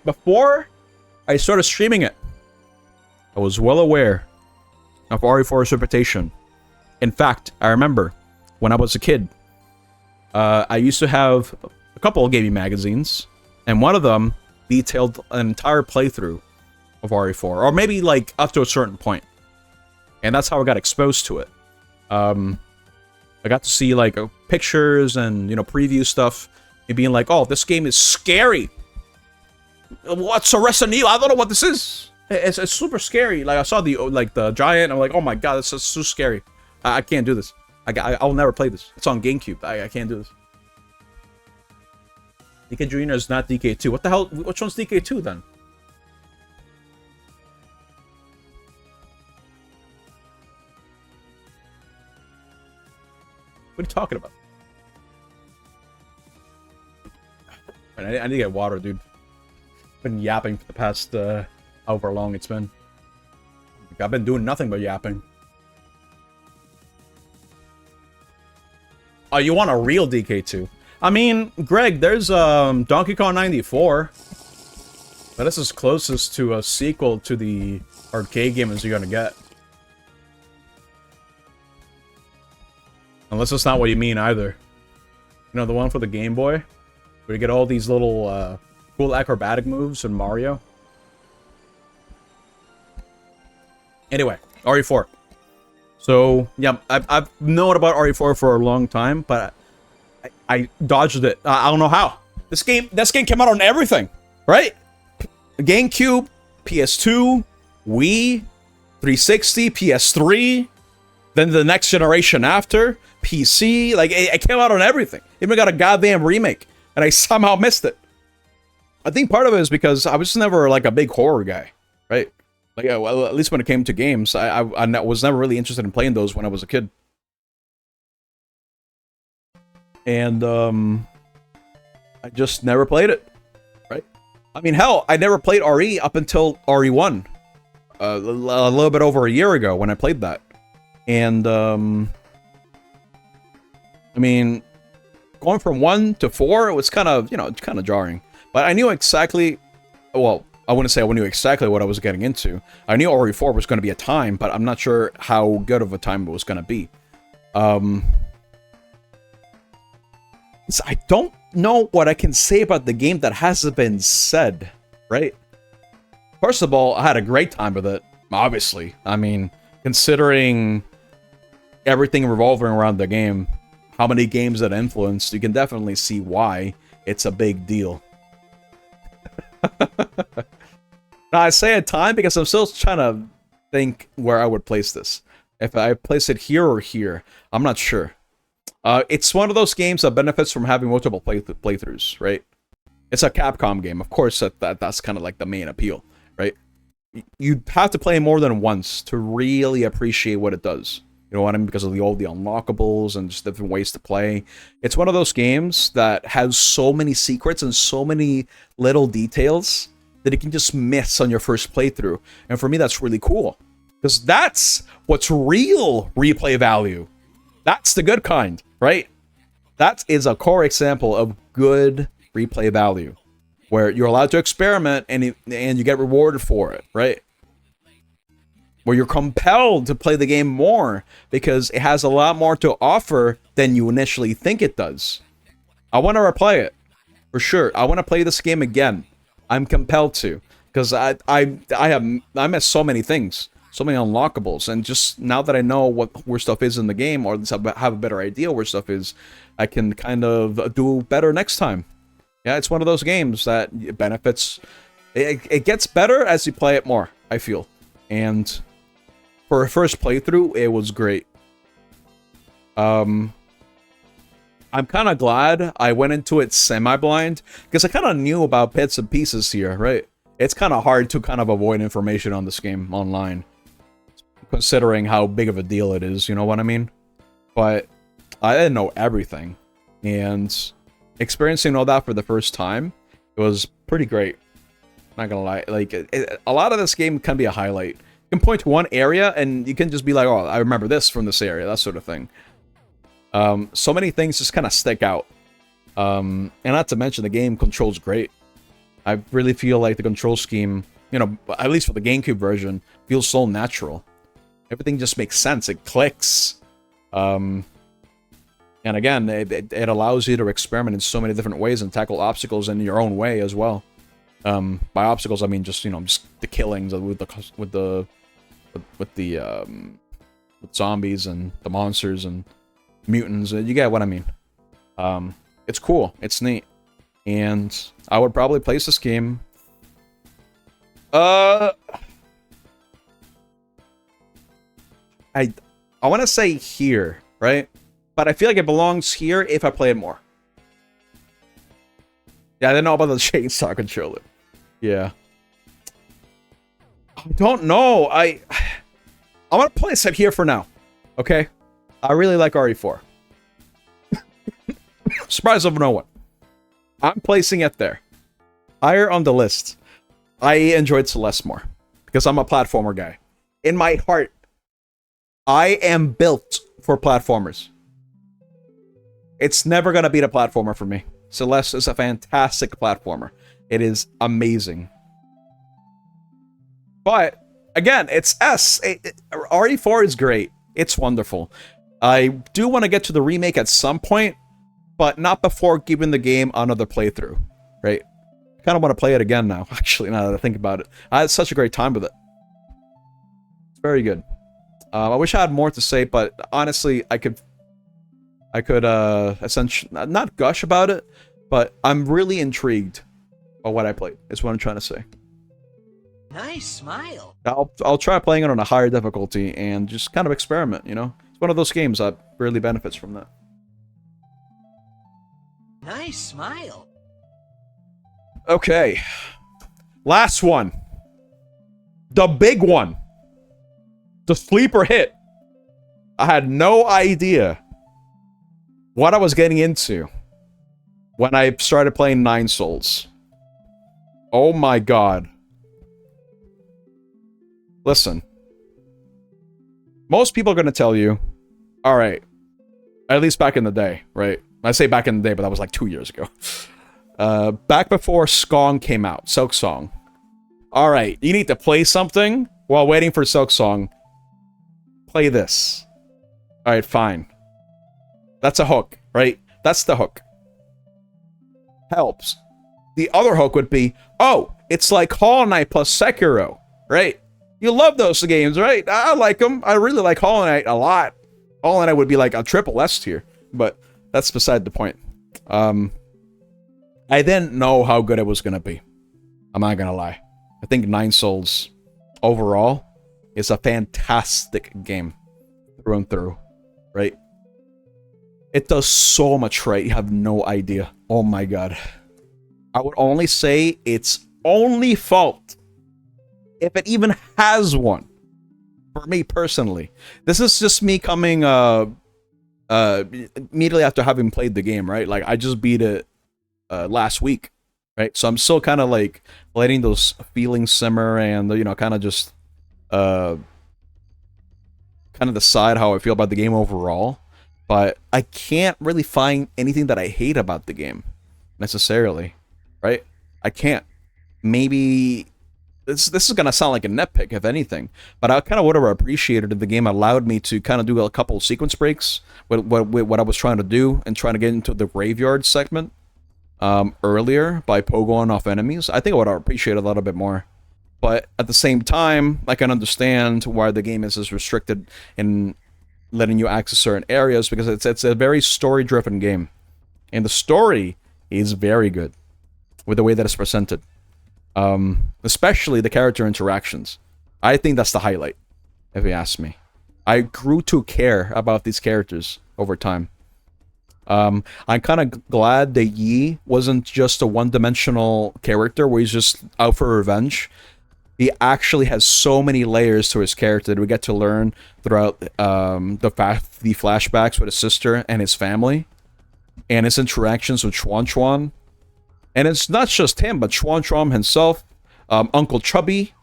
Before I started streaming it, I was well aware of RE4's reputation. In fact, I remember when I was a kid, I used to have a couple of gaming magazines, and one of them detailed an entire playthrough of RE4, or maybe like up to a certain point. And that's how I got exposed to it. I got to see like pictures and, you know, preview stuff, and being like, "Oh, this game is scary. What's a Resident Evil? I don't know what this is. It's super scary." Like, I saw the giant. I'm like, "Oh my god, this is so scary. I can't do this. I'll never play this. It's on GameCube. I can't do this." DK Jr. is not DK2. What the hell? Which one's DK2 then? What are you talking about? I need to get water, dude. Been yapping for the past however long it's been. I've been doing nothing but yapping. Oh, you want a real DK2? I mean, Greg, there's Donkey Kong 94. But this is closest to a sequel to the arcade game as you're gonna get. Unless that's not what you mean either. You know, the one for the Game Boy? Where you get all these little cool acrobatic moves in Mario. Anyway, RE4. So, yeah, I've known about RE4 for a long time, but I dodged it. I don't know how. This game came out on everything, right? GameCube, PS2, Wii, 360, PS3, then the next generation after, PC. Like, it came out on everything. Even got a goddamn remake, and I somehow missed it. I think part of it is because I was never, like, a big horror guy, right? Like, well, at least when it came to games, I was never really interested in playing those when I was a kid. And, I just never played it, right? I mean, hell, I never played RE up until RE1. A little bit over a year ago when I played that. And, I mean, going from 1 to 4, it was kind of, you know, kind of jarring. But I knew exactly, well, I wouldn't say I knew exactly what I was getting into. I knew RE4 was going to be a time, but I'm not sure how good of a time it was going to be. So I don't know what I can say about the game that hasn't been said, right? First of all, I had a great time with it, obviously. I mean, considering everything revolving around the game, how many games it influenced, you can definitely see why it's a big deal. Now, I say a time because I'm still trying to think where I would place this. If I place it here or here, I'm not sure. It's one of those games that benefits from having multiple playthroughs, right? It's a Capcom game. Of course, that's kind of like the main appeal, right? You have to play more than once to really appreciate what it does. You know what I mean? Because of all the unlockables and just different ways to play. It's one of those games that has so many secrets and so many little details that you can just miss on your first playthrough. And for me, that's really cool. Because that's what's real replay value. That's the good kind, right? That is a core example of good replay value. Where you're allowed to experiment and you get rewarded for it, right? where you're compelled to play the game more because it has a lot more to offer than you initially think it does. I want to replay it for sure. I want to play this game again. I'm compelled to because I miss so many things, so many unlockables, and just now that I know where stuff is in the game, or have a better idea where stuff is, I can kind of do better next time. Yeah, it's one of those games that benefits. It gets better as you play it more, I feel. And for a first playthrough, it was great. I'm kind of glad I went into it semi-blind, because I kind of knew about bits and pieces here, right? It's kind of hard to kind of avoid information on this game online, considering how big of a deal it is, you know what I mean? But I didn't know everything, and experiencing all that for the first time, it was pretty great. Not gonna lie, like, a lot of this game can be a highlight. You can point to one area, and you can just be like, oh, I remember this from this area, that sort of thing. So many things just kind of stick out. And not to mention, the game controls great. I really feel like the control scheme, you know, at least for the GameCube version, feels so natural. Everything just makes sense. It clicks. And again, it allows you to experiment in so many different ways and tackle obstacles in your own way as well. By obstacles, I mean just, you know, just the killings with zombies and the monsters and mutants. You get what I mean. It's cool. It's neat. And I would probably place this game. I want to say here, right? But I feel like it belongs here if I play it more. Yeah, I didn't know about the chainsaw controller. Yeah. I don't know. I'm gonna place it here for now. Okay? I really like RE4. Surprise of no one. I'm placing it there. Higher on the list. I enjoyed Celeste more. Because I'm a platformer guy. In my heart, I am built for platformers. It's never gonna beat a platformer for me. Celeste is a fantastic platformer. It is amazing. But, again, it's S. RE4 is great. It's wonderful. I do want to get to the remake at some point, but not before giving the game another playthrough, right? I kind of want to play it again now, actually, now that I think about it. I had such a great time with it. It's very good. I wish I had more to say, but honestly, I could essentially not gush about it, but I'm really intrigued by what I played. Is what I'm trying to say. Nice smile. I'll try playing it on a higher difficulty and just kind of experiment, you know? It's one of those games that really benefits from that. Nice smile. Okay. Last one. The big one. The sleeper hit. I had no idea what I was getting into when I started playing Nine Souls. Oh my god. Listen. Most people are going to tell you, alright, at least back in the day, right? I say back in the day, but that was like 2 years ago. Back before Skong came out, Silksong. Alright, you need to play something while waiting for Silksong. Play this. Alright, fine. That's a hook, right? That's the hook. Helps. The other hook would be, oh, it's like Hollow Knight plus Sekiro, right? You love those games, right? I like them. I really like Hollow Knight a lot. Hollow Knight would be like a triple S tier, but that's beside the point. I didn't know how good it was going to be. I'm not going to lie. I think Nine Souls, overall, is a fantastic game through and through, right? It does so much right, you have no idea. Oh my god. I would only say its only fault, if it even has one, for me personally. This is just me coming immediately after having played the game, right? Like, I just beat it last week, right? So I'm still kind of like letting those feelings simmer and, you know, kind of just kind of decide how I feel about the game overall. But I can't really find anything that I hate about the game, necessarily, right? I can't. Maybe this is gonna sound like a nitpick, if anything, but I kind of would have appreciated if the game allowed me to kind of do a couple of sequence breaks with what I was trying to do and trying to get into the graveyard segment earlier by pogoing off enemies. I think I would have appreciated a little bit more. But at the same time, I can understand why the game is as restricted in letting you access certain areas, because it's a very story-driven game. And the story is very good with the way that it's presented. Especially the character interactions. I think that's the highlight, if you ask me. I grew to care about these characters over time. I'm kind of glad that Yi wasn't just a one-dimensional character where he's just out for revenge. He actually has so many layers to his character that we get to learn throughout the flashbacks with his sister and his family, and his interactions with Chuan Chuan. And it's not just him, but Chuan Chuan himself, Uncle Chubby,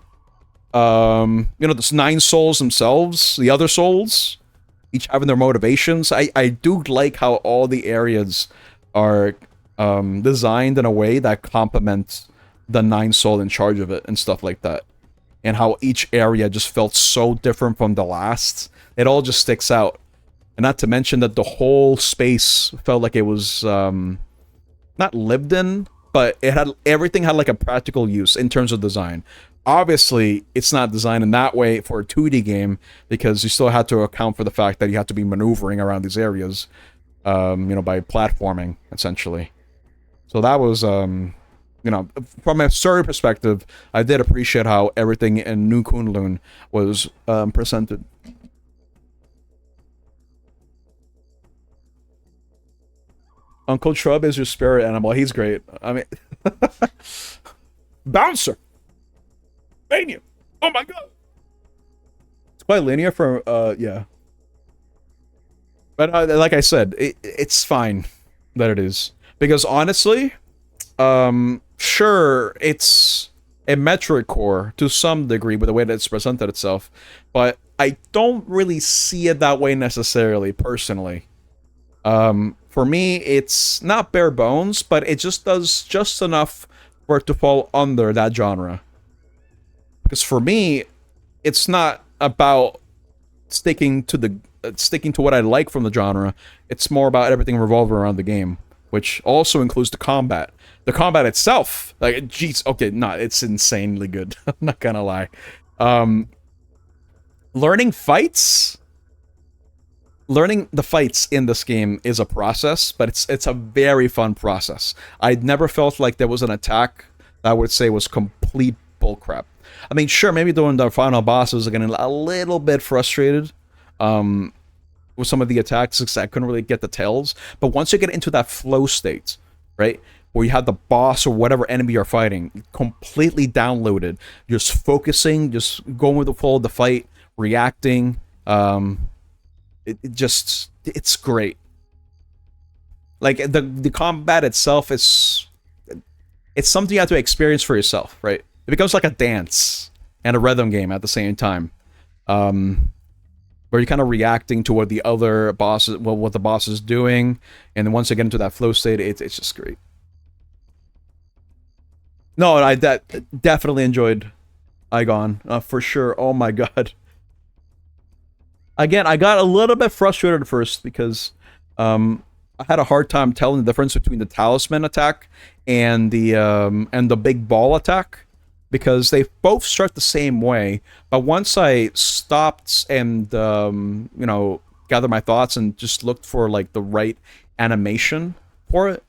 the 9 souls themselves, the other souls, each having their motivations. I do like how all the areas are designed in a way that complements the 9 soul in charge of it and stuff like that. And how each area just felt so different from the last. It all just sticks out. And not to mention that the whole space felt like it was not lived in, but everything had like a practical use in terms of design. Obviously, it's not designed in that way for a 2D game, because you still had to account for the fact that you have to be maneuvering around these areas, by platforming, essentially. So that was, from a story perspective, I did appreciate how everything in New Kunlun was presented. Uncle Trub is your spirit animal. He's great. I mean, Bouncer! Mania! Oh my god! It's quite linear for, yeah. But like I said, it's fine that it is. Because honestly, sure, it's a Metroid core to some degree with the way that it's presented itself, but I don't really see it that way necessarily, personally. For me, it's not bare bones, but it just does just enough for it to fall under that genre. Because for me, it's not about sticking to what I like from the genre. It's more about everything revolving around the game, which also includes the combat. The combat itself, like, geez, okay, no, it's insanely good. I'm not gonna lie. Learning the fights in this game is a process, but it's a very fun process. I'd never felt like there was an attack that I would say was complete bullcrap. I mean, sure, maybe during the final bosses, I'm getting a little bit frustrated with some of the attacks because I couldn't really get the tells. But once you get into that flow state, right, where you have the boss or whatever enemy you're fighting completely downloaded, just focusing, just going with the flow of the fight, reacting, it's great. Like, the combat itself it's something you have to experience for yourself, right? It becomes like a dance and a rhythm game at the same time, where you're kind of reacting to what the other bosses, what the boss is doing, and then once you get into that flow state, it's just great. No, I definitely enjoyed Igon, for sure. Oh my god. Again, I got a little bit frustrated at first because I had a hard time telling the difference between the talisman attack and the big ball attack, because they both start the same way. But once I stopped and gathered my thoughts and just looked for like the right animation for it,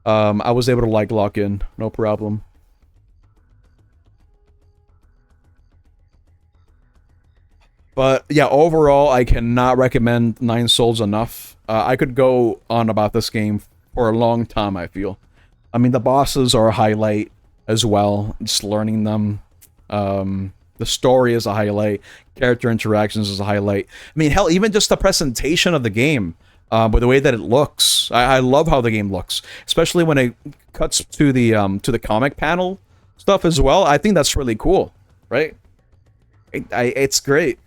I was able to like lock in, no problem. But yeah, overall, I cannot recommend Nine Souls enough. I could go on about this game for a long time, I feel. I mean, the bosses are a highlight as well, just learning them. The story is a highlight. Character interactions is a highlight. I mean, hell, even just the presentation of the game, with the way that it looks. I love how the game looks, especially when it cuts to the comic panel stuff as well. I think that's really cool, right? It's great.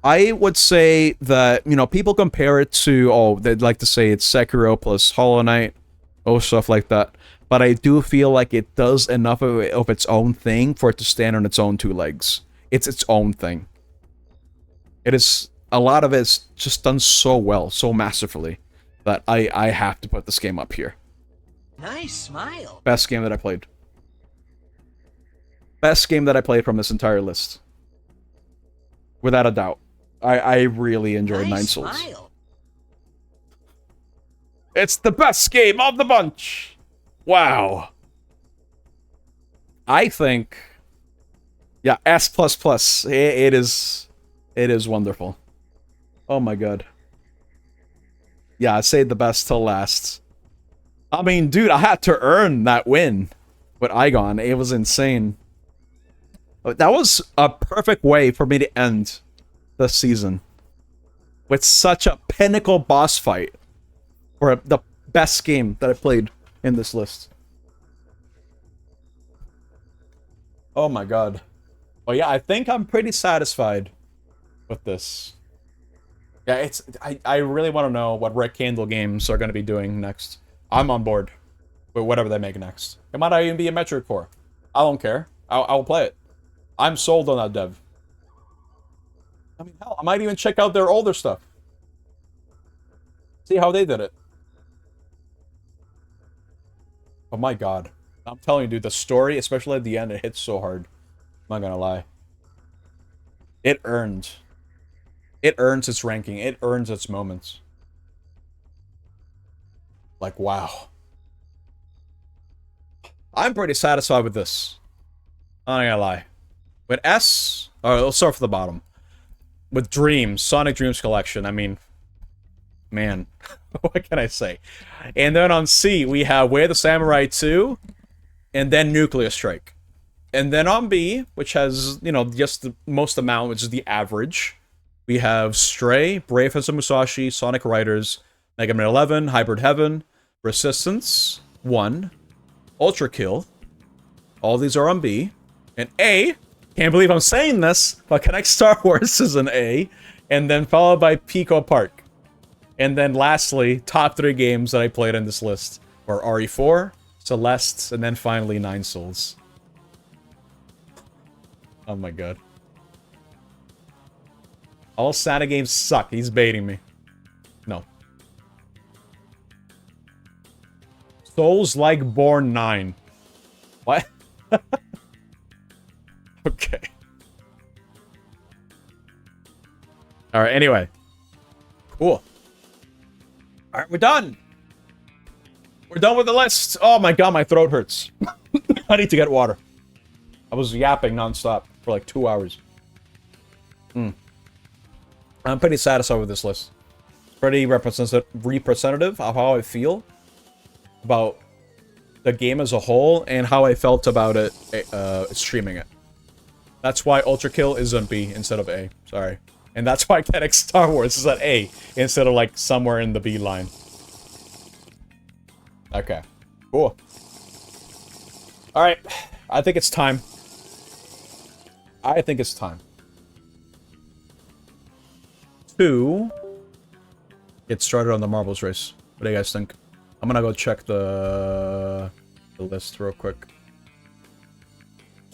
I would say that, people compare it to, they'd like to say it's Sekiro plus Hollow Knight, or stuff like that. But I do feel like it does enough of its own thing for it to stand on its own two legs. It's its own thing. It is, a lot of it's just done so well, so masterfully, that I have to put this game up here. Nice smile. Best game that I played. Best game that I played from this entire list. Without a doubt. I really enjoyed Nine Souls. Smile. It's the best game of the bunch! Wow. I think... Yeah, S++. It is wonderful. Oh my god. Yeah, I saved the best till last. I mean, dude, I had to earn that win with Igon. It was insane. That was a perfect way for me to end the season. With such a pinnacle boss fight. For the best game that I played in this list. Oh my god. Well, yeah, I think I'm pretty satisfied with this. Yeah, it's... I really want to know what Red Candle games are going to be doing next. I'm on board with whatever they make next. It might not even be a Metroid Core. I don't care. I'll play it. I'm sold on that dev. I mean, hell, I might even check out their older stuff. See how they did it. Oh my god. I'm telling you, dude, the story, especially at the end, it hits so hard. I'm not gonna lie. It earned. It earns its ranking. It earns its moments. Like, wow. I'm pretty satisfied with this. I'm not gonna lie. With S... Alright, let's start from the bottom. With Dreams, Sonic Dreams Collection, I mean... Man. What can I say? And then on C, we have Way of the Samurai 2, and then Nuclear Strike. And then on B, which has, you know, just the most amount, which is the average, we have Stray, Brave Fencer Musashi, Sonic Riders, Mega Man 11, Hybrid Heaven, Resistance 1, Ultra Kill. All these are on B. And A, can't believe I'm saying this, but Connect Star Wars is an A. And then followed by Pico Park. And then lastly, top 3 games that I played in this list were RE4, Celeste, and then finally Nine Souls. Oh my god. All Santa games suck. He's baiting me. No. Souls-like Born 9. What? Okay. Alright, anyway. Cool. Alright, we're done. We're done with the list. Oh my god, my throat hurts. I need to get water. I was yapping nonstop for like 2 hours. I'm pretty satisfied with this list. Pretty representative of how I feel about the game as a whole and how I felt about it streaming it. That's why Ultra Kill is on B instead of A. Sorry. And that's why Kinetic Star Wars is at A instead of like somewhere in the B line. Okay. Cool. Alright. I think it's time. I think it's time to get started on the marbles race. What do you guys think? I'm gonna go check the list real quick.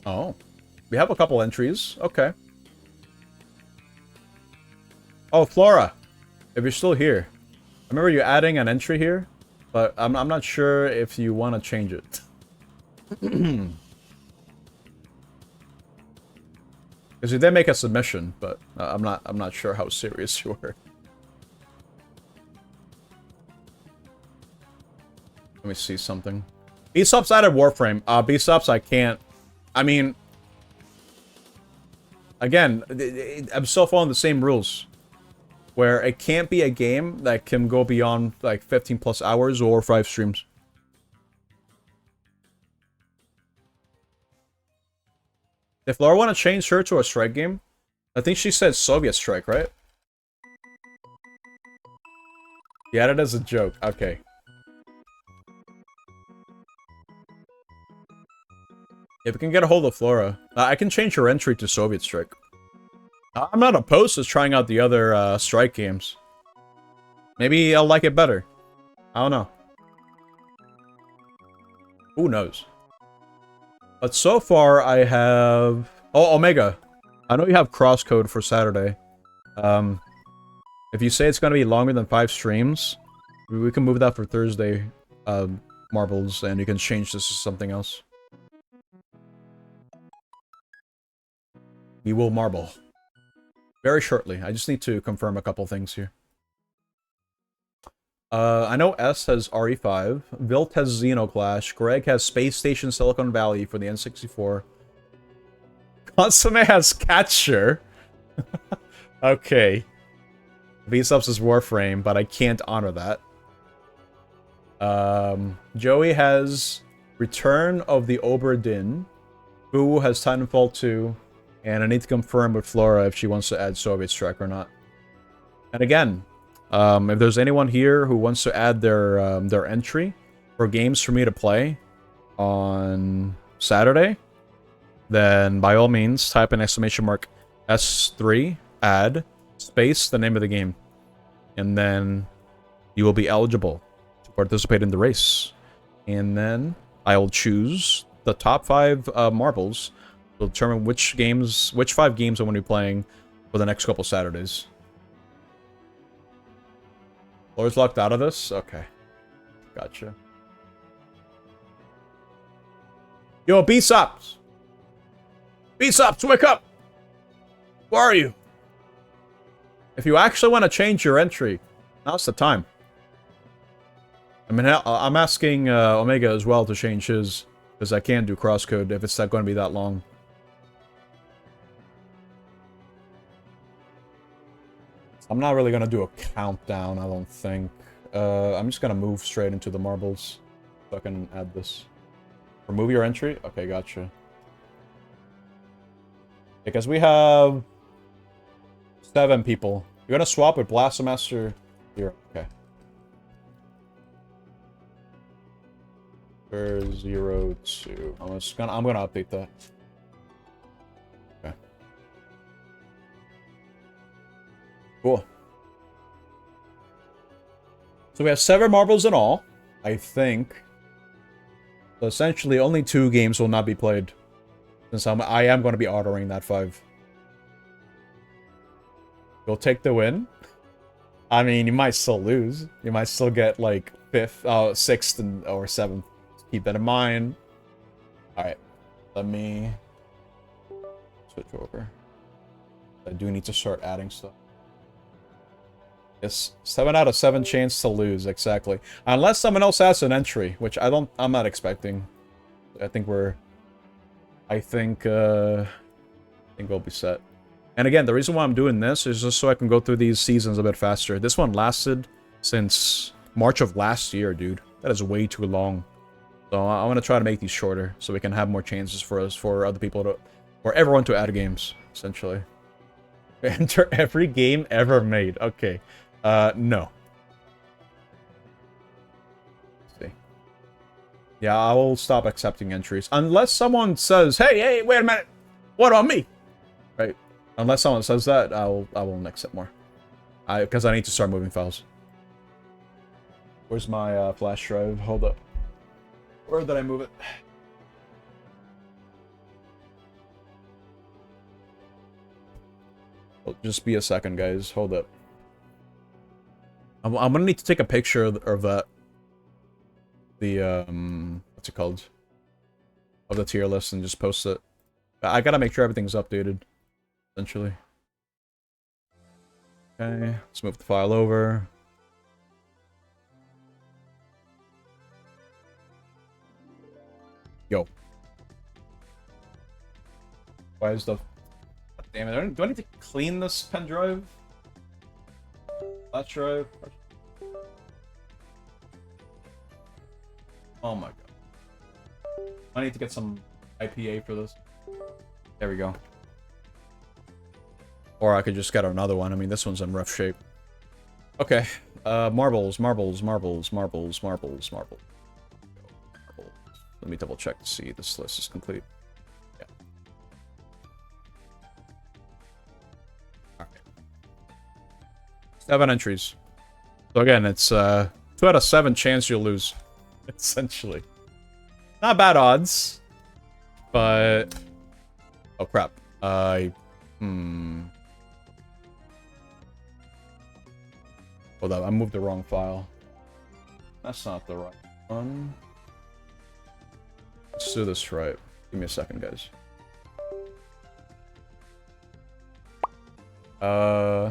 Oh. We have a couple entries. Okay. Oh, Flora. If you're still here. I remember you adding an entry here, but I'm not sure if you want to change it. Because you did make a submission, but I'm not sure how serious you were. Let me see something. B-Subs added Warframe. B-Subs I can't. I mean, again, I'm still following the same rules. Where it can't be a game that can go beyond like 15 plus hours or 5 streams. If Laura want to change her to a strike game, I think she said Soviet Strike, right? He added as a joke. Okay. If we can get a hold of Flora, I can change her entry to Soviet Strike. I'm not opposed to trying out the other strike games. Maybe I'll like it better. I don't know. Who knows? But so far, I have... Oh, Omega. I know you have crosscode for Saturday. If you say it's going to be longer than 5 streams, we can move that for Thursday, Marbles, and you can change this to something else. We will marble. Very shortly. I just need to confirm a couple things here. I know S has RE5, Vilt has Xenoclash, Greg has Space Station Silicon Valley for the N64. Consomme has Catcher. Okay. V-Subs is Warframe, but I can't honor that. Joey has Return of the Obra Dinn. Boo has Titanfall 2. And I need to confirm with Flora if she wants to add Soviet Strike or not. And again, if there's anyone here who wants to add their entry for games for me to play on Saturday, then by all means type in !S3 add space the name of the game, and then you will be eligible to participate in the race. And then I will choose the top 5 marbles to determine which 5 games I want to be playing for the next couple Saturdays. Floor's locked out of this? Okay. Gotcha. Yo, B-Sops! B-Sops, wake up! Where are you? If you actually want to change your entry, now's the time. I mean, I'm asking Omega as well to change his, because I can't do crosscode if it's not going to be that long. I'm not really going to do a countdown, I don't think. I'm just going to move straight into the marbles so I can add this. Remove your entry? Okay, gotcha. Because we have 7 people. You're going to swap with Blastmaster here. Okay. 02. I'm gonna update that. Okay. Cool. So we have 7 marbles in all, I think. So essentially, only 2 games will not be played, since I am going to be ordering that 5. You'll take the win. I mean, you might still lose. You might still get like 5th, 6th, or 7th. Keep that in mind. Alright. Let me switch over. I do need to start adding stuff. Yes, 7 out of 7 chance to lose, exactly. Unless someone else has an entry, which I'm not expecting. I think we'll be set. And again, the reason why I'm doing this is just so I can go through these seasons a bit faster. This one lasted since March of last year, dude. That is way too long. So I want to try to make these shorter so we can have more chances for other people to, or everyone to add games, essentially. Enter every game ever made. Okay. No. Let's see. Yeah, I will stop accepting entries. Unless someone says, hey, wait a minute. What on me? Right. Unless someone says that, I won't accept more. Because I need to start moving files. Where's my flash drive? Hold up. Where did I move it? Well, just be a second, guys. Hold up. I'm gonna need to take a picture of that. The, what's it called? Of the tier list and just post it. I gotta make sure everything's updated, essentially. Okay, let's move the file over. Yo. Why is the... Damn it, do I need to clean this pen drive? Flash drive? Oh my god. I need to get some IPA for this. There we go. Or I could just get another one. I mean, this one's in rough shape. Okay. Marbles. Let me double check to see this list is complete. Yeah. Okay. 7 entries. So again, it's 2 out of 7 chance you'll lose. Essentially. Not bad odds. But... Oh, crap. Hold up, I moved the wrong file. That's not the right one. Let's do this right. Give me a second, guys.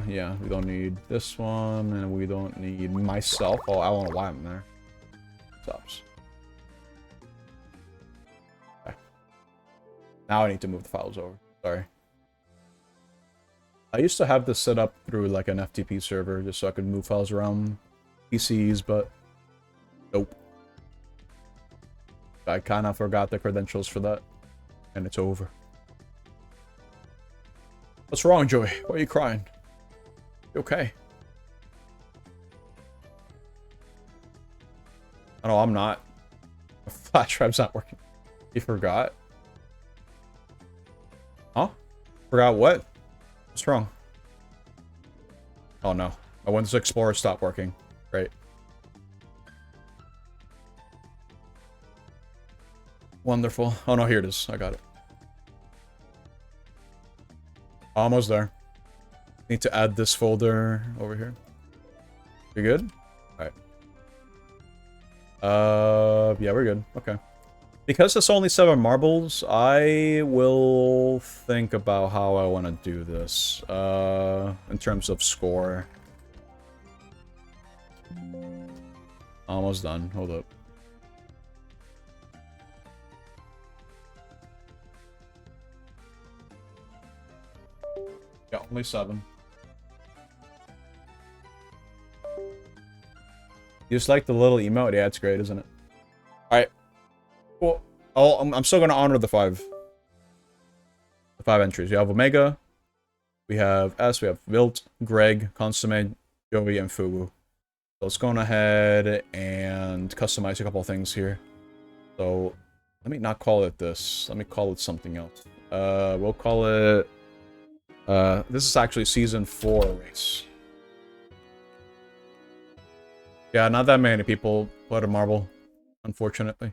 Yeah, we don't need this one, and we don't need myself. Oh, I don't know why I'm there. Stops. Okay. Now I need to move the files over. Sorry. I used to have this set up through like an FTP server just so I could move files around PCs, but nope. I kind of forgot the credentials for that, and it's over. What's wrong, Joey? Why are you crying? You okay? Oh, no, I'm not. My flash drive's not working. You forgot? Huh? Forgot what? What's wrong? Oh no. My Windows Explorer stopped working. Great. Wonderful. Oh no, here it is. I got it. Almost there. Need to add this folder over here. You good? Alright. Yeah, we're good. Okay. Because it's only 7 marbles, I will think about how I want to do this. In terms of score. Almost done. Hold up. Yeah, only 7. You just like the little emote? Yeah, it's great, isn't it? Alright. Well, I'm still going to honor the 5. The 5 entries. We have Omega. We have S. We have Wilt, Greg, Consummate, Joey, and Fugu. So let's go on ahead and customize a couple of things here. So, let me not call it this. Let me call it something else. We'll call it... this is actually Season 4 race. Yeah, not that many people played a marble, unfortunately.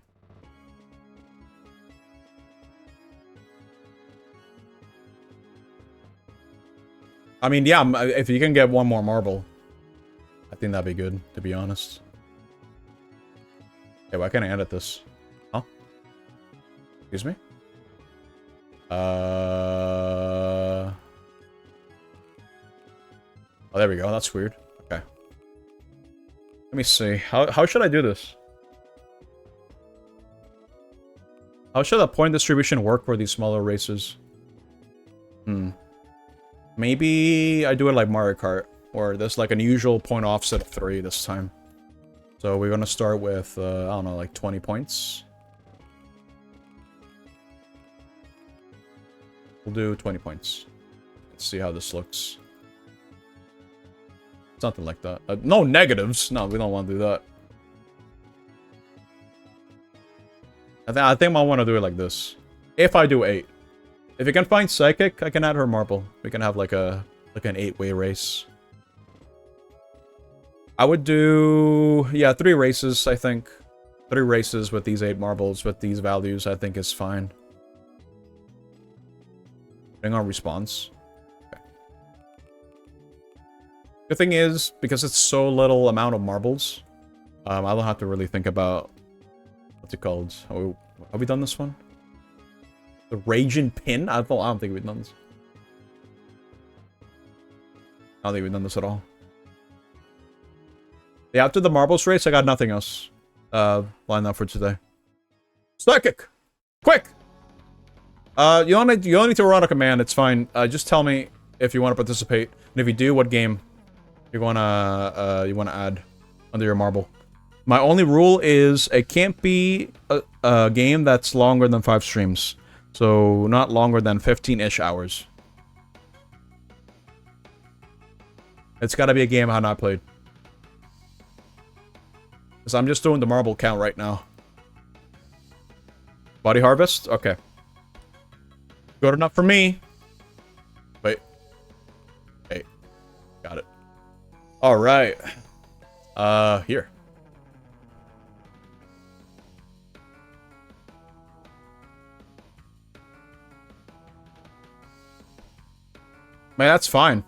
I mean, yeah, if you can get one more marble, I think that'd be good, to be honest. Hey, why can't I edit this? Huh? Excuse me? Oh, there we go. That's weird. Okay. Let me see. How should I do this? How should the point distribution work for these smaller races? Maybe I do it like Mario Kart, or there's like an usual point offset of 3 this time. So we're gonna start with, I don't know, like 20 points. We'll do 20 points. Let's see how this looks. Something like that. No negatives! No, we don't want to do that. I think I want to do it like this. If I do 8. If you can find Psychic, I can add her marble. We can have like an 8-way race. I would do... yeah, 3 races, I think. 3 races with these 8 marbles, with these values, I think is fine. Depending on response. Okay. The thing is, because it's so little amount of marbles, I don't have to really think about... what's it called? Oh, have we done this one? The Raging Pin? I don't think we've done this. I don't think we've done this at all. Yeah, after the marbles race, I got nothing else lined up for today. Psychic! Quick! You don't need to run a command, it's fine. Just tell me if you want to participate. And if you do, what game you wanna add under your marble. My only rule is it can't be a game that's longer than 5 streams. So, not longer than 15-ish hours. It's gotta be a game I have not played. Because I'm just doing the marble count right now. Body Harvest? Okay. Good enough for me. Wait. Hey. Got it. Alright. Here. Man, that's fine.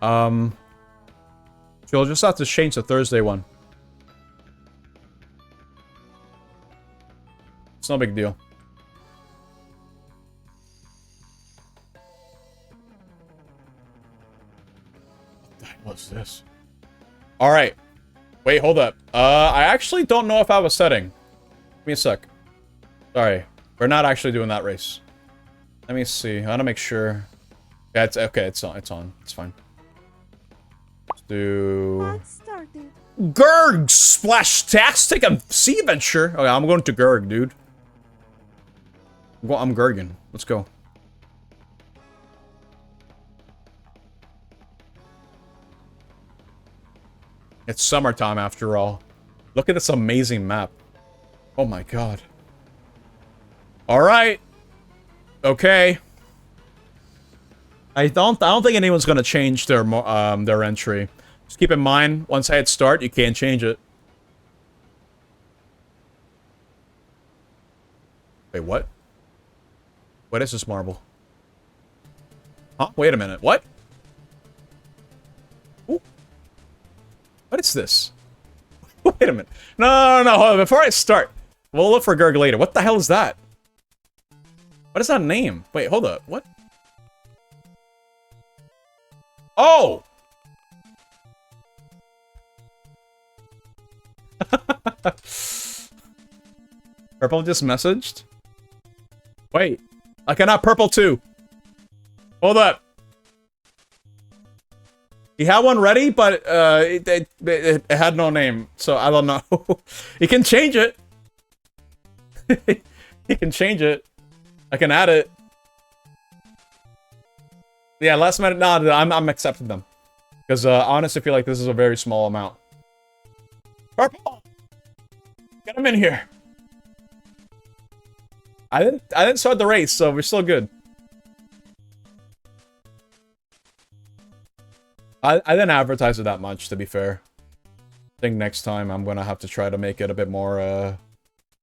You'll just have to change the Thursday one. It's no big deal. What the hell was this? Alright. Wait, hold up. I actually don't know if I have a setting. Give me a sec. Sorry. We're not actually doing that race. Let me see. I want to make sure. Yeah, it's okay. It's on. It's on. It's fine. Let's do Gurg Splash-tastic and Sea Adventure. Okay, I'm going to Gurg, dude. Well, I'm Gurgin. Let's go. It's summertime after all. Look at this amazing map. Oh my god. Alright. Okay. I don't think anyone's gonna change their entry. Just keep in mind, once I hit start, you can't change it. Wait, what? What is this marble? Huh? Wait a minute. What? Ooh. What is this? Wait a minute. No, hold on. Before I start, we'll look for Gurg later. What the hell is that? What is that name? Wait, hold up. What? Oh! Purple just messaged? Wait. I cannot purple too. Hold up. He had one ready, but it had no name, so I don't know. He can change it. He can change it. I can add it. Yeah, last minute. No, I'm accepting them because I honestly feel like this is a very small amount. Purple, get him in here. I didn't start the race, so we're still good. I didn't advertise it that much, to be fair. I think next time I'm gonna have to try to make it a bit more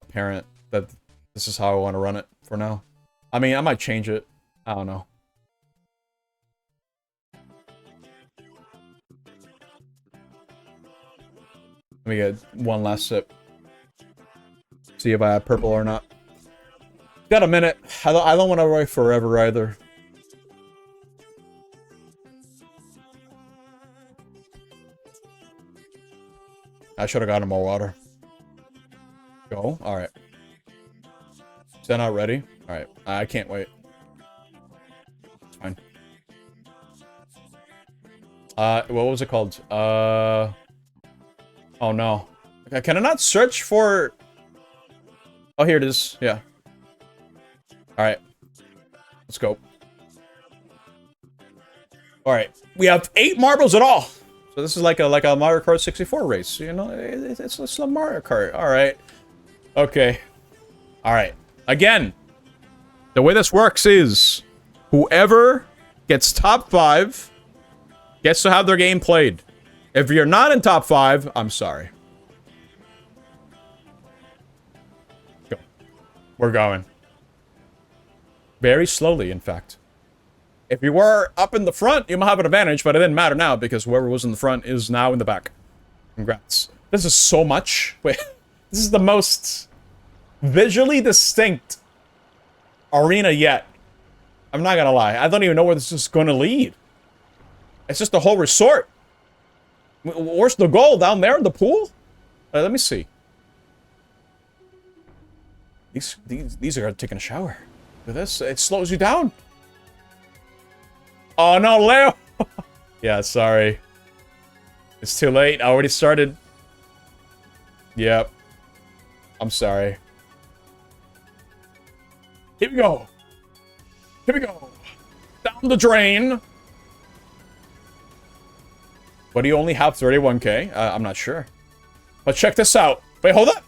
apparent that this is how I want to run it for now. I mean, I might change it. I don't know. Let me get one last sip. See if I have purple or not. Got a minute. I don't want to wait forever either. I should have gotten more water. Go. Alright. Is that not ready? Alright. I can't wait. It's fine. What was it called? Oh no. Okay, can I not search for... Oh, here it is. Yeah. Alright. Let's go. Alright. We have 8 marbles at all. So this is like a Mario Kart 64 race. You know, it's a Mario Kart. Alright. Okay. Alright. Again. The way this works is whoever gets top 5 gets to have their game played. If you're not in top 5, I'm sorry. Go. We're going. Very slowly, in fact. If you were up in the front, you might have an advantage, but it didn't matter now because whoever was in the front is now in the back. Congrats. This is so much. Wait, this is the most visually distinct arena yet. I'm not gonna lie. I don't even know where this is gonna lead. It's just the whole resort. Where's the goal? Down there in the pool? Let me see. These are taking a shower. Look at this. It slows you down. Oh no, Leo! Yeah, sorry. It's too late. I already started. Yep. I'm sorry. Here we go. Here we go. Down the drain. But do you only have 31k? I'm not sure. But check this out. Wait, hold up.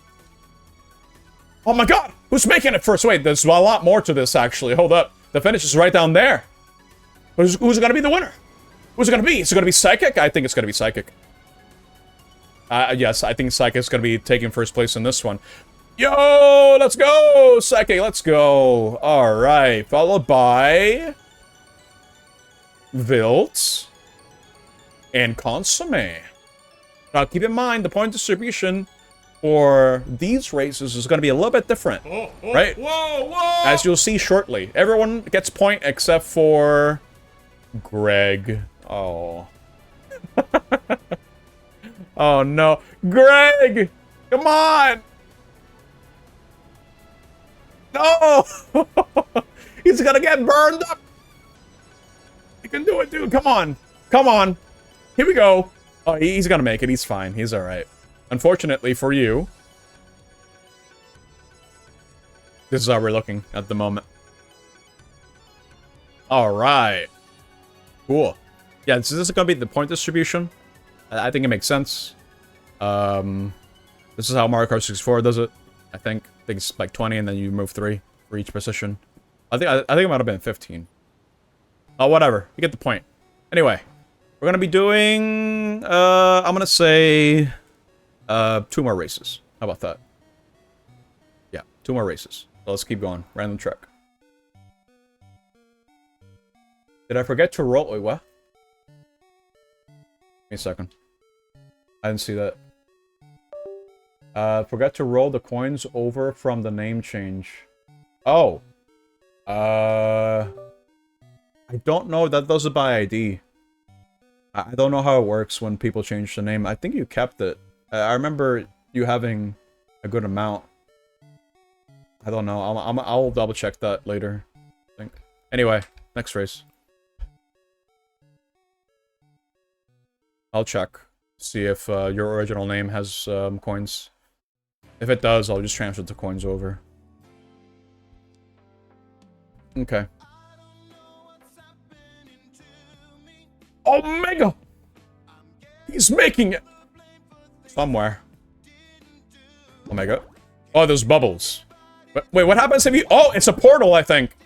Oh my god! Who's making it first? Wait, there's a lot more to this, actually. Hold up. The finish is right down there. Who's gonna be the winner? Who's it gonna be? Is it gonna be Psychic? I think it's gonna be Psychic. Yes, I think Psychic's gonna be taking first place in this one. Yo, let's go! Psychic, let's go. Alright, followed by... Wilt, and Consomme. Now, keep in mind, the point distribution for these races is going to be a little bit different, right? Whoa, whoa! As you'll see shortly. Everyone gets point except for Greg. Oh. Oh, no. Greg! Come on! No! He's gonna get burned up! You can do it, dude. Come on. Come on. Here we go. Oh, he's gonna make it. He's fine. He's alright. Unfortunately for you, this is how we're looking at the moment. Alright. Cool. Yeah, this is gonna be the point distribution. I think it makes sense. This is how Mario Kart 64 does it. I think it's like 20 and then you move 3 for each position. I think it might have been 15. Oh, whatever. You get the point. Anyway, we're gonna be doing I'm gonna say 2 more races. How about that? Yeah, 2 more races. So let's keep going. Random track. Did I forget to roll? Wait, what? Give me a second. I didn't see that. Forgot to roll the coins over from the name change. Oh. I don't know. That does it by ID. I don't know how it works when people change the name. I think you kept it. I remember you having a good amount. I don't know. I'll double check that later, I think. Anyway, next race. I'll check. See if your original name has coins. If it does, I'll just transfer the coins over. Okay. Omega! He's making it! Somewhere. Omega. Oh, there's bubbles. Wait, what happens if you... Oh, it's a portal, I think.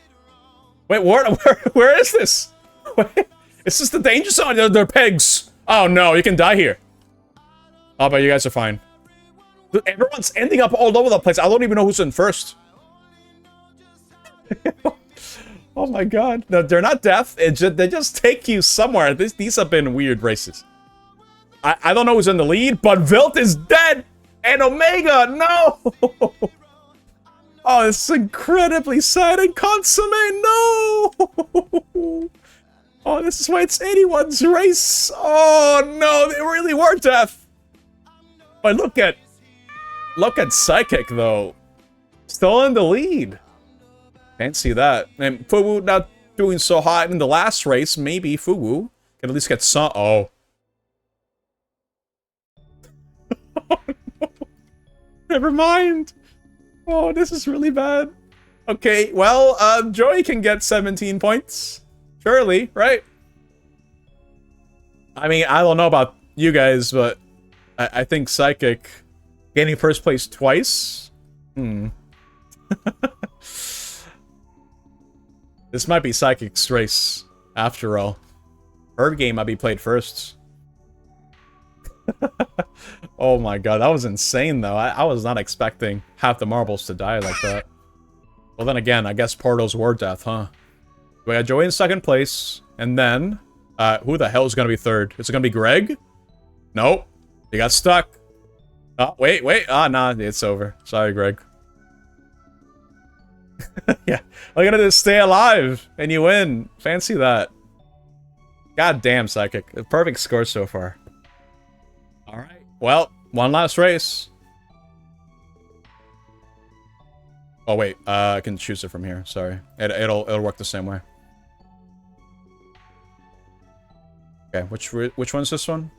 Wait, where is this? Wait, is this the danger zone? They're pigs. Oh, no, you can die here. Oh, but you guys are fine. Everyone's ending up all over the place. I don't even know who's in first. Oh my god. No, they're not deaf. They just take you somewhere. These have been weird races. I don't know who's in the lead, but Wilt is dead! And Omega, no! Oh, it's incredibly sad. And Consomme, no! Oh, this is why it's anyone's race. Oh no, they really were deaf. But look at Psychic though, still in the lead. Can't see that. And Fuwu not doing so hot in the last race. Maybe Fuwu can at least get some. Oh. Oh no. Never mind. Oh, this is really bad. Okay, well, Joey can get 17 points. Surely, right? I mean, I don't know about you guys, but I think Psychic getting first place twice? This might be Psychic's race, after all. Her game might be played first. Oh my god, that was insane though. I was not expecting half the marbles to die like that. Well then again, I guess portals were death, huh? We got Joey in second place, and then... who the hell is gonna be third? Is it gonna be Greg? Nope. He got stuck. Oh, wait. Ah, nah, it's over. Sorry, Greg. Yeah. Look at it, stay alive, and you win. Fancy that. God damn, Psychic. A perfect score so far. Alright. Well, one last race. Oh, wait. I can choose it from here. Sorry. It'll work the same way. Okay, which one's this one?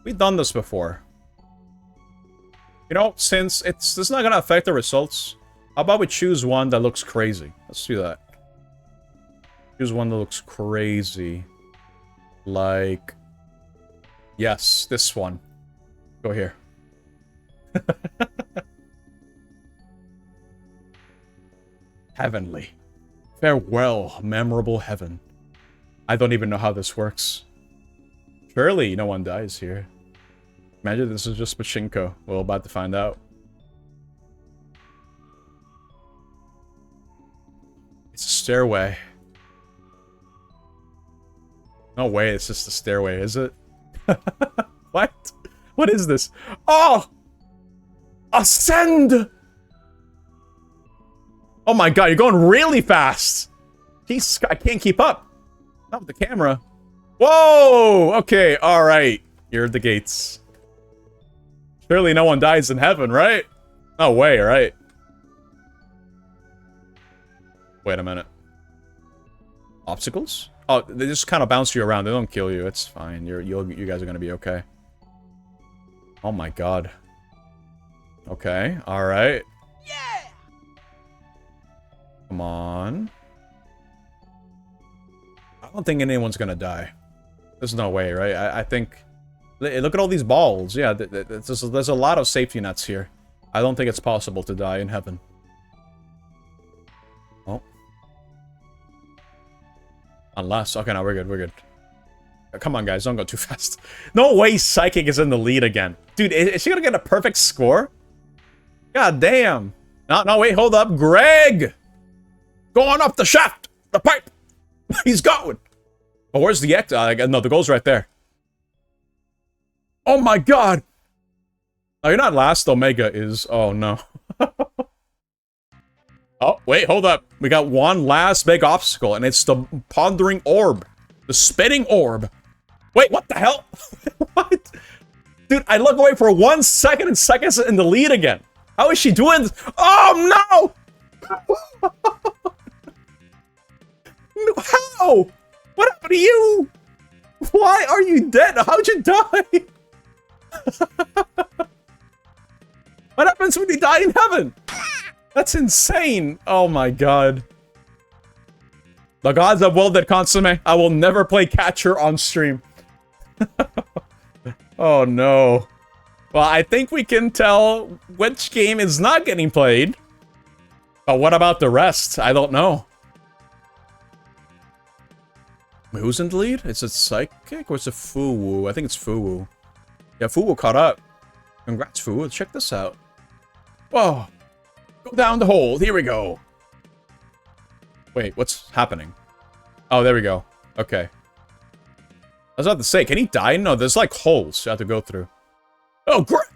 We've done this before. You know, since this is not gonna affect the results, how about we choose one that looks crazy? Let's do that. Choose one that looks crazy. Like... Yes, this one. Go here. Heavenly. Farewell, memorable heaven. I don't even know how this works. Surely no one dies here. Imagine this is just Pachinko. We're about to find out. It's a stairway. No way, it's just a stairway, is it? What? What is this? Oh! Ascend! Oh my god, you're going really fast! Jesus, I can't keep up. Not with the camera. Whoa! Okay, alright. Here are the gates. Surely no one dies in heaven, right? No way, right? Wait a minute. Obstacles? Oh, they just kind of bounce you around. They don't kill you. It's fine. You guys are gonna be okay. Oh my god. Okay. All right. Yeah! Come on. I don't think anyone's gonna die. There's no way, right? I think. Look at all these balls. Yeah, there's a lot of safety nets here. I don't think it's possible to die in heaven. Oh. Unless... Okay, no, we're good, we're good. Come on, guys, don't go too fast. No way Psychic is in the lead again. Dude, is she gonna get a perfect score? God damn. No, wait, hold up. Greg! Going up the shaft! The pipe! He's going! Oh, where's the X? No, the goal's right there. Oh my god! Oh, you're not last. Omega is... Oh, no. Oh, wait, hold up. We got one last big obstacle, and it's the Pondering Orb. The Spinning Orb. Wait, what the hell? What? Dude, I look away for 1 second and seconds in the lead again. How is she doing this? Oh, no! How? What happened to you? Why are you dead? How'd you die? What happens when you die in heaven? That's insane. Oh my god. The gods have willed it, Consomme. I will never play catcher on stream. Oh no. Well, I think we can tell which game is not getting played. But what about the rest? I don't know. Who's in the lead? Is it Psychic or is it Fuwu? I think it's Fuwu. Yeah, Fuwu caught up. Congrats, Fuwu. Check this out. Whoa. Go down the hole. Here we go. Wait, what's happening? Oh, there we go. Okay. I was about to say, can he die? No, there's like holes you have to go through. Oh, Greg!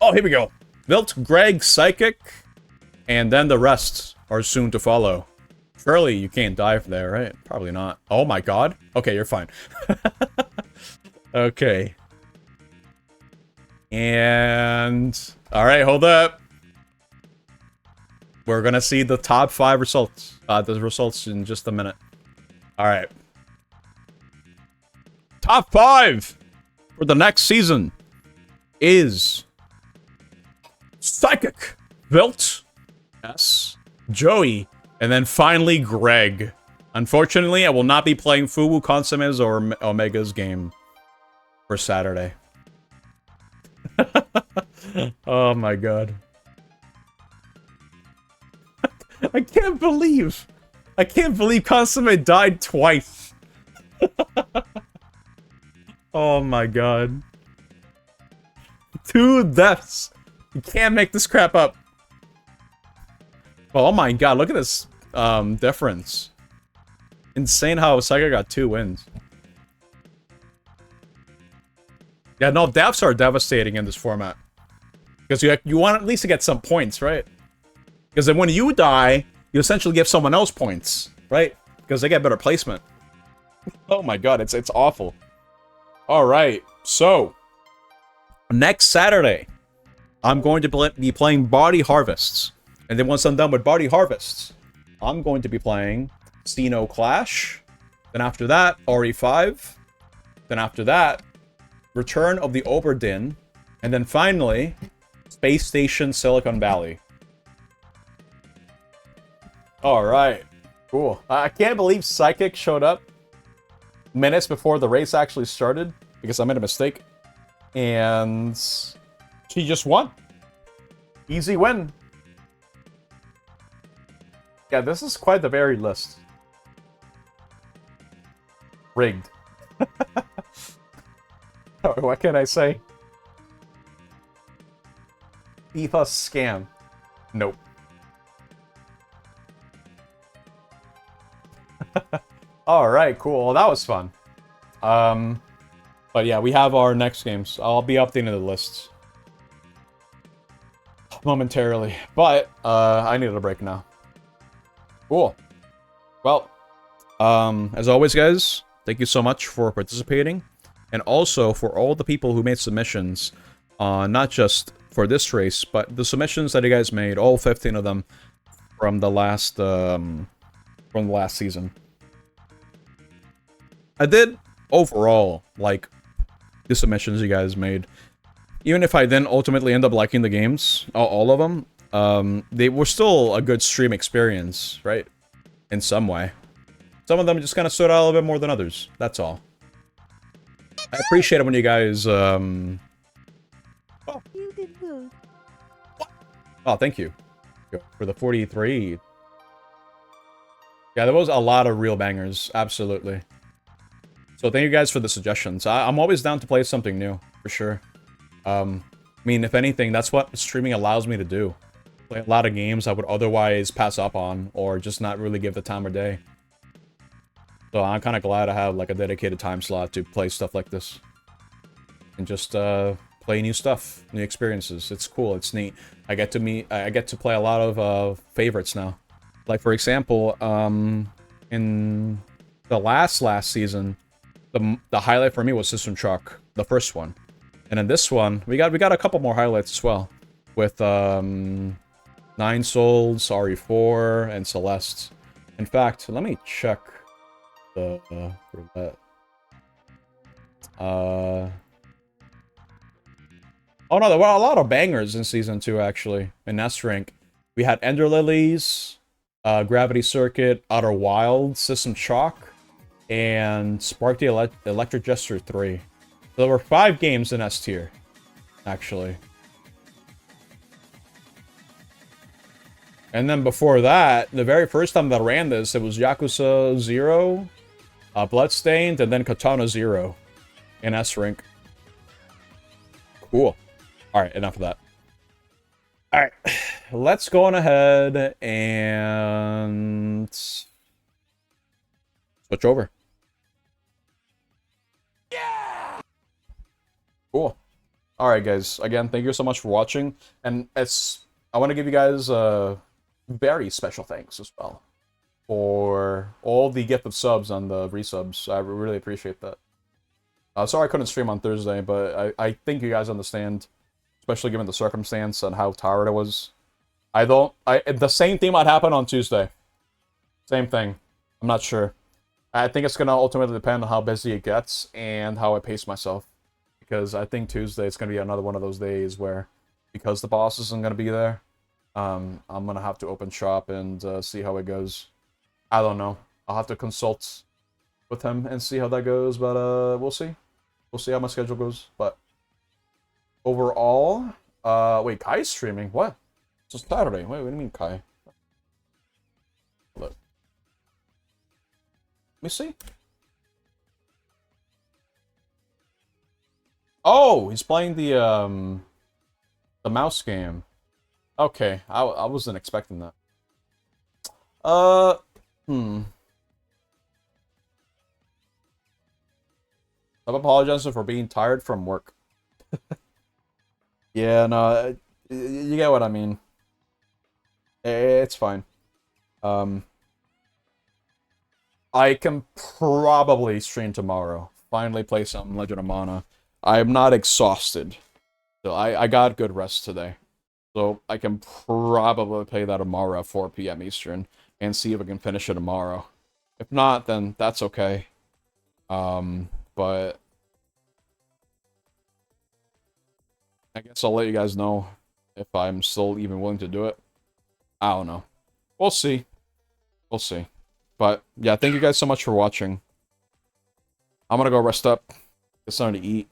Oh, here we go. Milt, Greg, Psychic, and then the rest are soon to follow. Surely you can't die there, right? Probably not. Oh my god. Okay, you're fine. Okay. And... Alright, hold up. We're gonna see the top 5 results. The results in just a minute. Alright. Top 5 for the next season is... Psychic, Vilt, yes, Joey, and then finally Greg. Unfortunately, I will not be playing Fuwu, Consomme's, or Omega's game for Saturday. Oh my god. I can't believe Consomme died twice. Oh my god. 2 deaths. You can't make this crap up. Oh my god, look at this difference. Insane how Psychic got 2 wins. Yeah, no, deaths are devastating in this format. Because you want at least to get some points, right? Because then when you die, you essentially give someone else points, right? Because they get better placement. Oh my god, it's awful. Alright, so... Next Saturday, I'm going to be playing Body Harvests. And then once I'm done with Body Harvests, I'm going to be playing Xeno Clash. Then after that, RE5. Then after that, Return of the Obra Dinn. And then finally, Space Station Silicon Valley. Alright, cool. I can't believe Psychic showed up minutes before the race actually started, because I made a mistake. And she just won. Easy win. Yeah, this is quite the varied list. Rigged. What can I say? FIFA scam. Nope. All right, cool. Well, that was fun. But yeah, we have our next games. I'll be updating the lists momentarily. But I need a break now. Cool. Well, as always, guys, thank you so much for participating, and also for all the people who made submissions, not just for this race, but the submissions that you guys made, all 15 of them from the last season. I did overall like the submissions you guys made. Even if I didn't ultimately end up liking the games, all of them, they were still a good stream experience, right? In some way. Some of them just kind of stood out a little bit more than others. That's all. I appreciate it when you guys, Oh. You did good. Oh, thank you. For the 43. Yeah, there was a lot of real bangers. Absolutely. So thank you guys for the suggestions. I'm always down to play something new, for sure. I mean, if anything, that's what streaming allows me to do. Play a lot of games I would otherwise pass up on, or just not really give the time of day. So I'm kind of glad I have like a dedicated time slot to play stuff like this. And just play new stuff, new experiences. It's cool, it's neat. I get to play a lot of favorites now. Like for example, in the last season, the highlight for me was System Shock, the first one. And in this one, we got a couple more highlights as well. With Nine Souls, RE4, and Celeste. In fact, let me check the roulette. Oh no, there were a lot of bangers in Season 2, actually. In S-Rank. We had Ender Lilies, Gravity Circuit, Outer Wilds, System Shock, and Spark the Electric Jester 3. So there were 5 games in S tier, actually. And then before that, the very first time that I ran this, it was Yakuza 0, Bloodstained, and then Katana 0 in S-Rank. Cool. Alright, enough of that. Alright, let's go on ahead and switch over. Yeah! Cool. Alright, guys. Again, thank you so much for watching. And I want to give you guys very special thanks as well for all the gift of subs and the resubs. I really appreciate that. Sorry I couldn't stream on Thursday, but I think you guys understand, especially given the circumstance and how tired I was. The same thing might happen on Tuesday. Same thing. I'm not sure. I think it's going to ultimately depend on how busy it gets and how I pace myself. Because I think Tuesday is going to be another one of those days where, because the boss isn't going to be there, I'm going to have to open shop and see how it goes. I don't know. I'll have to consult with him and see how that goes, but we'll see. We'll see how my schedule goes, but overall, wait, Kai's streaming? What? It's Saturday. Wait, what do you mean, Kai? Look. Let me see. Oh, he's playing the mouse game. Okay, I wasn't expecting that. I'm apologizing for being tired from work. Yeah, no, you get what I mean. It's fine. I can probably stream tomorrow. Finally play some Legend of Mana. I am not exhausted. So I got good rest today. So I can probably play that tomorrow at 4 PM Eastern and see if I can finish it tomorrow. If not, then that's okay. But I guess I'll let you guys know if I'm still even willing to do it. I don't know. We'll see. We'll see. But yeah, thank you guys so much for watching. I'm gonna go rest up, get something to eat,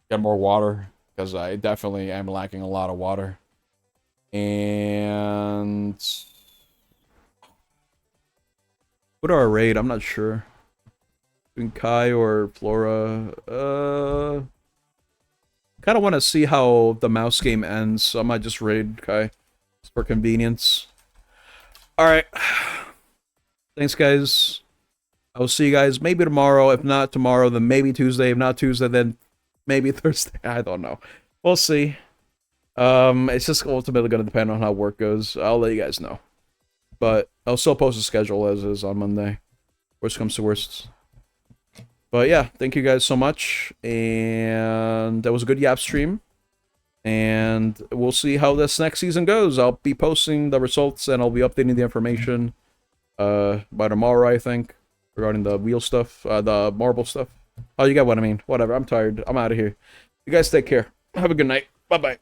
get more water, because I definitely am lacking a lot of water. And what are our raid? I'm not sure. Between Kai or Flora. Kind of want to see how the mouse game ends, so I might just raid Kai just for convenience. Alright. Thanks, guys. I'll see you guys maybe tomorrow. If not tomorrow, then maybe Tuesday. If not Tuesday, then maybe Thursday. I don't know. We'll see. It's just ultimately going to depend on how work goes. I'll let you guys know. But I'll still post a schedule as is on Monday. Worst comes to worst. But yeah, thank you guys so much. And that was a good Yap stream. And we'll see how this next season goes. I'll be posting the results and I'll be updating the information by tomorrow, I think, regarding the wheel stuff, the marble stuff. Oh, you get what I mean. Whatever, I'm tired. I'm out of here. You guys take care. Have a good night. Bye-bye.